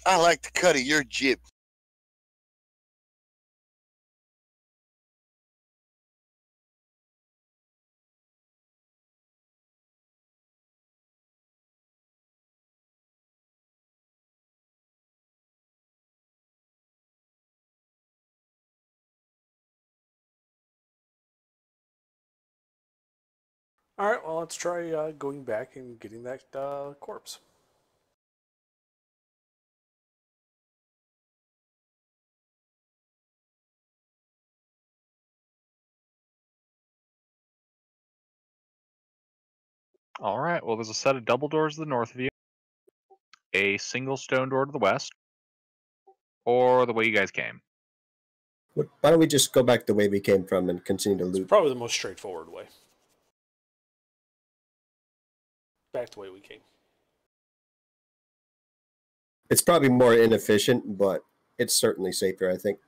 I like the cut of your jib. All right, well, let's try going back and getting that corpse. All right. Well, there's a set of double doors to the north of you, a single stone door to the west, or the way you guys came. Why don't we just go back the way we came from and continue to It's loot? probably the most straightforward way. Back the way we came. It's probably more inefficient, but it's certainly safer, I think.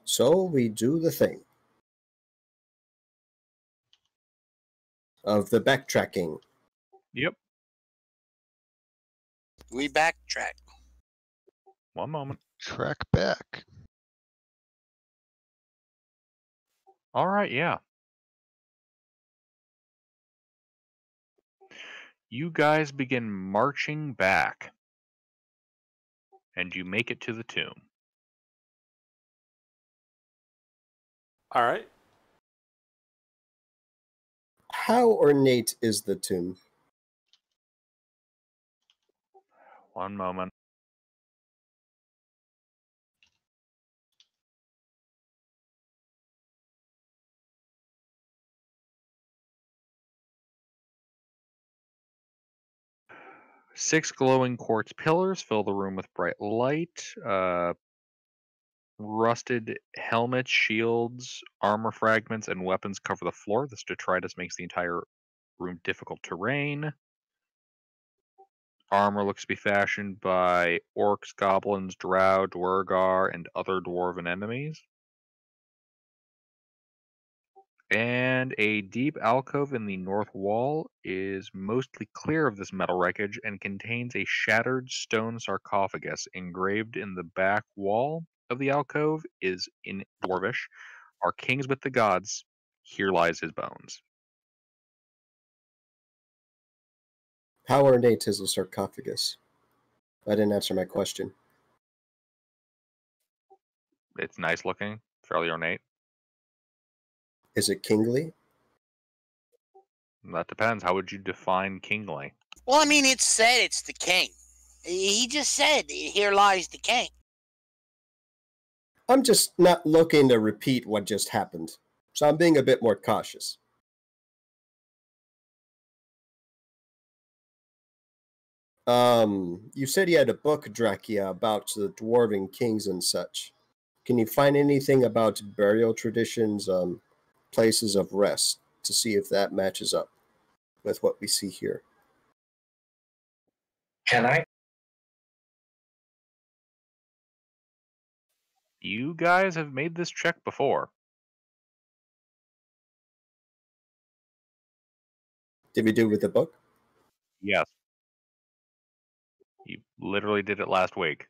So we do the thing of the backtracking. Yep. We backtrack. One moment. Track back. All right. Yeah. You guys begin marching back, and you make it to the tomb. All right. How ornate is the tomb? One moment. Six glowing quartz pillars fill the room with bright light. Rusted helmets, shields, armor fragments, and weapons cover the floor. This detritus makes the entire room difficult terrain. Armor looks to be fashioned by orcs, goblins, drow, dwergar, and other dwarven enemies. And a deep alcove in the north wall is mostly clear of this metal wreckage and contains a shattered stone sarcophagus. Engraved in the back wall of the alcove is in Dwarvish, "Our kings with the gods, here lies his bones." How ornate is the sarcophagus? I didn't answer my question. It's nice looking, fairly ornate. Is it kingly? That depends. How would you define kingly? Well, I mean, it said it's the king. He just said, here lies the king. I'm just not looking to repeat what just happened, so I'm being a bit more cautious. You said you had a book, Drachia, about the dwarven kings and such. Can you find anything about burial traditions, places of rest, to see if that matches up with what we see here? Can I? You guys have made this check before. Did we do it with the book? Yes. You literally did it last week.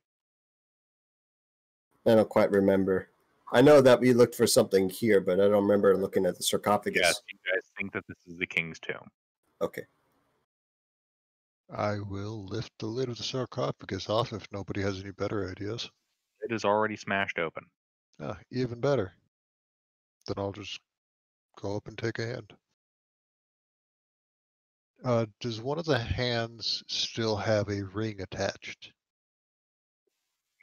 I don't quite remember. I know that we looked for something here, but I don't remember looking at the sarcophagus. Yes, you guys think that this is the king's tomb. Okay. I will lift the lid of the sarcophagus off if nobody has any better ideas. It is already smashed open. Ah, even better. Then I'll just go up and take a hand. Does one of the hands still have a ring attached?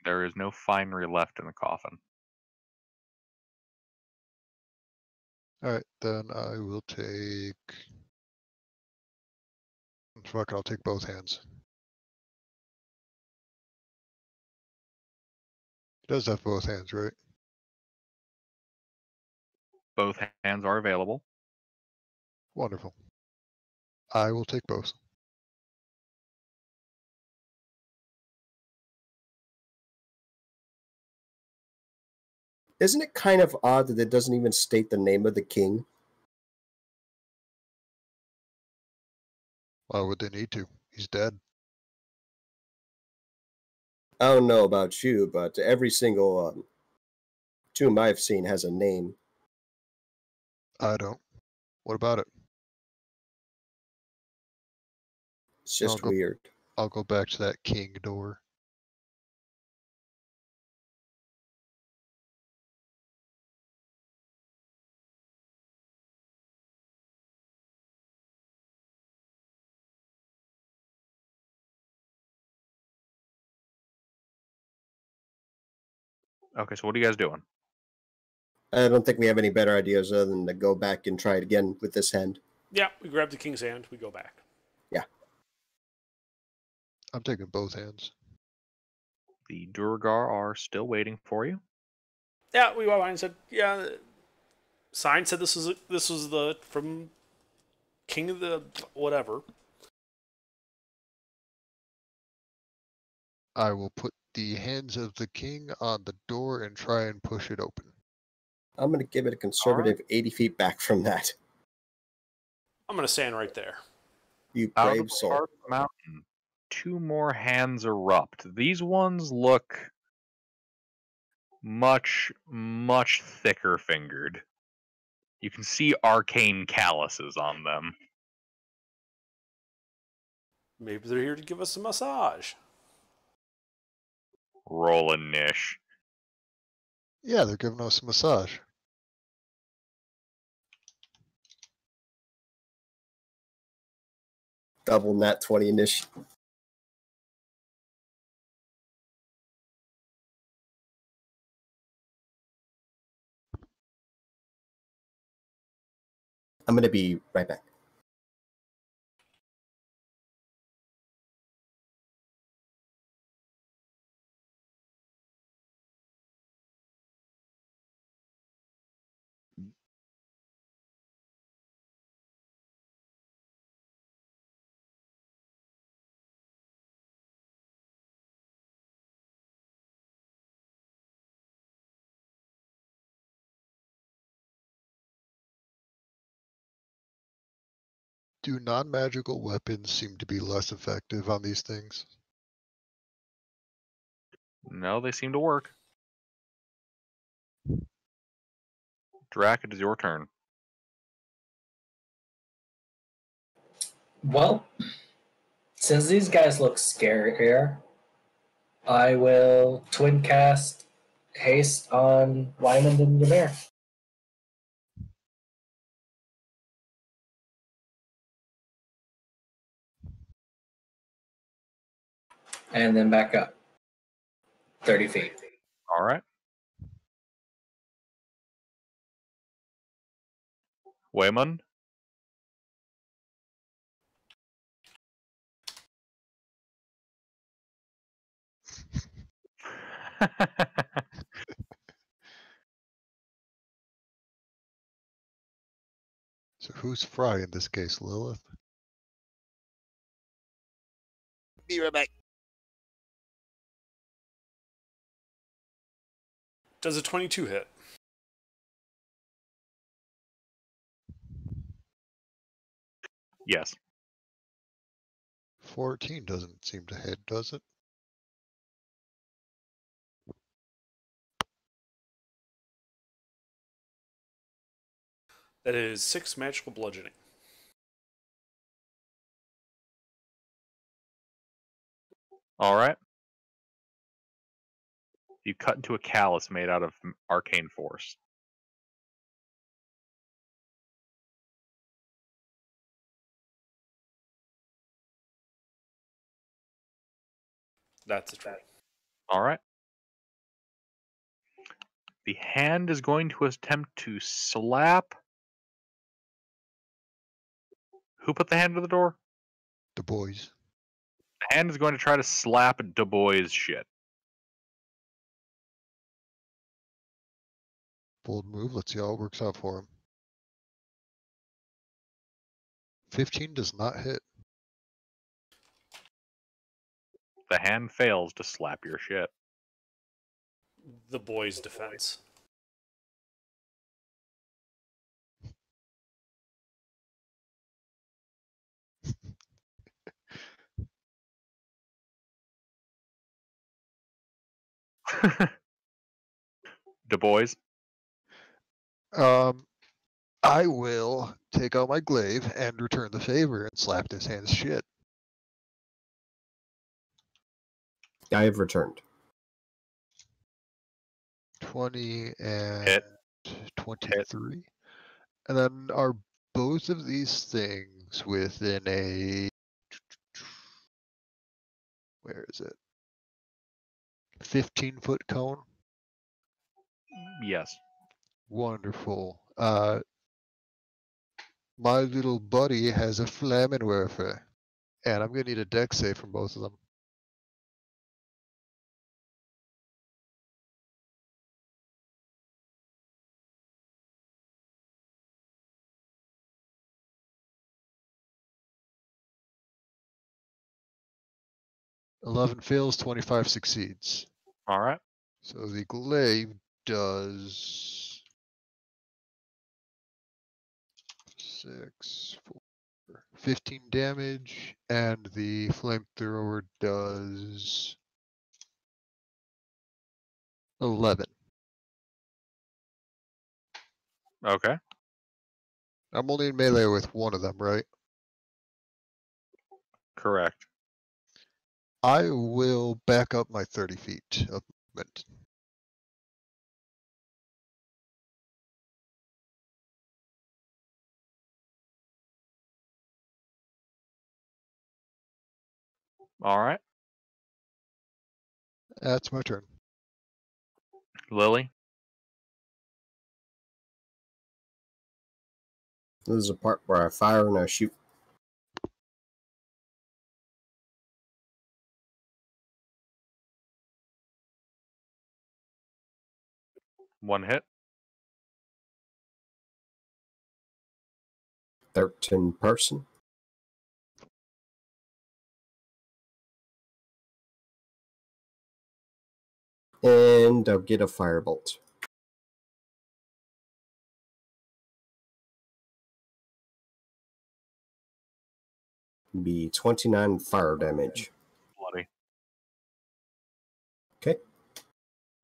There is no finery left in the coffin. Alright, then I will take... Fuck, I'll take both hands. He does have both hands, right? Both hands are available. Wonderful. I will take both. Isn't it kind of odd that it doesn't even state the name of the king? Why would they need to? He's dead. I don't know about you, but every single tomb I've seen has a name. I don't. What about it? It's just go- weird. I'll go back to that king door. Okay, so what are you guys doing? I don't think we have any better ideas other than to go back and try it again with this hand. Yeah, we grab the king's hand. We go back. I'm taking both hands. The Durgar are still waiting for you. Yeah, we went by and said, yeah. Sign said this was the from King of the whatever. I will put the hands of the king on the door and try and push it open. I'm going to give it a conservative 80 feet back from that. I'm gonna stand right there. You Out of brave the soul. heart of the mountain, 2 more hands erupt. These ones look much, much thicker fingered. You can see arcane calluses on them. Maybe they're here to give us a massage. Roll a niche. Yeah, they're giving us a massage. Double nat 20 initiative. I'm going to be right back. Do non-magical weapons seem to be less effective on these things? No, they seem to work. Drac, it is your turn. Well, since these guys look scarier, I will twin cast haste on Wyman and Ymir. And then back up 30 feet. All right. Waymond? So who's Fry in this case, Lilith? Be right back. Does a 22 hit? Yes. 14 doesn't seem to hit, does it? That is 6 magical bludgeoning. All right. You cut into a callus made out of arcane force. That's it for me. All right. The hand is going to attempt to slap. Who put the hand to the door? The boys. The hand is going to try to slap Du Bois' shit. Bold move. Let's see how it works out for him. 15 does not hit. The hand fails to slap your shit. The boy's defense. Du Bois. I will take out my glaive and return the favor and slap this hand's shit. I have returned. 20 and Hit. 23. And then are both of these things within a... Where is it? 15-foot cone? Yes. Wonderful. My little buddy has a Flammenwerfer, and I'm going to need a dex save from both of them. $11 fails, 25 succeeds. All right. So the glaive does 15 damage, and the flamethrower does 11. Okay. I'm only in melee with one of them, right? Correct. I will back up my 30 feet of movement. All right. That's my turn. Lily. This is a part where I fire and I shoot. One hit. 13 person. And I'll get a firebolt. Be 29 fire damage. Bloody. Okay.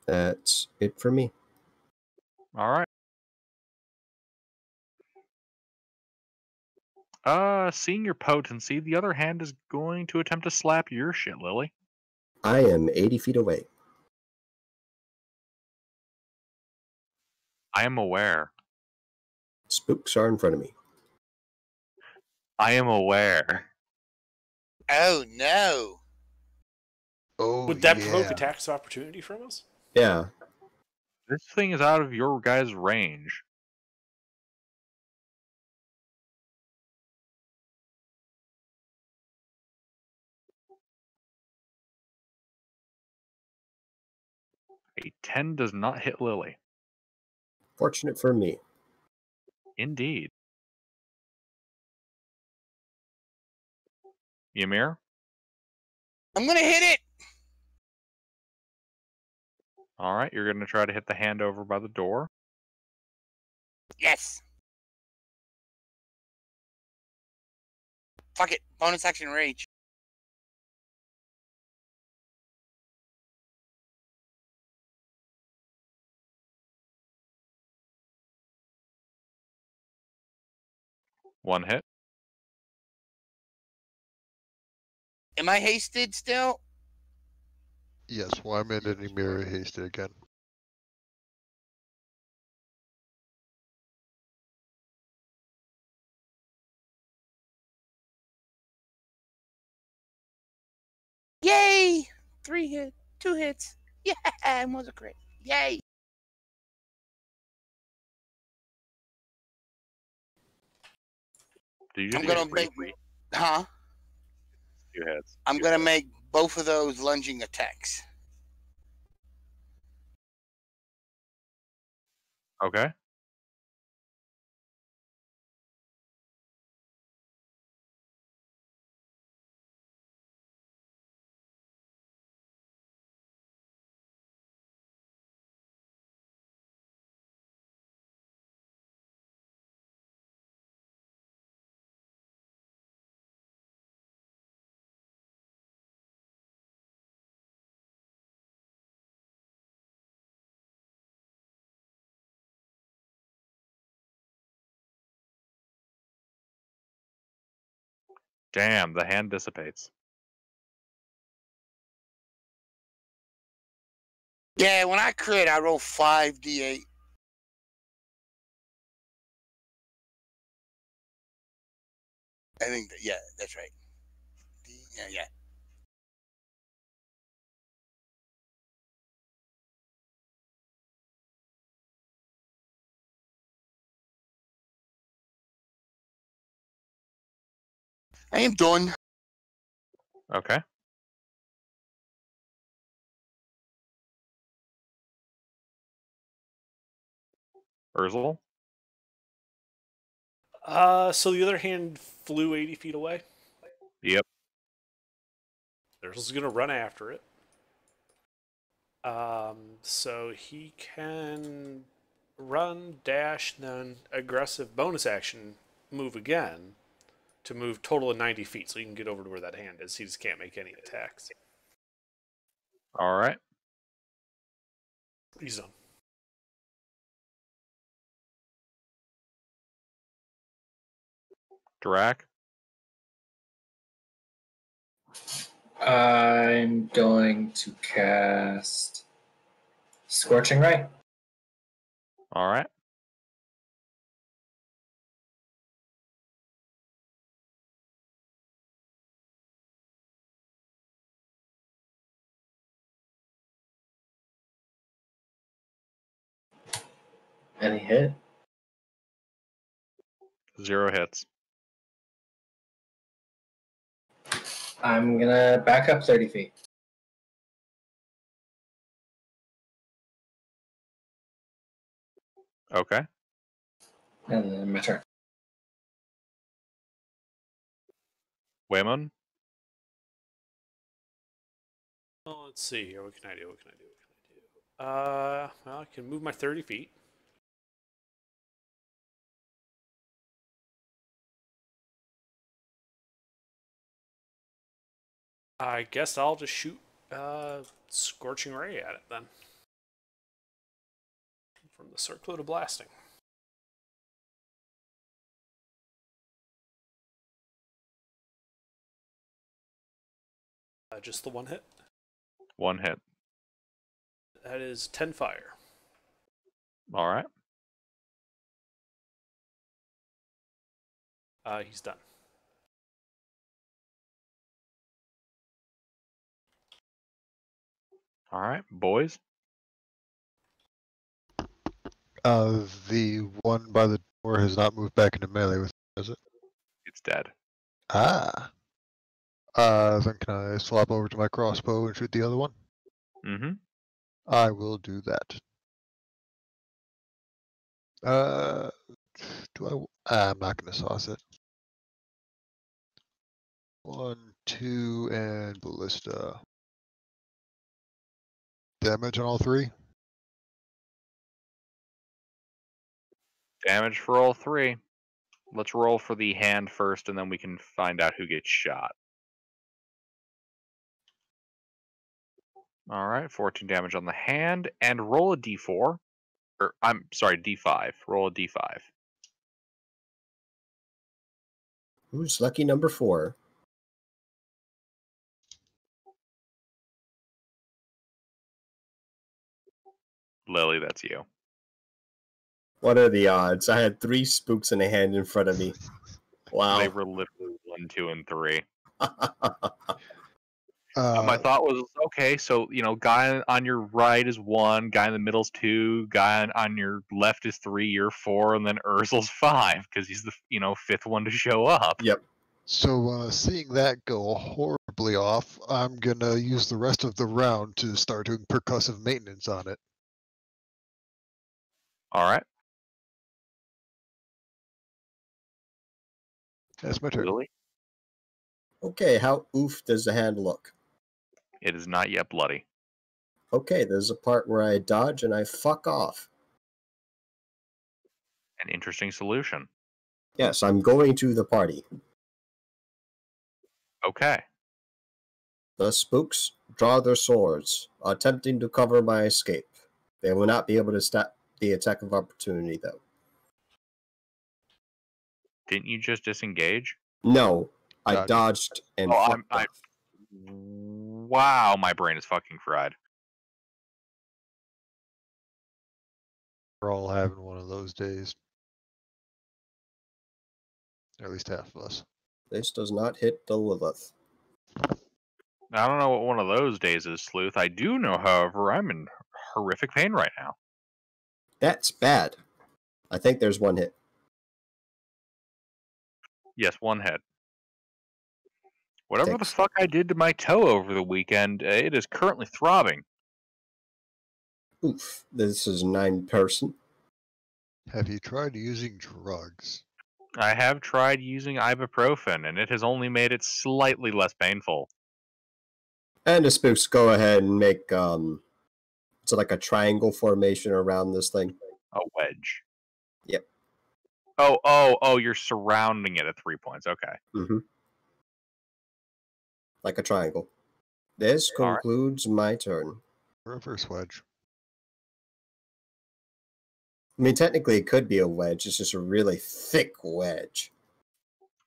That's it for me. All right. Seeing your potency, the other hand is going to attempt to slap your shit, Lily. I am 80 feet away. I am aware. Spooks are in front of me. I am aware. Oh no. Oh, Would that provoke yeah. attacks of opportunity from us? Yeah. This thing is out of your guys' range. A 10 does not hit Lily. Fortunate for me. Indeed. Ymir? I'm gonna hit it. All right, you're going to try to hit the hand over by the door. Yes. Fuck it. Bonus action rage. One hit. Am I hasted still? Yes, Wyman and Ymir hasted again. Yay! 3 hit, 2 hits. Yeah, and was a crit. Yay! Did you I'm just gonna say three make, feet? huh? 2 hits. I'm 2 gonna hits. make both of those lunging attacks. Okay. Damn, the hand dissipates. Yeah, when I crit, I roll 5d8. I think that, yeah, that's right. Yeah. I am done. Okay. Urzel? So the other hand flew 80 feet away. Yep. There's gonna run after it. So he can run, dash, then aggressive bonus action move again to move total of 90 feet. So he can get over to where that hand is. He just can't make any attacks. All right. He's done. Drac? I'm going to cast Scorching Ray. All right. Any hit? 0 hits. I'm gonna back up 30 feet. Okay. And then my turn. Waymon? Oh, let's see here. What can I do? Well, I can move my 30 feet. I guess I'll just shoot Scorching Ray at it then. From the circlet of blasting. Just the one hit. 1 hit. That is 10 fire. All right. He's done. All right. Boys? The one by the door has not moved back into melee with me, has it? It's dead. Ah. Then can I swap over to my crossbow and shoot the other one? Mm-hmm. I will do that. I'm not going to sauce it. 1, 2, and ballista. Damage on all 3? Damage for all 3. Let's roll for the hand first, and then we can find out who gets shot. All right, 14 damage on the hand, and roll a d4. Or, I'm sorry, d5. Roll a d5. Who's lucky number 4? Lily, that's you. What are the odds? I had 3 spooks in a hand in front of me. Wow. They were literally 1, 2, and 3. My thought was, okay, so, guy on your right is 1, guy in the middle is 2, guy on your left is 3, you're 4, and then Urzel's 5, because he's the, 5th one to show up. Yep. So, seeing that go horribly off, I'm gonna use the rest of the round to start doing percussive maintenance on it. All right. That's my turn. Really? Okay, how oof does the hand look? It is not yet bloody. Okay, there's a part where I dodge and I fuck off. An interesting solution. Yes, I'm going to the party. Okay. The spooks draw their swords, attempting to cover my escape. They will not be able to stop the attack of opportunity, though. Didn't you just disengage? No, I Dodge. dodged and Oh, fucked off. Wow, my brain is fucking fried. We're all having one of those days. Or at least half of us. This does not hit the Lilith. I don't know what one of those days is, Sleuth. I do know, however, I'm in horrific pain right now. That's bad. I think there's one hit. Yes, 1 hit. Whatever the Thanks. fuck I did to my toe over the weekend, it is currently throbbing. Oof, this is 9-person. Have you tried using drugs? I have tried using ibuprofen, and it has only made it slightly less painful. And the spooks go ahead and make, it's like a triangle formation around this thing. A wedge. Yep. Oh, you're surrounding it at 3 points. Okay. Mm-hmm. Like a triangle. This All right. concludes my turn. Reverse wedge. I mean, technically it could be a wedge. It's just a really thick wedge.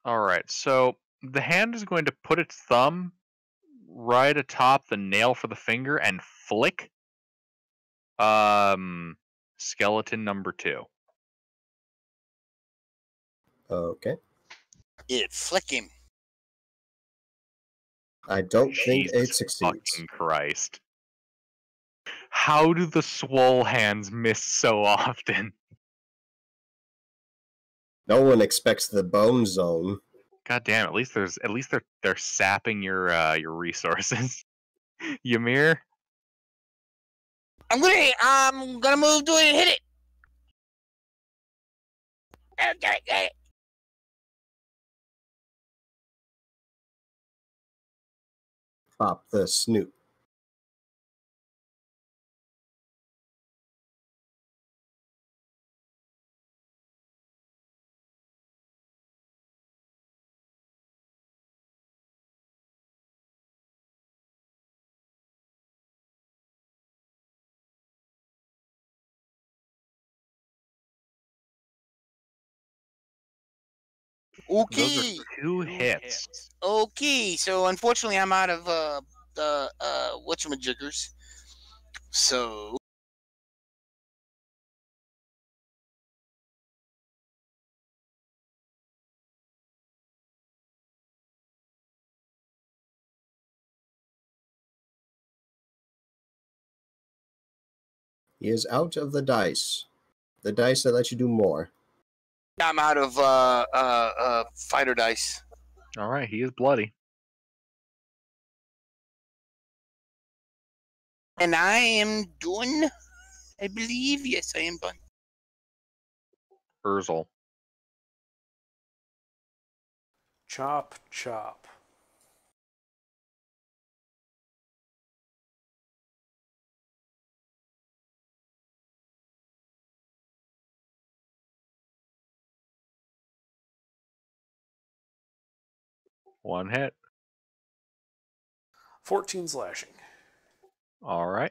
All right. So the hand is going to put its thumb right atop the nail for the finger and flick skeleton number 2. Okay. It flick him. I don't think it Jesus succeeds. fucking Christ. How do the swole hands miss so often? No one expects the bone zone. God damn, at least they're sapping your resources. Ymir? I'm gonna move to it and hit it. Okay. Pop the snoot. Okay. Those are 2 hits. Okay. So unfortunately, I'm out of the whatchamajiggers. So He is out of the dice. The dice that let you do more. I'm out of fighter dice. All right, he is bloody. And I am done. I believe. Yes, I am done. Urzel. Chop, chop. One hit. 14 slashing. All right.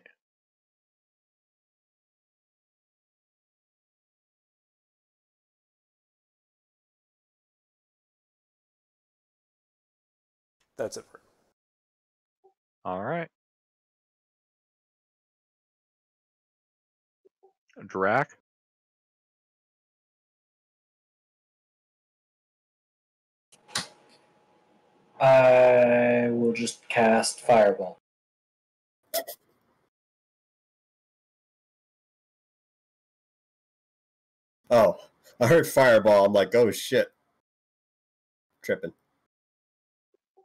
That's it for him. All right. Drac. I will just cast Fireball. Oh, I heard fireball. I'm like, oh shit. Tripping.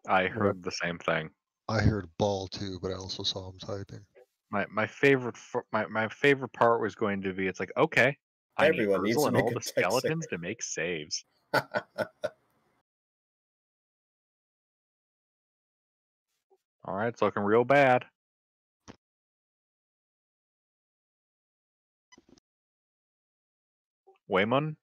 I heard the same thing. I heard ball too, but I also saw him typing. My favorite my favorite part was going to be it's like, okay, I need Everyone needs Urzel to and make all a the dex skeletons to make saves. All right, it's looking real bad. Waymon,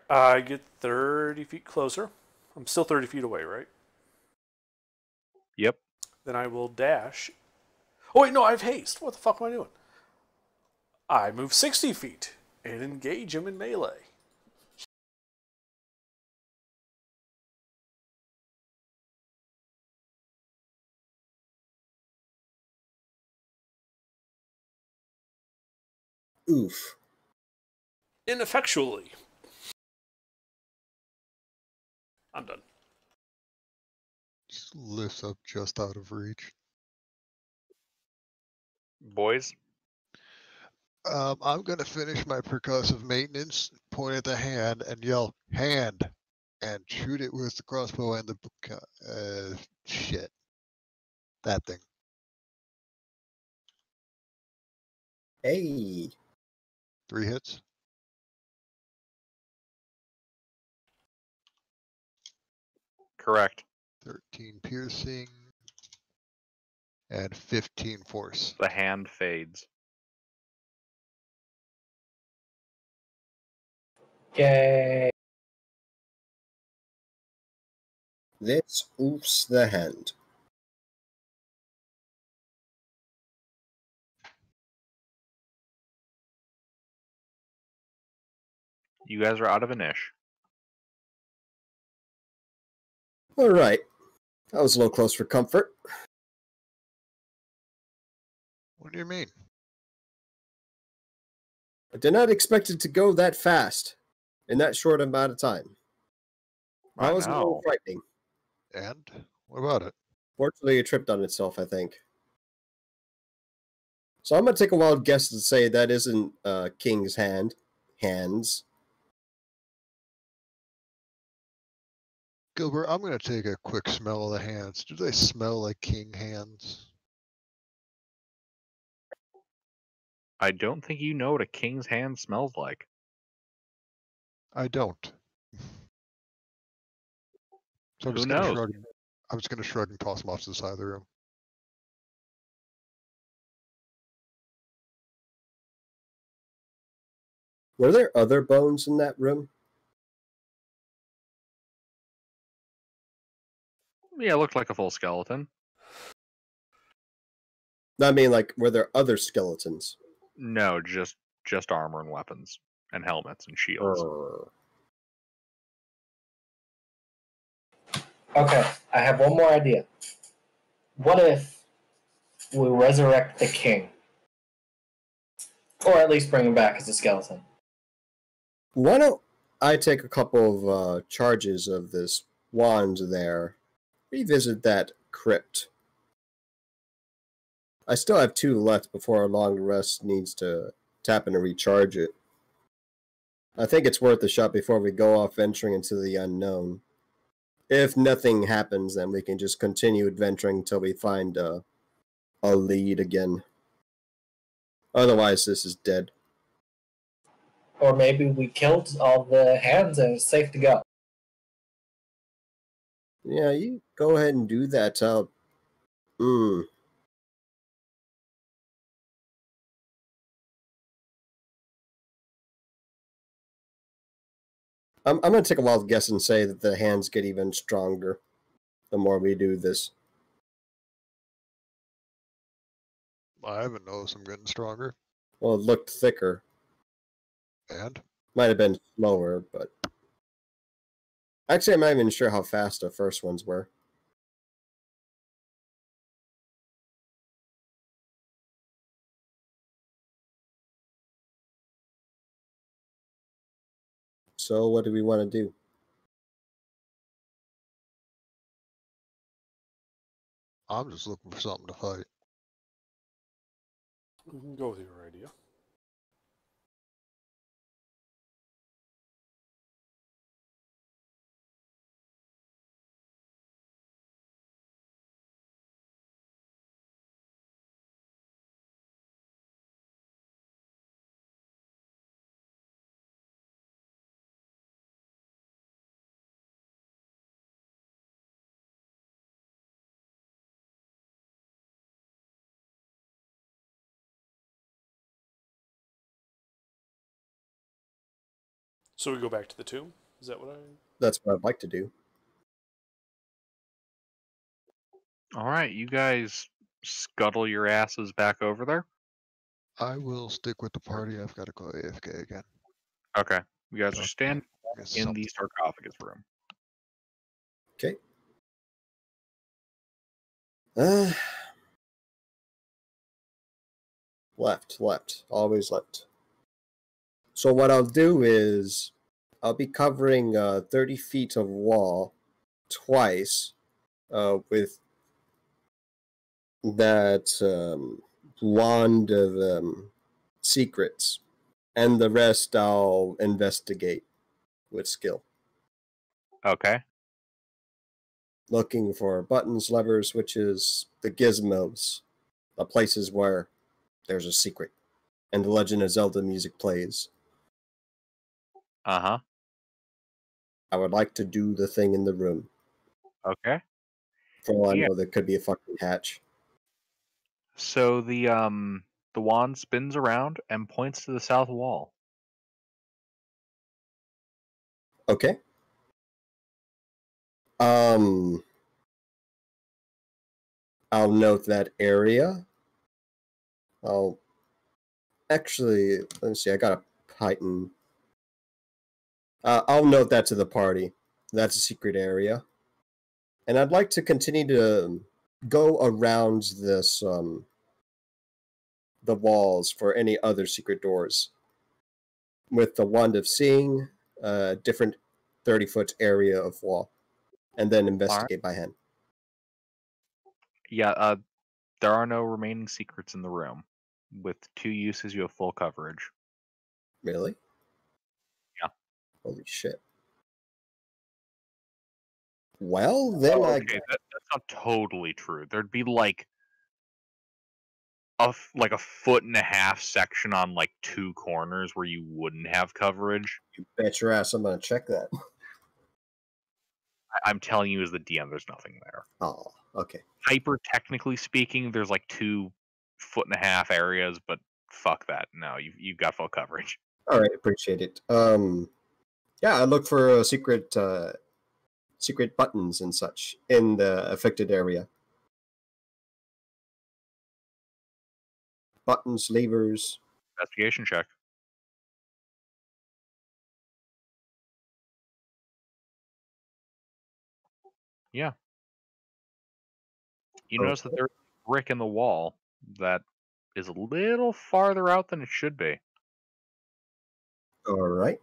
I get 30 feet closer. I'm still 30 feet away, right? yep. Then I will dash. Oh, wait, no, I have haste. What the fuck am I doing? I move 60 feet and engage him in melee. Oof. Ineffectually. I'm done. Just lifts up just out of reach. Boys, I'm gonna finish my percussive maintenance, point at the hand, and yell "hand," and shoot it with the crossbow and the shit. That thing. Hey. 3 hits. correct. 13 piercing and 15 force. The hand fades. Yay. This oofs the hand. You guys are out of a niche. All right. That was a little close for comfort. What do you mean? I did not expect it to go that fast in that short amount of time. That was a little know. frightening. And what about it? Fortunately, it tripped on itself, I think. So I'm going to take a wild guess to say that isn't King's hands. Gilbert, I'm gonna take a quick smell of the hands. Do they smell like king hands? I don't think you know what a king's hand smells like. I don't. So I'm Who just gonna knows? shrug. I'm just gonna shrug and toss them off to the side of the room. Were there other bones in that room? Yeah, it looked like a full skeleton. I mean, like, were there other skeletons? No, just armor and weapons and helmets and shields. Okay, I have one more idea. What if we resurrect the king? Or at least bring him back as a skeleton. Why don't I take a couple of charges of this wand there, revisit that crypt. I still have 2 left before a long rest needs to tap in and recharge it. I think it's worth a shot before we go off venturing into the unknown. If nothing happens, then we can just continue adventuring until we find a lead again. Otherwise, this is dead. Or maybe we killed all the hands and it's safe to go. Yeah, you go ahead and do that. I'm going to take a wild guess and say that the hands get even stronger the more we do this. I haven't noticed them getting stronger. Well, it looked thicker. And Might have been slower, but... Actually, I'm not even sure how fast the first ones were. So what do we want to do? I'm just looking for something to fight. You can go with your idea. So we go back to the tomb? Is that what I... That's what I'd like to do. All right, you guys scuttle your asses back over there. I will stick with the party. I've got to go AFK again. Okay, you guys are Okay. standing I guess in the something. sarcophagus room. Okay. Left. Always left. So what I'll do is I'll be covering 30 feet of wall twice with that wand of secrets, and the rest I'll investigate with skill. Okay. Looking for buttons, levers, switches, the gizmos, the places where there's a secret, and the Legend of Zelda music plays. Uh-huh. I would like to do the thing in the room. Okay. For all I Yeah. know, there could be a fucking hatch. So the wand spins around and points to the south wall. Okay. I'll note that area. Actually, let me see. I got a Python. I'll note that to the party. That's a secret area. And I'd like to continue to go around this, the walls for any other secret doors. With the Wand of Seeing, different 30-foot area of wall. And then investigate by hand. Yeah, there are no remaining secrets in the room. With 2 uses, you have full coverage. Really? Yeah. Holy shit. Well, then Okay, that's not totally true. There'd be like a 1.5-foot section on like 2 corners where you wouldn't have coverage. You bet your ass I'm gonna check that. I'm telling you, as the DM, there's nothing there. Oh, okay. Hyper technically speaking, there's like 2.5 areas, but fuck that. No, you've got full coverage. All right, appreciate it. Yeah, I look for secret buttons and such in the affected area. Buttons, levers. Investigation check. Yeah. You notice that there's a brick in the wall that is a little farther out than it should be. All right.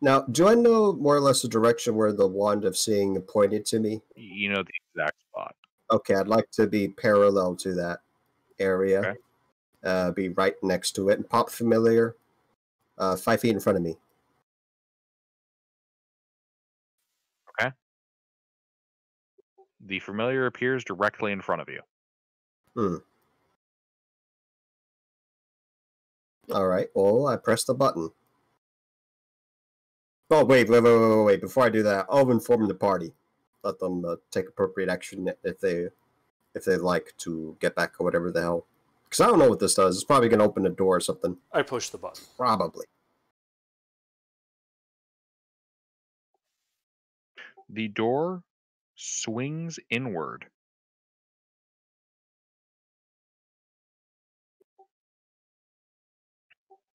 Now, do I know more or less the direction where the Wand of Seeing pointed to me? You know the exact spot. Okay, I'd like to be parallel to that area. Okay. Be right next to it and pop familiar 5 feet in front of me. Okay. The familiar appears directly in front of you. All right. Well, I press the button. Oh, wait. Before I do that, I'll inform the party. Let them take appropriate action if they like to get back or whatever the hell. Because I don't know what this does. It's probably going to open a door or something. I push the button. Probably. The door swings inward.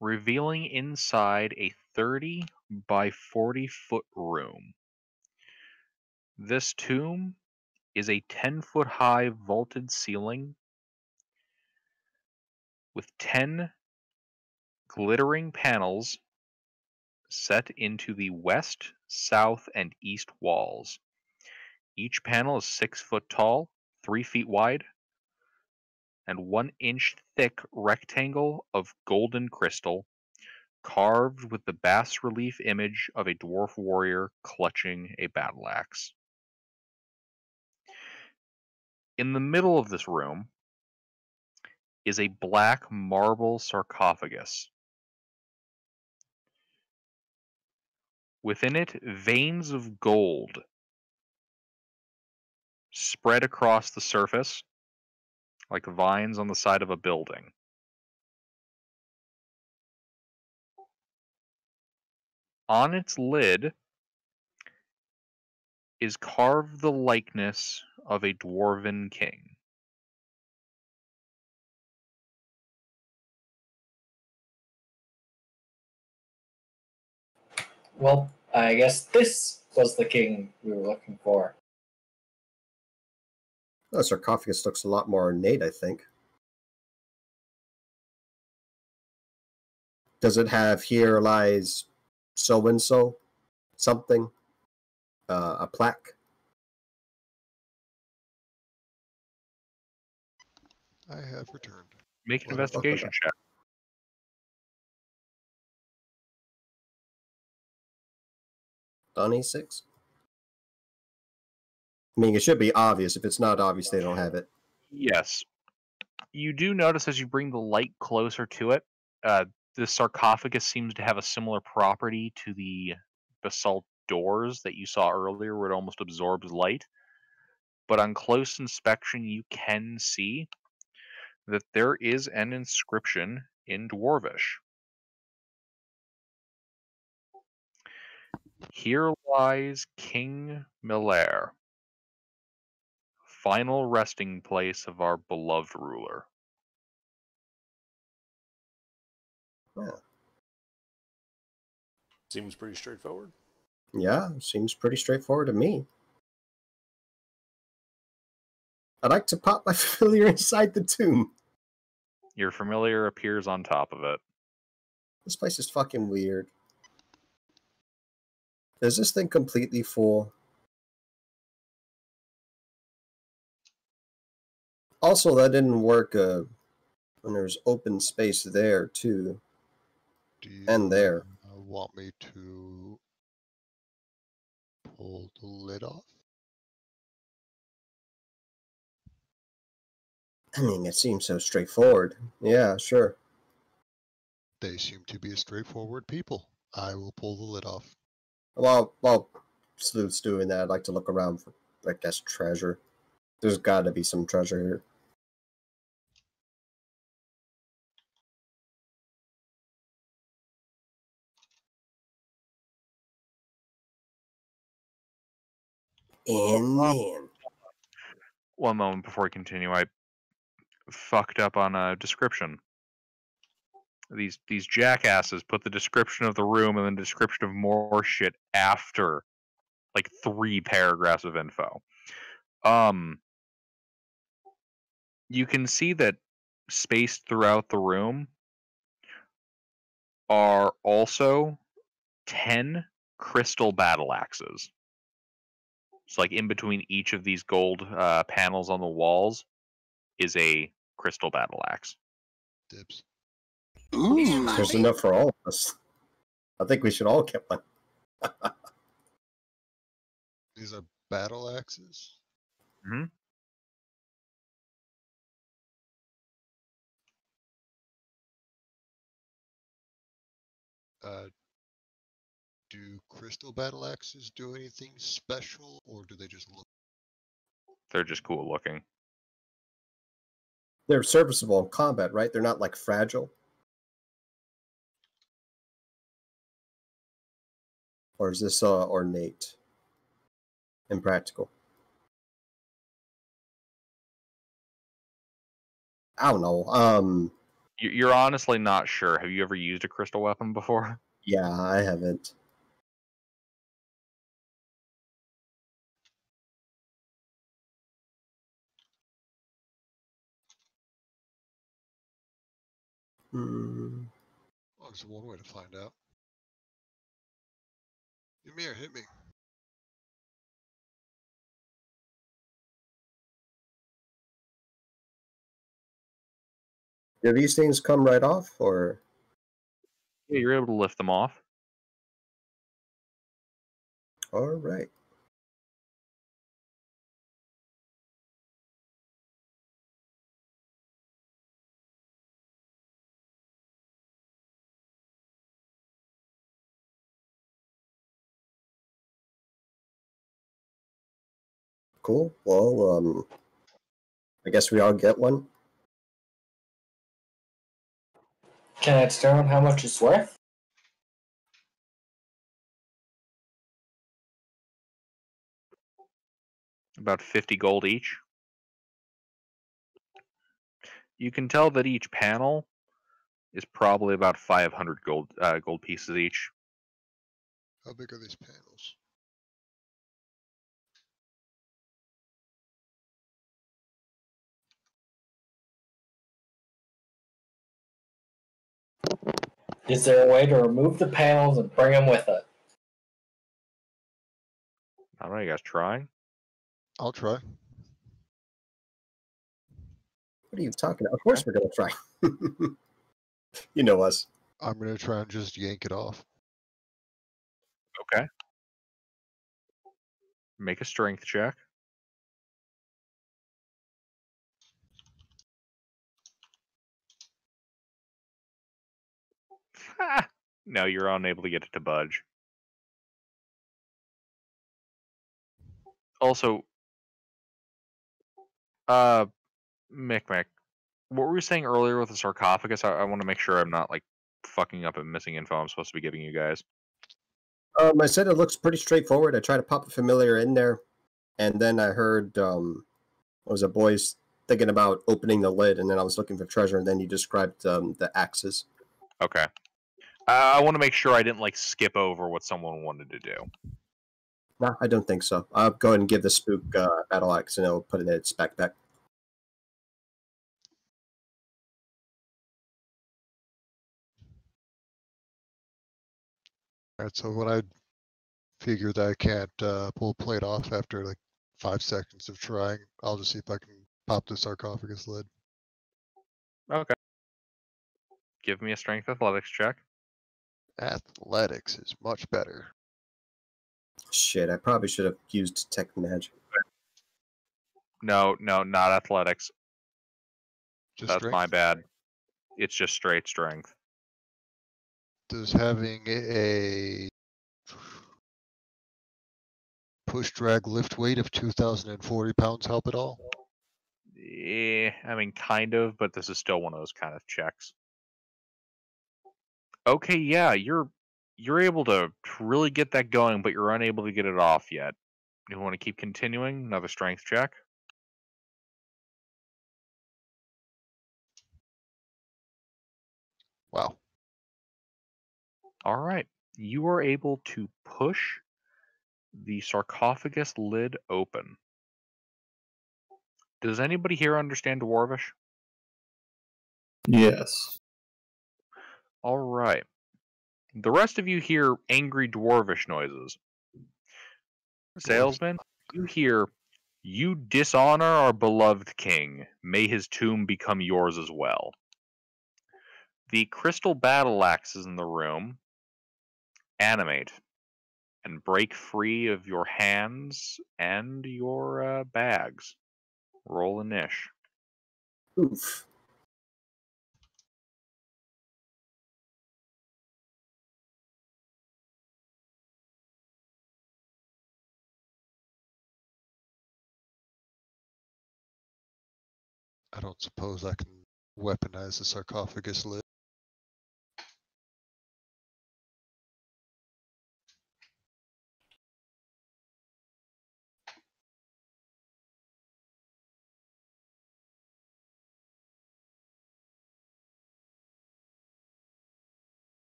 Revealing inside a 30 by 40-foot room. This tomb is a 10-foot high vaulted ceiling with 10 glittering panels set into the west, south, and east walls. Each panel is 6 foot tall, 3 feet wide and 1 inch thick rectangle of golden crystal carved with the bas relief image of a dwarf warrior clutching a battle axe. In the middle of this room is a black marble sarcophagus. Within it, veins of gold spread across the surface like vines on the side of a building. On its lid is carved the likeness of a dwarven king. Well, I guess this was the king we were looking for. The sarcophagus looks a lot more ornate, I think. Does it have "Here lies so and so" something? A plaque? I have returned. Make an What about investigation check. On A6? I mean, it should be obvious. If it's not obvious, they don't have it. Yes. You do notice as you bring the light closer to it, the sarcophagus seems to have a similar property to the basalt doors that you saw earlier, where it almost absorbs light. But on close inspection, you can see that there is an inscription in Dwarvish. Here lies King Milair, final resting place of our beloved ruler. Seems pretty straightforward. Yeah, seems pretty straightforward to me. I'd like to pop my familiar inside the tomb. Your familiar appears on top of it. This place is fucking weird. Is this thing completely full? Also, that didn't work when there's open space there, too. Do you And there. want me to pull the lid off? I mean, it seems so straightforward. Yeah, sure. They seem to be a straightforward people. I will pull the lid off. While Sleuth's doing that, I'd like to look around for, I guess, treasure. There's got to be some treasure here. And then... One moment before we continue, I fucked up on a description. These jackasses put the description of the room and then the description of more shit after like 3 paragraphs of info. You can see that spaced throughout the room are also 10 crystal battle axes. So like in between each of these gold panels on the walls is a crystal battle axe. Dibs. Ooh. There's enough for all of us. I think we should all get one. These are battle axes? Mm-hmm. Do crystal battle axes do anything special, or do they just look? They're just cool looking. They're serviceable in combat, right? They're not, like, fragile. Or is this ornate and practical? I don't know. You're honestly not sure. Have you ever used a crystal weapon before? Yeah, I haven't. Oh, there's one way to find out. Ymir, hit me. Do these things come right off, or? Yeah, you're able to lift them off. All right. Cool. Well, I guess we all get one. Can I determine how much it's worth? About 50 gold each. You can tell that each panel is probably about 500 gold pieces each. How big are these panels? Is there a way to remove the panels and bring them with it? I don't know, you guys trying? I'll try. What are you talking about? Of course we're gonna try. You know us. I'm gonna try and just yank it off. Okay. Make a strength check. No, you're unable to get it to budge. Also, Mick, what were you saying earlier with the sarcophagus? I want to make sure I'm not like fucking up and missing info I'm supposed to be giving you guys. I said it looks pretty straightforward. I tried to pop a familiar in there, and then I heard was a boys thinking about opening the lid, and then I was looking for treasure, and then you described the axes. Okay. I want to make sure I didn't like skip over what someone wanted to do. No, I don't think so. I'll go ahead and give the spook battle axe, and I'll put it in its backpack. Alright, so when I figure that I can't pull a plate off after like 5 seconds of trying, I'll just see if I can pop the sarcophagus lid. Okay. Give me a strength athletics check. Athletics is much better. Shit, I probably should have used detect magic. No, not athletics. Just That's strength? my bad. It's just straight strength. Does having a push drag lift weight of 2,040 pounds help at all? I mean, kind of, but this is still one of those kind of checks. Okay, yeah, you're able to really get that going, but you're unable to get it off yet. You want to keep continuing? Another strength check. Wow. All right. You are able to push the sarcophagus lid open. Does anybody here understand Dwarvish? Yes. All right. The rest of you hear angry Dwarvish noises. Salesman, you hear, "You dishonor our beloved king. May his tomb become yours as well." The crystal battle axes in the room animate and break free of your hands and your bags. Roll a niche. Oof. I don't suppose I can weaponize the sarcophagus lid.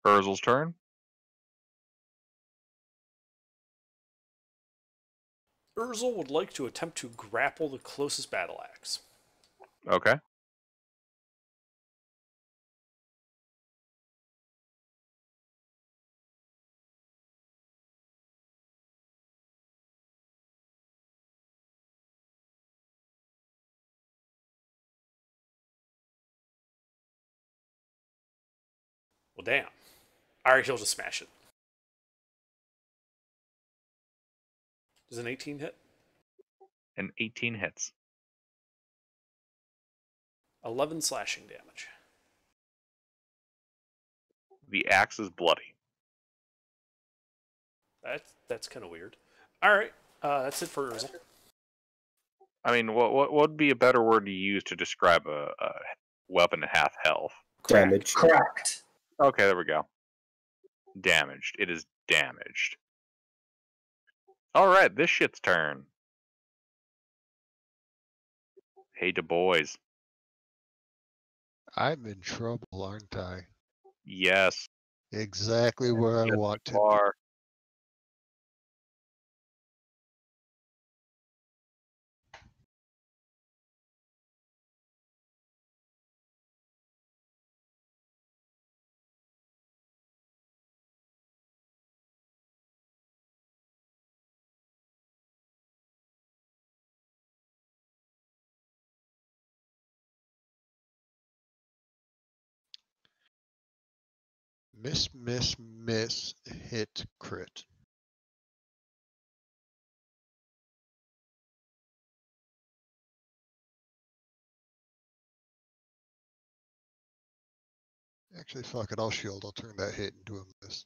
Urzel's turn. Urzel would like to attempt to grapple the closest battle axe. Okay. Well, damn. Alright, he'll just smash it. Does an 18 hit? An 18 hits. 11 slashing damage. The axe is bloody. That's kind of weird. Alright, that's it for Urzel. I mean, what would be a better word to use to describe a weapon at half health? Damage. Correct. Okay, there we go. Damaged. It is damaged. Alright, this shit's turn. Hey, Du Bois. I'm in trouble, aren't I? Yes. Exactly where I Yes, want you to be. are. Miss, hit, crit. Actually, fuck it, I'll shield. I'll turn that hit into a miss.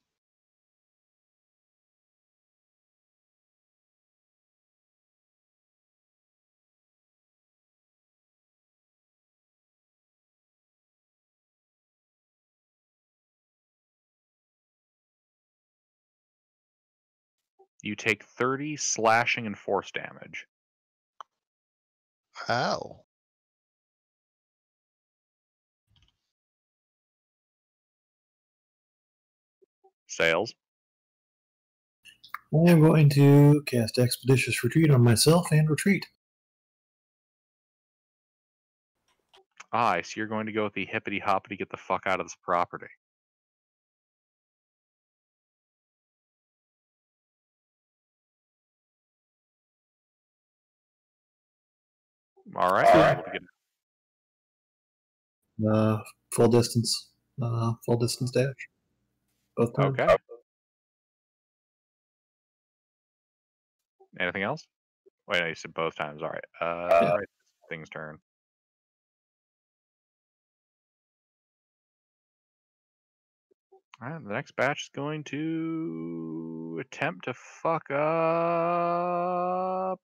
You take 30 slashing and force damage. Ow. Sales. I am going to cast Expeditious Retreat on myself and retreat. Ah, so you're going to go with the hippity hoppity get the fuck out of this property. Alright. Full distance. Full distance dash. Both times. Okay. Anything else? Wait, no, you said both times. Alright. Right. Thing's turn. Alright, the next batch is going to attempt to fuck up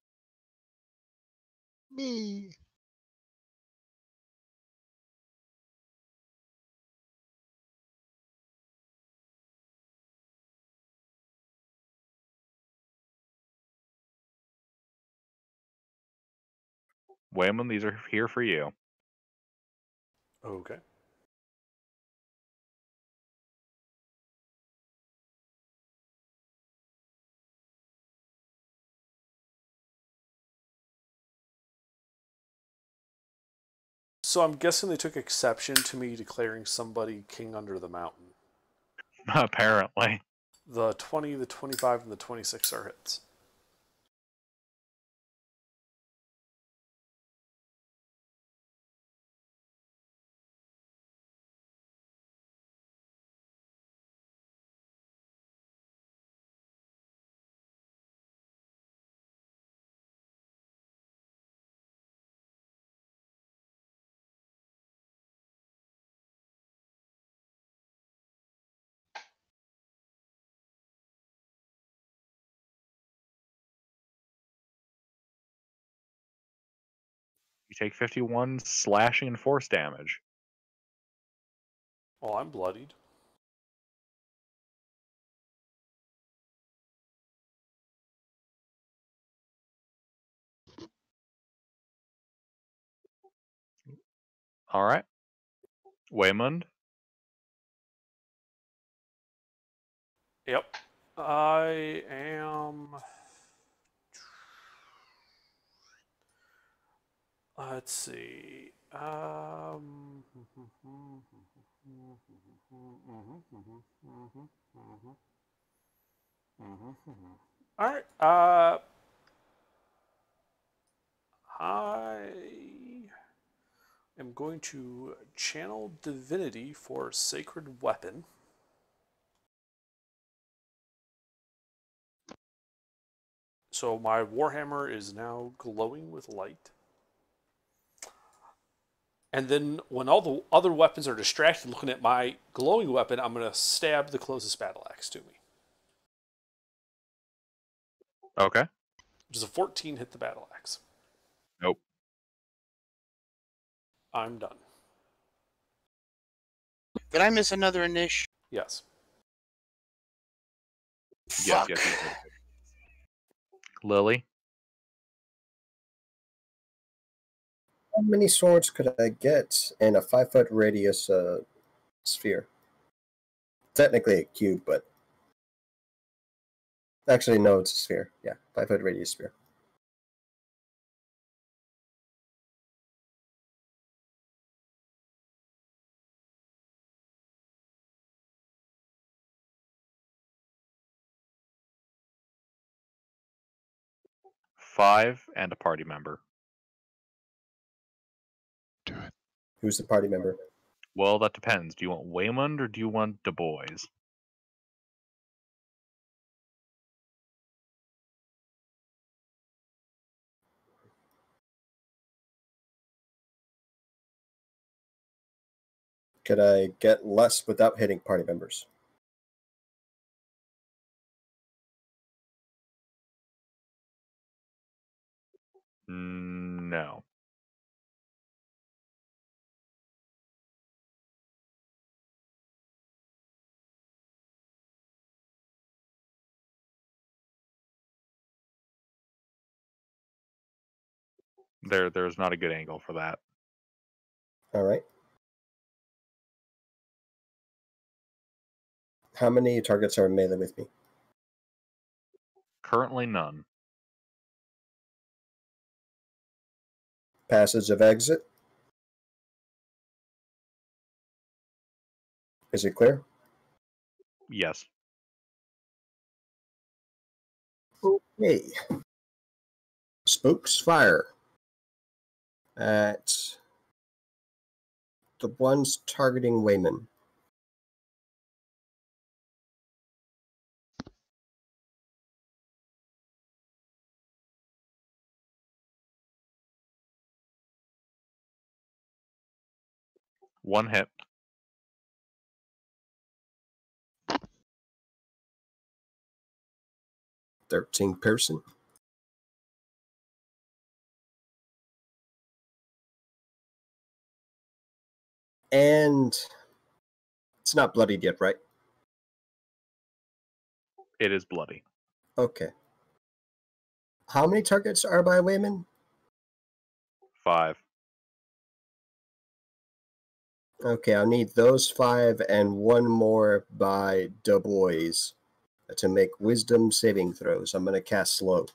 Me. Wayman. These are here for you. Okay. So I'm guessing they took exception to me declaring somebody king under the mountain. Apparently. The 20, the 25, and the 26 are hits. You take 51 slashing and force damage. Well, I'm bloodied. Alright. Waymond. Yep. I am. Let's see. All right. I am going to channel divinity for sacred weapon. So my warhammer is now glowing with light. And then when all the other weapons are distracted looking at my glowing weapon, I'm going to stab the closest battle axe to me. Okay. Does a 14 hit the battle axe? Nope. I'm done. Did I miss another initiative? Yes. Yes, Fuck. yes, you did. Lily? How many swords could I get in a 5-foot radius sphere? Technically a cube, but actually no, it's a sphere. Yeah, 5-foot radius sphere. Five and a party member. Do it. Who's the party member? Well, that depends. Do you want Waymond or do you want Du Bois? Could I get less without hitting party members? No. There's not a good angle for that. All right. How many targets are melee with me? Currently none. Passage of exit. Is it clear? Yes. Okay. Spooks fire at the ones targeting Wayman. One hit. Thirteen person. And it's not bloodied yet, right? It is bloody. Okay. How many targets are by Wayman? 5. Okay, I'll need those 5 and one more by Du Bois to make wisdom saving throws. I'm going to cast slow.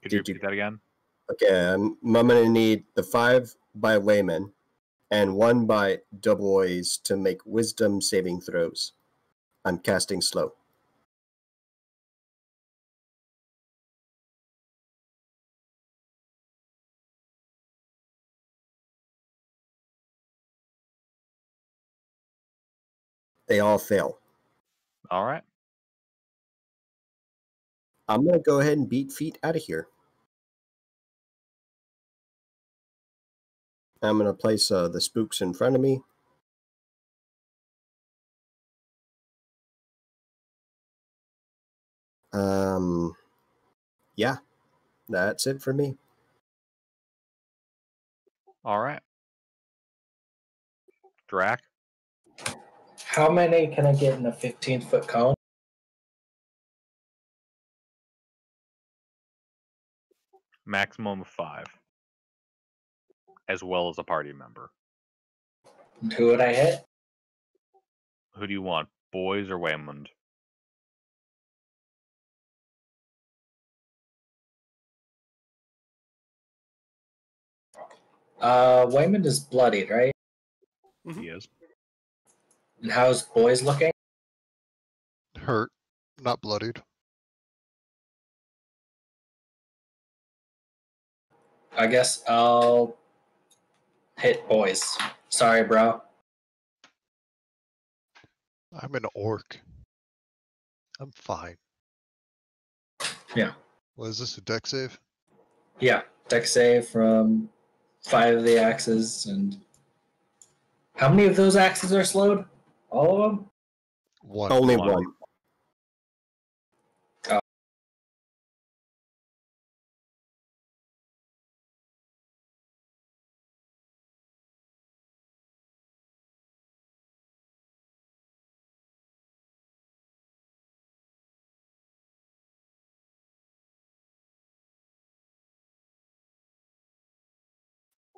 Could you Did you- repeat that again? Okay, I'm going to need the 5 by Wayman and 1 by Du Bois to make wisdom saving throws. I'm casting slow. They all fail. All right. I'm going to go ahead and beat feet out of here. I'm going to place the spooks in front of me. Yeah, that's it for me. All right. Drac? How many can I get in a 15-foot cone? Maximum of 5. As well as a party member. And who would I hit? Who do you want, boys or Waymond? Wayman is bloodied, right? Mhm. He is. And how's boys looking? Hurt, not bloodied. I guess I'll hit boys. Sorry, bro. I'm an orc. I'm fine. Yeah. What is this, a deck save? Yeah. Deck save from 5 of the axes. And how many of those axes are slowed? All of them? One. Only One. one.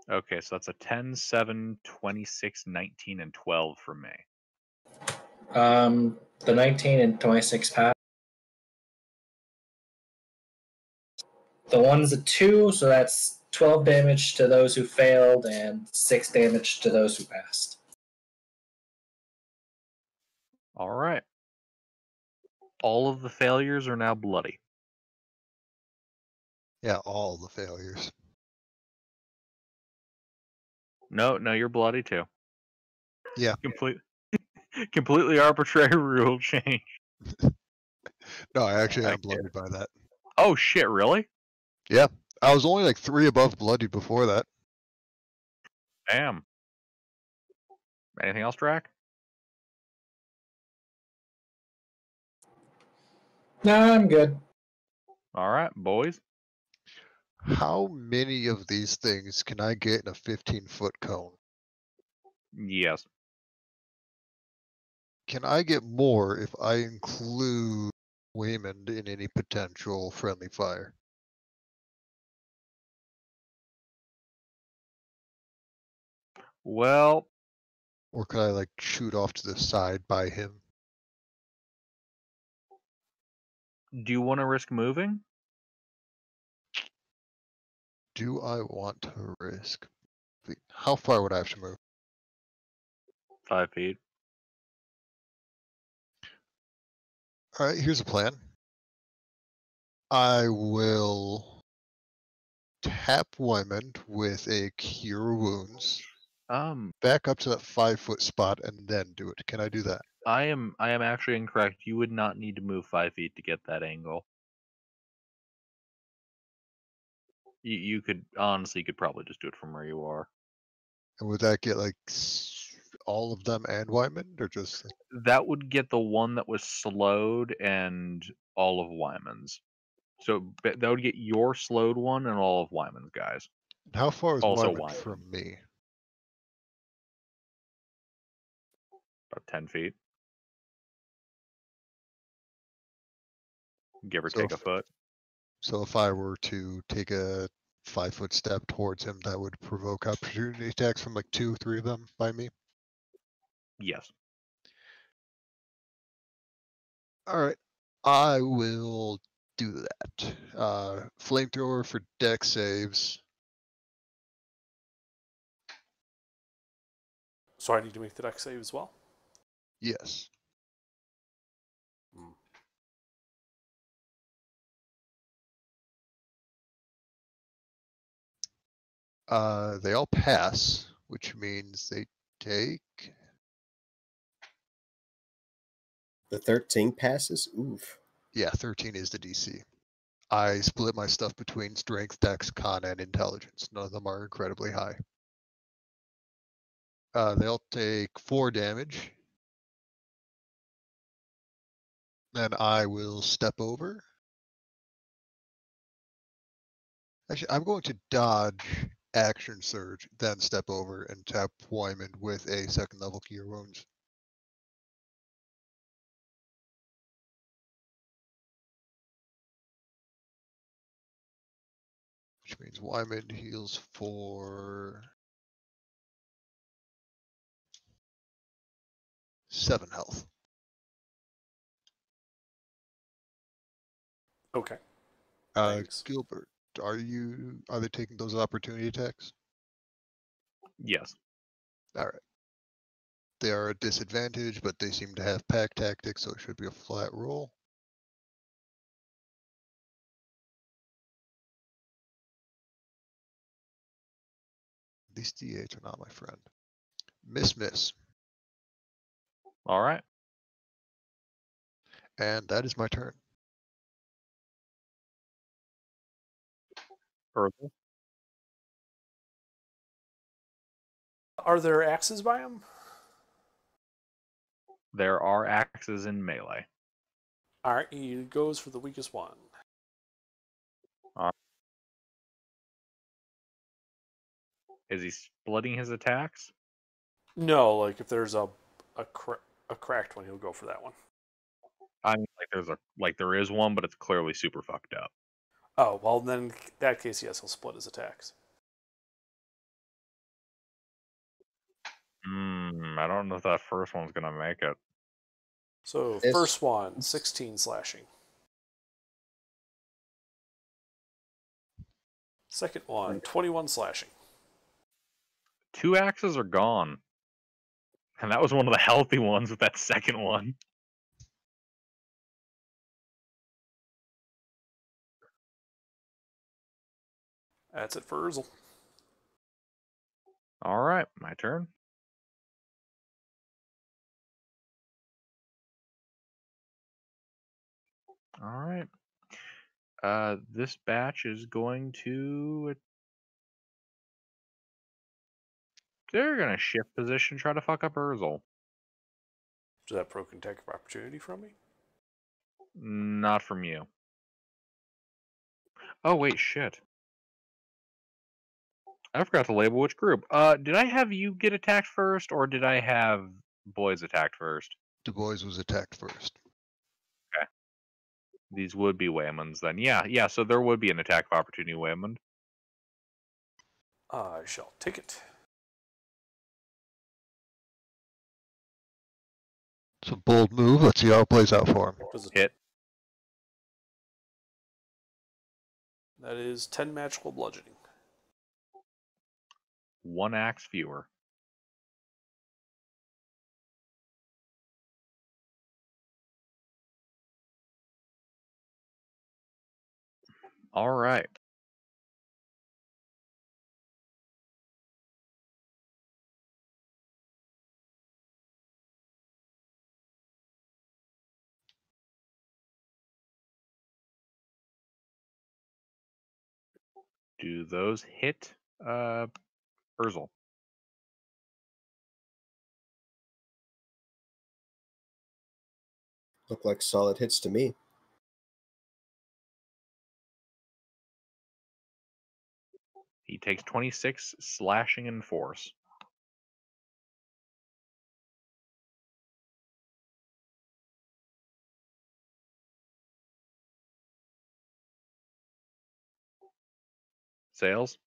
Okay, so that's a 10, 7, 26, 19, and 12 for me. The 19 and 26 pass. The one's a 2, so that's 12 damage to those who failed and 6 damage to those who passed. All right. All of the failures are now bloody. Yeah, all the failures. No, you're bloody too. Yeah. Completely arbitrary rule change. No, I actually am Okay. bloodied by that. Oh shit, really? Yeah. I was only like 3 above bloodied before that. Damn. Anything else, Drac? No, I'm good. All right, boys. How many of these things can I get in a 15-foot cone? Yes. Can I get more if I include Waymond in any potential friendly fire? Well, Or could I like shoot off to the side by him? do you want to risk moving? Do I want to risk? How far would I have to move? 5 feet. Alright, here's a plan. I will tap Wyman with a Cure Wounds, back up to that 5-foot spot, and then do it. Can I do that? I am actually incorrect. You would not need to move 5 feet to get that angle. You could honestly, you could probably just do it from where you are. And would that get like all of them and Wyman, or just like, That would get the one that was slowed and all of Wyman's. So that would get your slowed one and all of Wyman's guys. how far is Also Wyman Wyman. from me? About 10 feet. Give or So take a if- foot. So if I were to take a 5-foot step towards him, that would provoke opportunity attacks from like 2 or 3 of them by me. Yes. Alright. I will do that. Flamethrower for deck saves. So I need to make the deck save as well. Yes. Hmm. They all pass, which means they take. The 13 passes? Oof. Yeah, 13 is the DC. I split my stuff between strength, dex, con, and intelligence. None of them are incredibly high. They'll take 4 damage. Then I will step over. Actually, I'm going to dodge action surge, then step over and tap Wyman with a 2nd level Cure Wounds. Which means Wyman heals for 7 health. Okay. Thanks. Gilbert, are they taking those opportunity attacks? Yes. All right. They are at disadvantage, but they seem to have pack tactics, so it should be a flat roll. These D8s are not my friend. Miss. All right. And that is my turn. Urzel. Are there axes by him? There are axes in melee. All right, he goes for the weakest one. Is he splitting his attacks? No, like if there's a cracked one, he'll go for that one. I mean, there is one, but it's clearly super fucked up. Oh, well, then in that case, yes, he'll split his attacks. I don't know if that first one's gonna make it. So first one, 16 slashing. Second one, 21 slashing. 2 axes are gone. And that was one of the healthy ones with that second one. That's it for Urzel. All right, my turn. All right. This batch is going to... They're going to shift position, try to fuck up Urzel. Does that broken take of opportunity from me? Not from you. Oh, wait, shit. I forgot to label which group. Did I have you get attacked first, or did I have boys attacked first? Du Bois was attacked first. Okay. These would be Waymans then. Yeah, so there would be an attack of opportunity Waymond. I shall take it. It's a bold move. Let's see how it plays out for him. Does it Hit. That is 10 magical bludgeoning. 1 axe fewer. All right. Do those hit Urzel? Look like solid hits to me. He takes 26 slashing and force. Sales?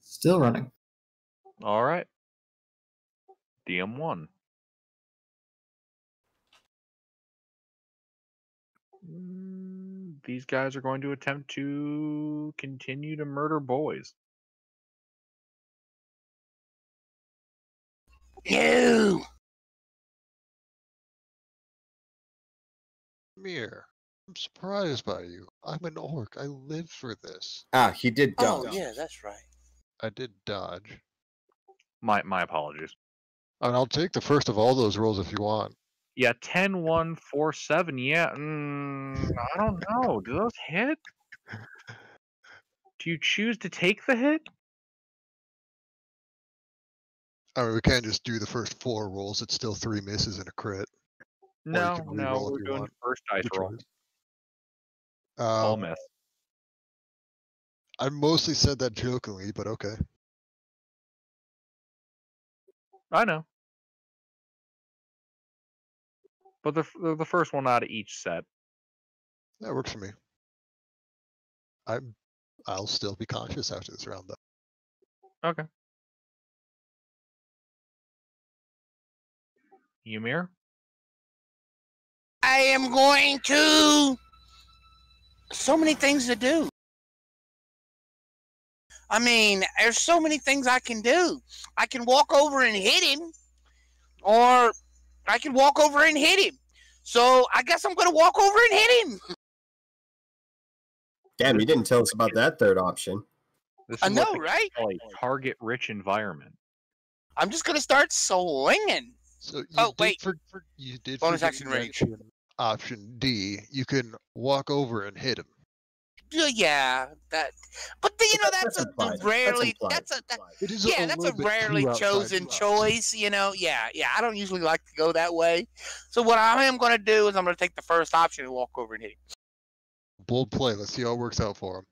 Still running. All right. DM1. These guys are going to attempt to continue to murder boys. No. Mir, I'm surprised by you. I'm an orc. I live for this. Ah, he did Oh, dodge. yeah, that's right. I did dodge. My apologies. And I'll take the first of all those rolls if you want. Yeah, 10, 1, 4, 7. Yeah, I don't know. Do those hit? Do you choose to take the hit? I mean, we can't just do the first 4 rolls. It's still 3 misses and a crit. No, can re-roll if we're you doing want. first dice Good roll. choice. All miss. I mostly said that jokingly, but okay. I know. But the first one out of each set. That works for me. I'm I'll still be conscious after this round, though. Okay. Ymir? I am going to. So many things to do. I mean, there's so many things I can do. I can walk over and hit him, or I can walk over and hit him. So I guess I'm going to walk over and hit him. Damn, you didn't tell us about that third option. This I is what know, they right? call a target-rich environment. I'm just going to start swinging. So you Oh, did wait. you did Bonus forget action to rage. mention option D. You can walk over and hit him. Yeah, that. But you know, that's a implied. That's rarely. implied. It is Yeah, that's a little bit rarely too outside chosen the box. choice. You know, yeah. I don't usually like to go that way. So what I am going to do is I'm going to take the first option and walk over and hit him. Bold play. Let's see how it works out for him.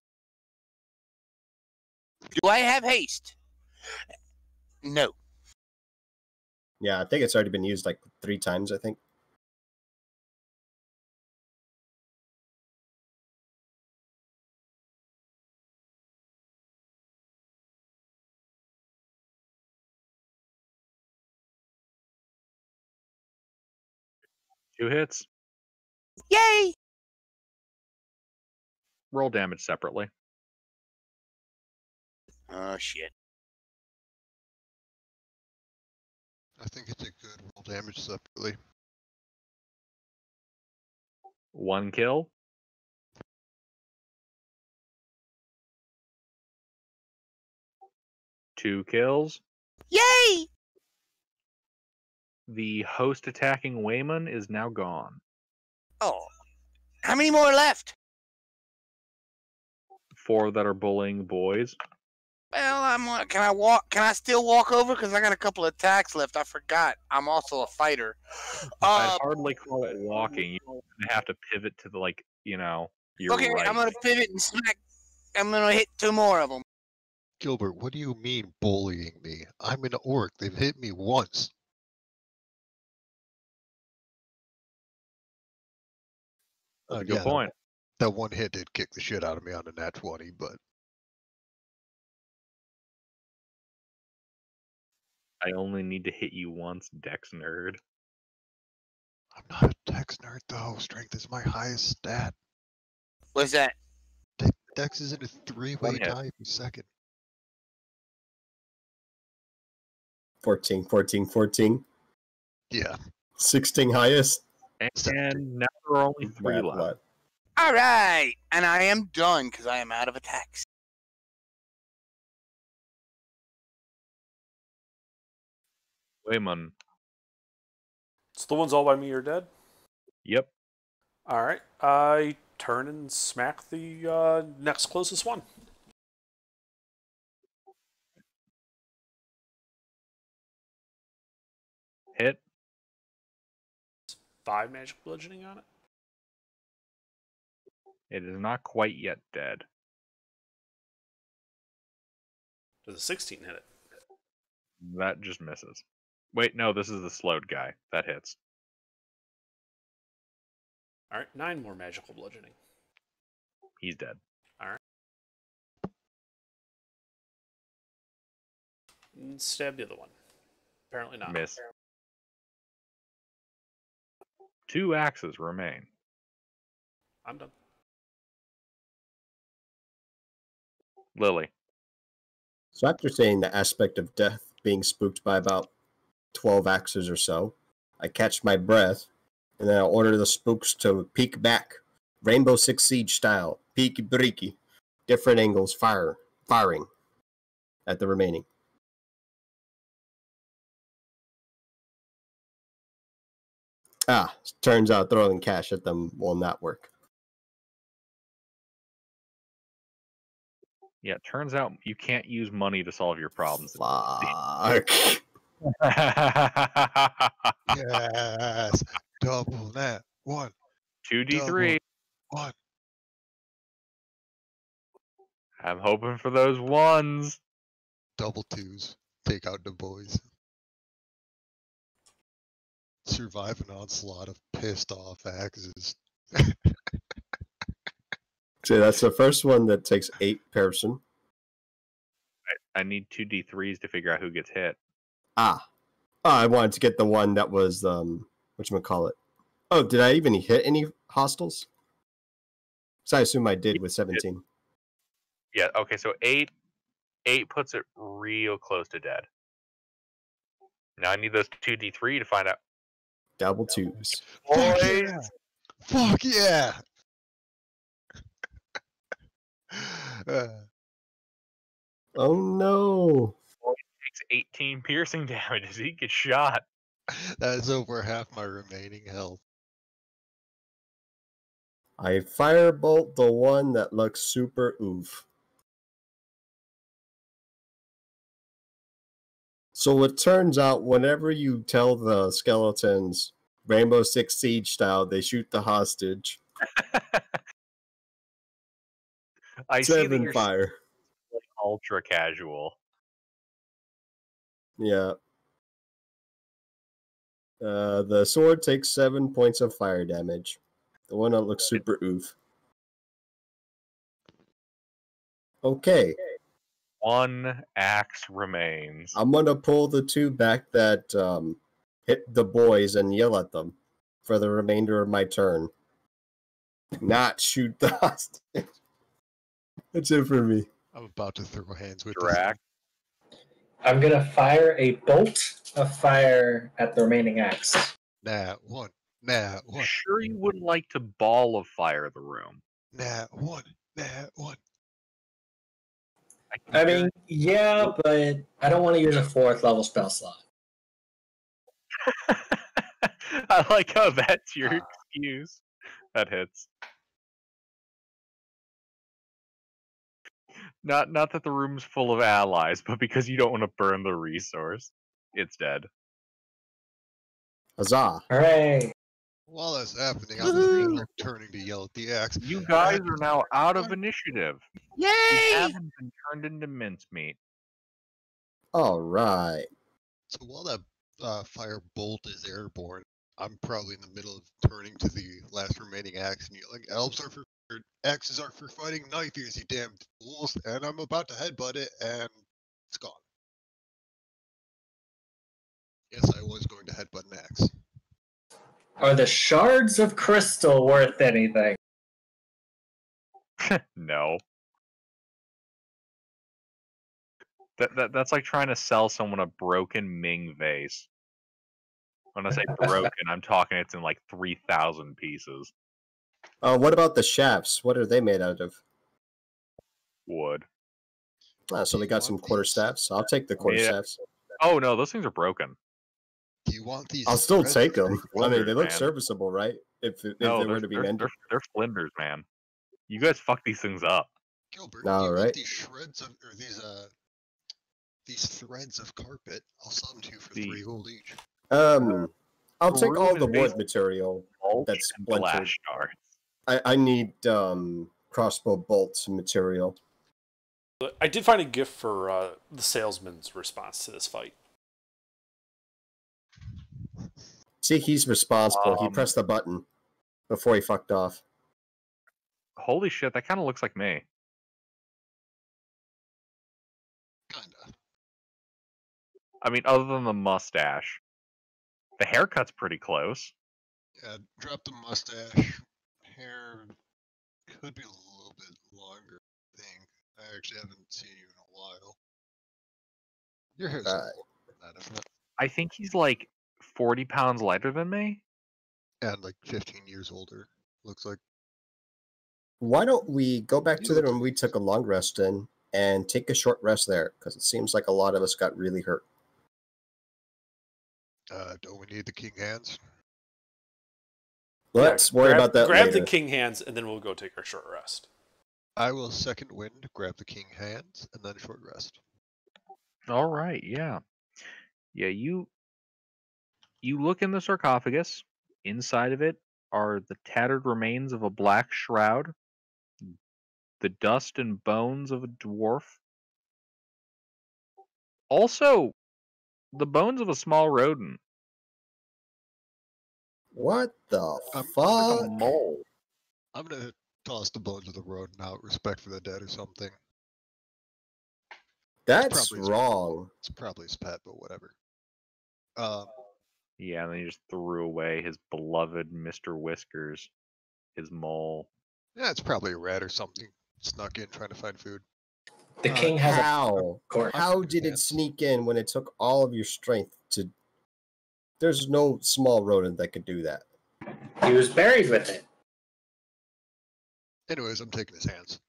Do I have haste? No. Yeah, I think it's already been used like 3 times, I think. Two hits. Yay! Roll damage separately. Oh shit. I think it's a good roll damage separately. 1 kill. 2 kills. Yay! The host attacking Wayman is now gone. Oh, how many more left? 4 that are bullying boys. Well, can I walk? Can I still walk over? Because I got a couple of attacks left. I forgot. I'm also a fighter. I'd hardly call it walking. You have to pivot to the your Okay, right. I'm gonna pivot and smack. I'm gonna hit 2 more of them. Gilbert, what do you mean bullying me? I'm an orc. They've hit me once. That's a good point. That one hit did kick the shit out of me on a nat 20, but I only need to hit you once, Dex nerd. I'm not a dex nerd though. Strength is my highest stat. What's that? Dex is in a 3-way One hit. tie for second. 14, 14, 14. Yeah. 16 highest. And now there are only 3 left. What? All right, and I am done because I am out of attacks. Wayman. So the ones all by me are dead? Yep. All right. I turn and smack the next closest one. Hit. 5 magic bludgeoning on it. It is not quite yet dead. Does a 16 hit it? That just misses. Wait, no, this is the slowed guy. That hits. All right, 9 more magical bludgeoning. He's dead. And stab the other one. Apparently not. Miss. 2 axes remain. I'm done. Lily. So after saying the aspect of death being spooked by about 12 axes or so, I catch my breath, and then I order the spooks to peek back. Rainbow Six Siege style. Peeky breaky. Different angles firing at the remaining. Turns out throwing cash at them will not work. Yeah, it turns out you can't use money to solve your problems. Fuck. Yes. Double that. 1. 2d3. 1. I'm hoping for those ones. Double 2s. Take out the boys. Survive an onslaught of pissed off axes. So that's the first one that takes 8 person. I need 2d3s to figure out who gets hit. I wanted to get the one that was whatchamacallit. Oh, did I even hit any hostiles? So I assume I did with 17. Yeah, okay, so 8 puts it real close to dead. Now I need those 2d3 to find out. Double 2s. Fuck Boys! yeah! Fuck yeah! Oh no! Takes 18 piercing damage as he gets shot. That is over half my remaining health. I firebolt the one that looks super oof. So it turns out whenever you tell the skeletons Rainbow Six Siege style, they shoot the hostage. I see that 7 you're fire. like ultra casual. Yeah. The sword takes 7 points of fire damage. The one that looks super oof. Okay. 1 axe remains. I'm gonna pull the 2 back that hit the boys and yell at them for the remainder of my turn. Not shoot the hostage. That's it for me. I'm about to throw hands with Drac. I'm gonna fire a bolt of fire at the remaining axe. Nah, one. Nah, one. Sure you wouldn't like to ball of fire the room. Nah, one. Nah, one. I mean, yeah, but I don't want to use a 4th level spell slot. I like how that's your excuse. That hits. Not that the room's full of allies, but because you don't want to burn the resource. It's dead. Huzzah. Hooray! While that's happening, I'm turning to yell at the axe. You guys are now out of initiative. You Yay! haven't been turned into mincemeat. Alright. So while that fire bolt is airborne, I'm probably in the middle of turning to the last remaining axe and yelling, "Elves are for axes are for fighting knife ears, you damn fools!" And I'm about to headbutt it, and it's gone. Yes, I was going to headbutt an axe. Are the shards of crystal worth anything? No. That's like trying to sell someone a broken Ming vase. When I say broken, I'm talking it's in like 3,000 pieces. What about the shafts? What are they made out of? Wood. So they got some quarter staffs. I'll take the quarter Yeah. staffs. Oh no, those things are broken. Do you want these? I'll still threads? take them. I mean, they look Man. serviceable, right? If No, they were to be mended. they're flinders, man. You guys fuck these things up. Gilbert, do All you right. want these shreds of, or these threads of carpet? I'll sell them to you for 3 gold each. I'll take all Room the is wood based- material that's And splintered. glass shards. I need crossbow bolts material. But I did find a gift for the salesman's response to this fight. See, he's responsible. He Um, pressed the button before he fucked off. Holy shit, that kind of looks like me. Kinda. I mean, other than the mustache. The haircut's pretty close. Yeah, drop the mustache. Hair could be a little bit longer, I think. I actually haven't seen you in a while. Your hair's Right. not that, isn't it? I think he's like 40 pounds lighter than me. And like 15 years older, looks like. Why don't we go back to the room we took a long rest in and take a short rest there? Because it seems like a lot of us got really hurt. Don't we need the king hands? Let's worry about that Grab later. the king hands, and then we'll go take our short rest. I will second wind, grab the king hands, and then short rest. All right, yeah. Yeah, you look in the sarcophagus. Inside of it are the tattered remains of a black shroud, the dust and bones of a dwarf. Also, the bones of a small rodent. What the I'm fuck? A mole. I'm gonna toss the bones of the rodent out, respect for the dead or something. That's probably his- wrong. It's probably his pet, but whatever. Yeah, and then he just threw away his beloved Mr. Whiskers, his mole. Yeah, it's probably a rat or something. Snuck in trying to find food. The king has a How? court. How did it sneak in when it took all of your strength to... There's no small rodent that could do that. He was buried with it. Anyways, I'm taking his hands.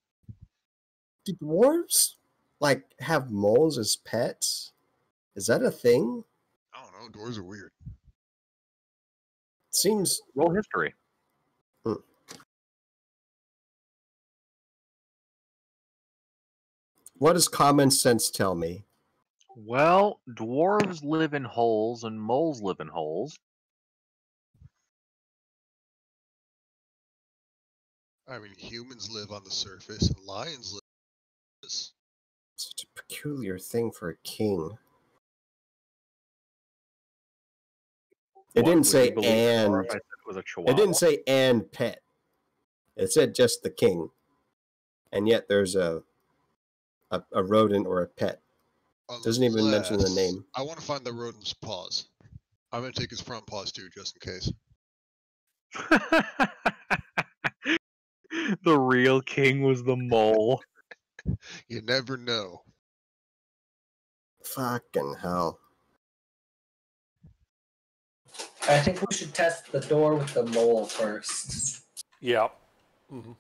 Do dwarves, like, have moles as pets? Is that a thing? I don't know. Doors are weird. Seems... Roll history. What does common sense tell me? Well, dwarves live in holes and moles live in holes. I mean, humans live on the surface and lions live on the surface. Such a peculiar thing for a king. It What, didn't would say you believe me more and. if I said it was a chihuahua? It didn't say and pet. It said just the king. And yet there's a rodent or a pet. Doesn't even mention the name. I want to find the rodent's paws. I'm going to take his front paws too, just in case. The real king was the mole. You never know. Fucking hell. I think we should test the door with the mole first. Yeah. Mm-hmm.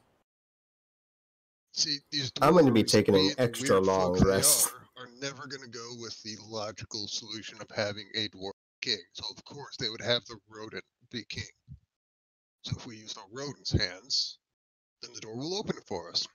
See, these I'm going to be dwarves, taking an being the extra weird long folk they rest. are never going to go with the logical solution of having a dwarf king. So, of course, they would have the rodent be king. So, if we use the rodent's hands, then the door will open it for us.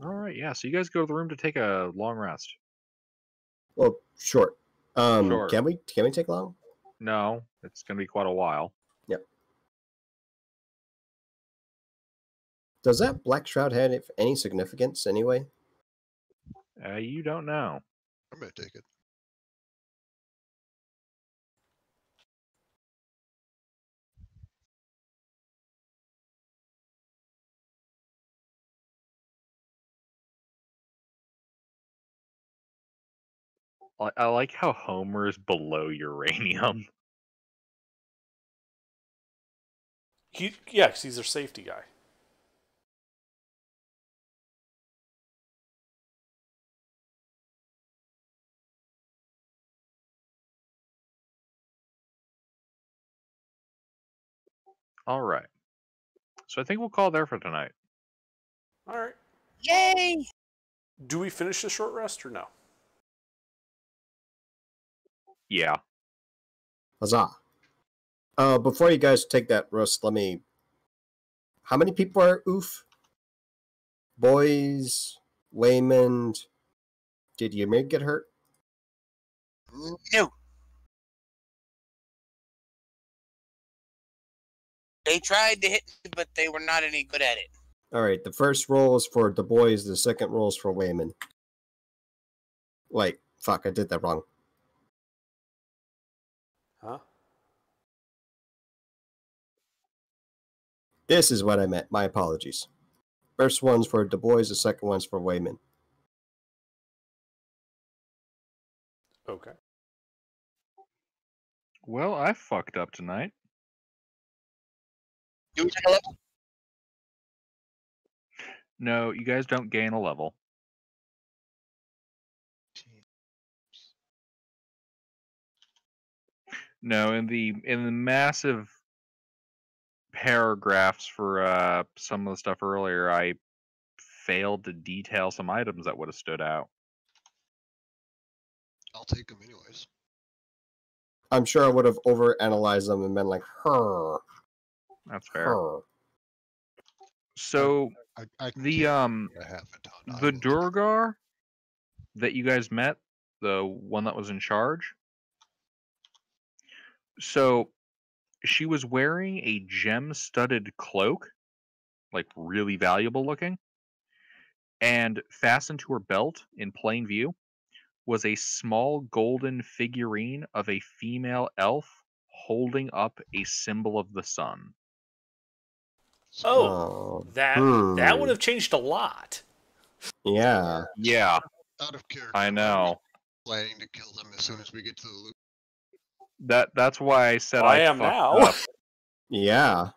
All right, yeah. So you guys go to the room to take a long rest. Well, short. Short. Can we take long? No, it's going to be quite a while. Does that black shroud have any significance anyway? You don't know. I'm going to take it. I like how Homer is below uranium. Yeah, because he's their safety guy. All right. So I think we'll call there for tonight. All right. Yay! Do we finish the short rest or no? Yeah. Huzzah. Before you guys take that rest, let me... How many people are oof? Boys, Waymond. Did Ymir get hurt? No. They tried to hit me, but they were not any good at it. Alright, the first roll is for the boys, the second roll is for Waymond. Wait, fuck, I did that wrong. Huh? This is what I meant. My apologies. First one's for the boys, the second one's for Waymond. Okay. Well, I fucked up tonight. Do we take a level? No, you guys don't gain a level. No, in the massive paragraphs for some of the stuff earlier, I failed to detail some items that would have stood out. I'll take them anyways. I'm sure I would have overanalyzed them and been like, her. That's fair. Her. So I can the take a half a ton. I the will- Durgar that you guys met, the one that was in charge. So She was wearing a gem-studded cloak, like really valuable looking, and fastened to her belt in plain view was a small golden figurine of a female elf holding up a symbol of the sun. Oh, that would have changed a lot. Yeah. Yeah, Out of character. I know. Planning to kill them as soon as we get to the loop. That's why I said I I am fucked now. up. Yeah.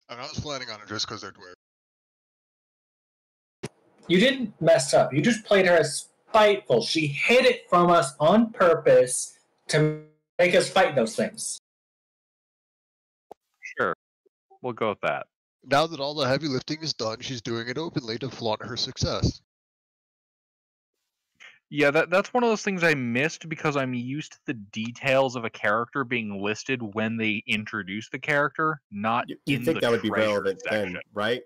I was planning on it just because they're dwarves. You didn't mess up. You just played her as spiteful. She hid it from us on purpose to make us fight those things. Sure, we'll go with that. Now that all the heavy lifting is done, she's doing it openly to flaunt her success. Yeah, that's one of those things I missed because I'm used to the details of a character being listed when they introduce the character, not You in think the that would be treasure relevant section. then, right?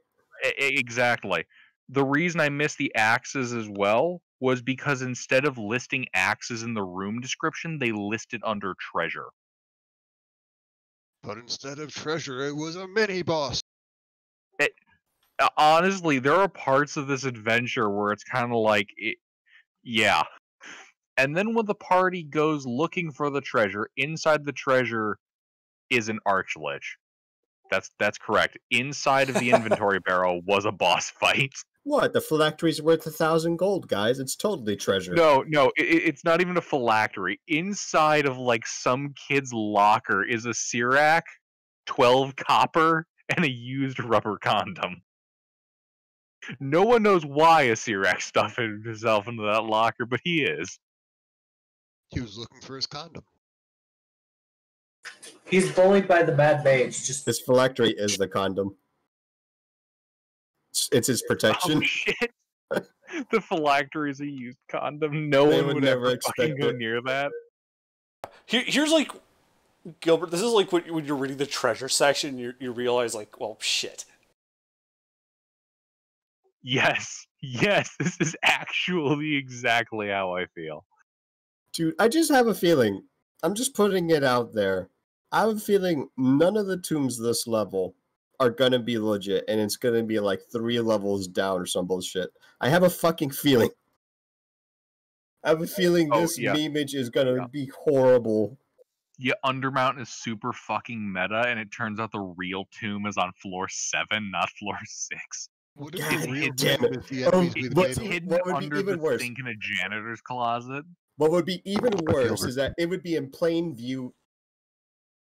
Exactly. The reason I missed the axes as well was because instead of listing axes in the room description, they listed under treasure. But instead of treasure, it was a mini boss. Honestly, there are parts of this adventure where it's kind of like, yeah. And then when the party goes looking for the treasure, inside the treasure is an archlich. That's correct. Inside of the inventory barrel was a boss fight. What? The phylactery's worth 1,000 gold, guys. It's totally treasure. No, it's not even a phylactery. Inside of like some kid's locker is a Sirac, 12 copper, and a used rubber condom. No one knows why a Sirac stuffed himself into that locker, but he is. He was looking for his condom. He's bullied by the bad mage. Just This phylactery is the condom. It's his protection. Oh shit! The phylactery is a used condom. No They one would would never ever expect fucking go it. near that. Here's like, Gilbert, this is like when you're reading the treasure section, you realize like, well, shit. Yes, this is actually exactly how I feel. Dude, I just have a feeling. I'm just putting it out there. I have a feeling none of the tombs this level are gonna be legit, and it's gonna be like 3 levels down or some bullshit. I have a fucking feeling. I have a feeling this memeage is gonna be horrible. Yeah, Undermountain is super fucking meta, and it turns out the real tomb is on floor 7, not floor 6. What if God the real damn tomb it. is the enemies Oh, we what's made? Hidden what would be under even the worse? sink in a janitor's closet. What would be even worse Gilbert. is that it would be in plain view